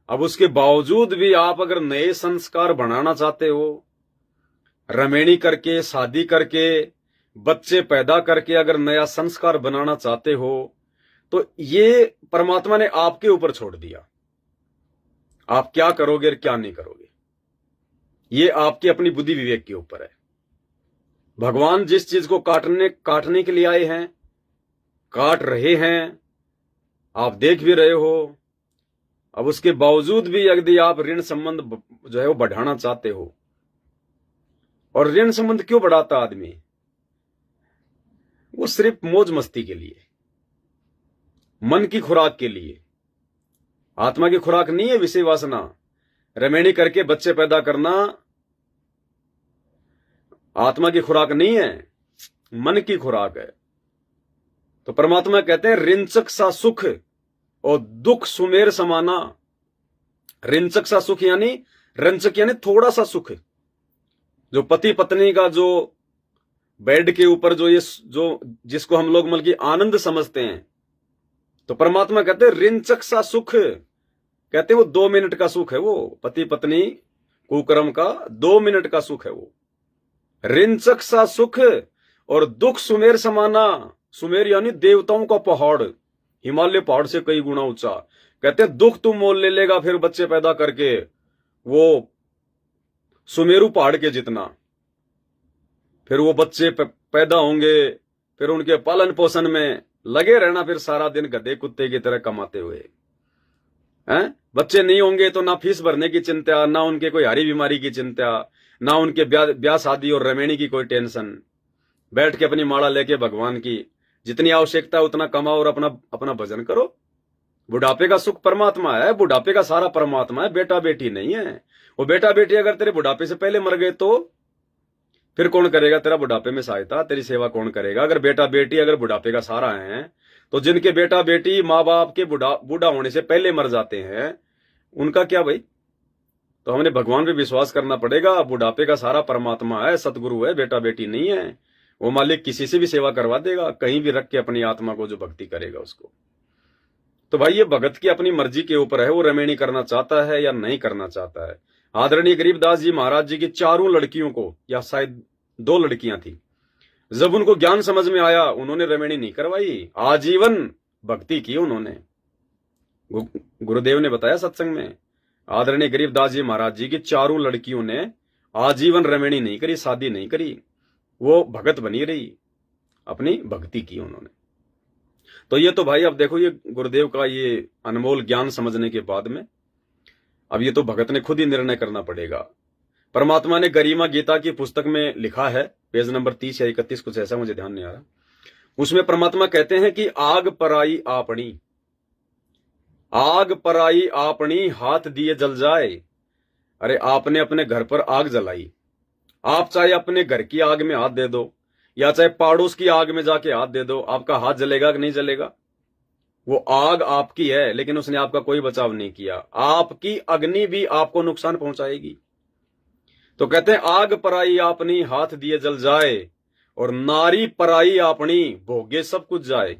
अब उसके बावजूद भी आप अगर नए संस्कार बनाना चाहते हो, रमेणी करके, शादी करके, बच्चे पैदा करके अगर नया संस्कार बनाना चाहते हो, तो ये परमात्मा ने आपके ऊपर छोड़ दिया। आप क्या करोगे और क्या नहीं करोगे, ये आपकी अपनी बुद्धि विवेक के ऊपर है। भगवान जिस चीज को काटने के लिए आए हैं, काट रहे हैं, आप देख भी रहे हो। अब उसके बावजूद भी यदि आप ऋण संबंध जो है वो बढ़ाना चाहते हो, और ऋण संबंध क्यों बढ़ाता आदमी? वो सिर्फ मौज मस्ती के लिए, मन की खुराक के लिए। आत्मा की खुराक नहीं है विषय वासना। रमेणी करके बच्चे पैदा करना आत्मा की खुराक नहीं है, मन की खुराक है। तो परमात्मा कहते हैं रिंचक सा सुख और दुख सुमेर समाना। रिंचक सा सुख यानी, रंचक यानी थोड़ा सा सुख। जो पति पत्नी का जो बेड के ऊपर जो ये जो जिसको हम लोग मतलब की आनंद समझते हैं, तो परमात्मा कहते हैं रिंचक सा सुख। कहते हैं वो 2 मिनट का सुख है, वो पति पत्नी कुकर्म का 2 मिनट का सुख है वो। रिंचक सा सुख और दुख सुमेर समाना। सुमेर यानी देवताओं का पहाड़, हिमालय पहाड़ से कई गुना ऊंचा। कहते हैं दुख तू मोल ले लेगा फिर बच्चे पैदा करके, वो सुमेरु पहाड़ के जितना। फिर वो बच्चे पैदा होंगे, फिर उनके पालन पोषण में लगे रहना, फिर सारा दिन गधे कुत्ते की तरह कमाते हुए हैं। बच्चे नहीं होंगे तो ना फीस भरने की चिंता, ना उनके कोई हारी बीमारी की चिंता, ना उनके ब्याह शादी और रमेणी की कोई टेंशन। बैठ के अपनी माला लेके भगवान की जितनी आवश्यकता है उतना कमाओ और अपना अपना भजन करो। बुढ़ापे का सुख परमात्मा है, बुढ़ापे का सारा परमात्मा है, बेटा बेटी नहीं है। वो बेटा बेटी अगर तेरे बुढ़ापे से पहले मर गए तो फिर कौन करेगा तेरा बुढ़ापे में सहायता, तेरी सेवा कौन करेगा? अगर बेटा बेटी अगर बुढ़ापे का सहारा है, तो जिनके बेटा बेटी माँ बाप के बूढ़ा होने से पहले मर जाते हैं, उनका क्या भाई? तो हमने भगवान पे विश्वास करना पड़ेगा। बुढ़ापे का सारा परमात्मा है, सतगुरु है, बेटा बेटी नहीं है। वो मालिक किसी से भी सेवा करवा देगा, कहीं भी रख के अपनी आत्मा को जो भक्ति करेगा उसको। तो भाई ये भगत की अपनी मर्जी के ऊपर है, वो रमेणी करना चाहता है या नहीं करना चाहता है। आदरणीय गरीबदास जी महाराज जी की 4 लड़कियों को, या शायद 2 लड़कियां थी, जब उनको ज्ञान समझ में आया उन्होंने रमेणी नहीं करवाई, आजीवन भक्ति की उन्होंने। गुरुदेव ने बताया सत्संग में, आदरणीय गरीबदास जी महाराज जी की 4 लड़कियों ने आजीवन रमेणी नहीं करी, शादी नहीं करी, वो भगत बनी रही, अपनी भक्ति की उन्होंने। तो ये तो भाई अब देखो, ये गुरुदेव का ये अनमोल ज्ञान समझने के बाद में अब ये तो भगत ने खुद ही निर्णय करना पड़ेगा। परमात्मा ने गरिमा गीता की पुस्तक में लिखा है, पेज नंबर 30 या 31 कुछ ऐसा, मुझे ध्यान नहीं आ रहा। उसमें परमात्मा कहते हैं कि आग पराई आपनी, आग पराई आपनी, हाथ दिए जल जाए। अरे आपने अपने घर पर आग जलाई, आप चाहे अपने घर की आग में हाथ दे दो या चाहे पड़ोस की आग में जाके हाथ दे दो, आपका हाथ जलेगा कि नहीं जलेगा? वो आग आपकी है, लेकिन उसने आपका कोई बचाव नहीं किया। आपकी अग्नि भी आपको नुकसान पहुंचाएगी। तो कहते हैं आग पराई आपनी, हाथ दिए जल जाए, और नारी पराई आपनी, भोगे सब कुछ जाए।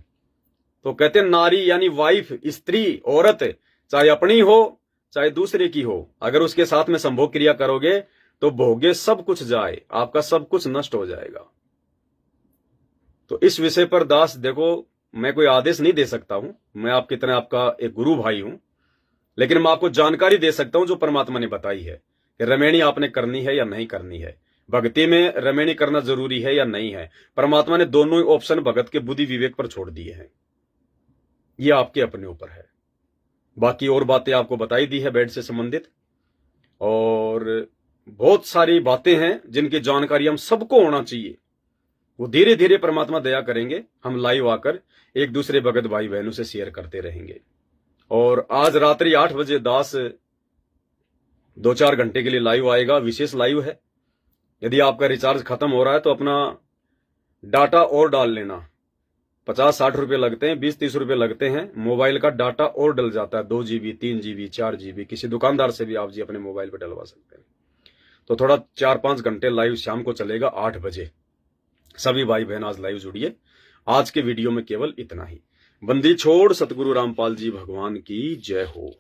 तो कहते हैं नारी यानी वाइफ, स्त्री, औरत, चाहे अपनी हो चाहे दूसरे की हो, अगर उसके साथ में संभोग क्रिया करोगे तो भोगे सब कुछ जाए, आपका सब कुछ नष्ट हो जाएगा। तो इस विषय पर दास देखो, मैं कोई आदेश नहीं दे सकता हूं, मैं आपकी तरह आपका एक गुरु भाई हूं, लेकिन मैं आपको जानकारी दे सकता हूं जो परमात्मा ने बताई है कि रमेणी आपने करनी है या नहीं करनी है, भक्ति में रमेणी करना जरूरी है या नहीं है। परमात्मा ने दोनों ही ऑप्शन भगत के बुद्धि विवेक पर छोड़ दिए हैं, ये आपके अपने ऊपर है। बाकी और बातें आपको बताई दी है बेड से संबंधित, और बहुत सारी बातें हैं जिनकी जानकारी हम सबको होना चाहिए। वो धीरे धीरे परमात्मा दया करेंगे, हम लाइव आकर एक दूसरे भगत भाई बहनों से शेयर करते रहेंगे। और आज रात्रि 8 बजे दास 2-4 घंटे के लिए लाइव आएगा, विशेष लाइव है। यदि आपका रिचार्ज खत्म हो रहा है तो अपना डाटा और डाल लेना। 50-60 रुपए लगते हैं, 20-30 रुपए लगते हैं, मोबाइल का डाटा और डल जाता है, 2 GB 3 GB 4 GB। किसी दुकानदार से भी आप जी अपने मोबाइल पर डलवा सकते हैं। तो थोड़ा 4-5 घंटे लाइव शाम को चलेगा 8 बजे। सभी भाई बहन आज लाइव जुड़िए। आज के वीडियो में केवल इतना ही। बंदी छोड़ सतगुरु रामपाल जी भगवान की जय हो।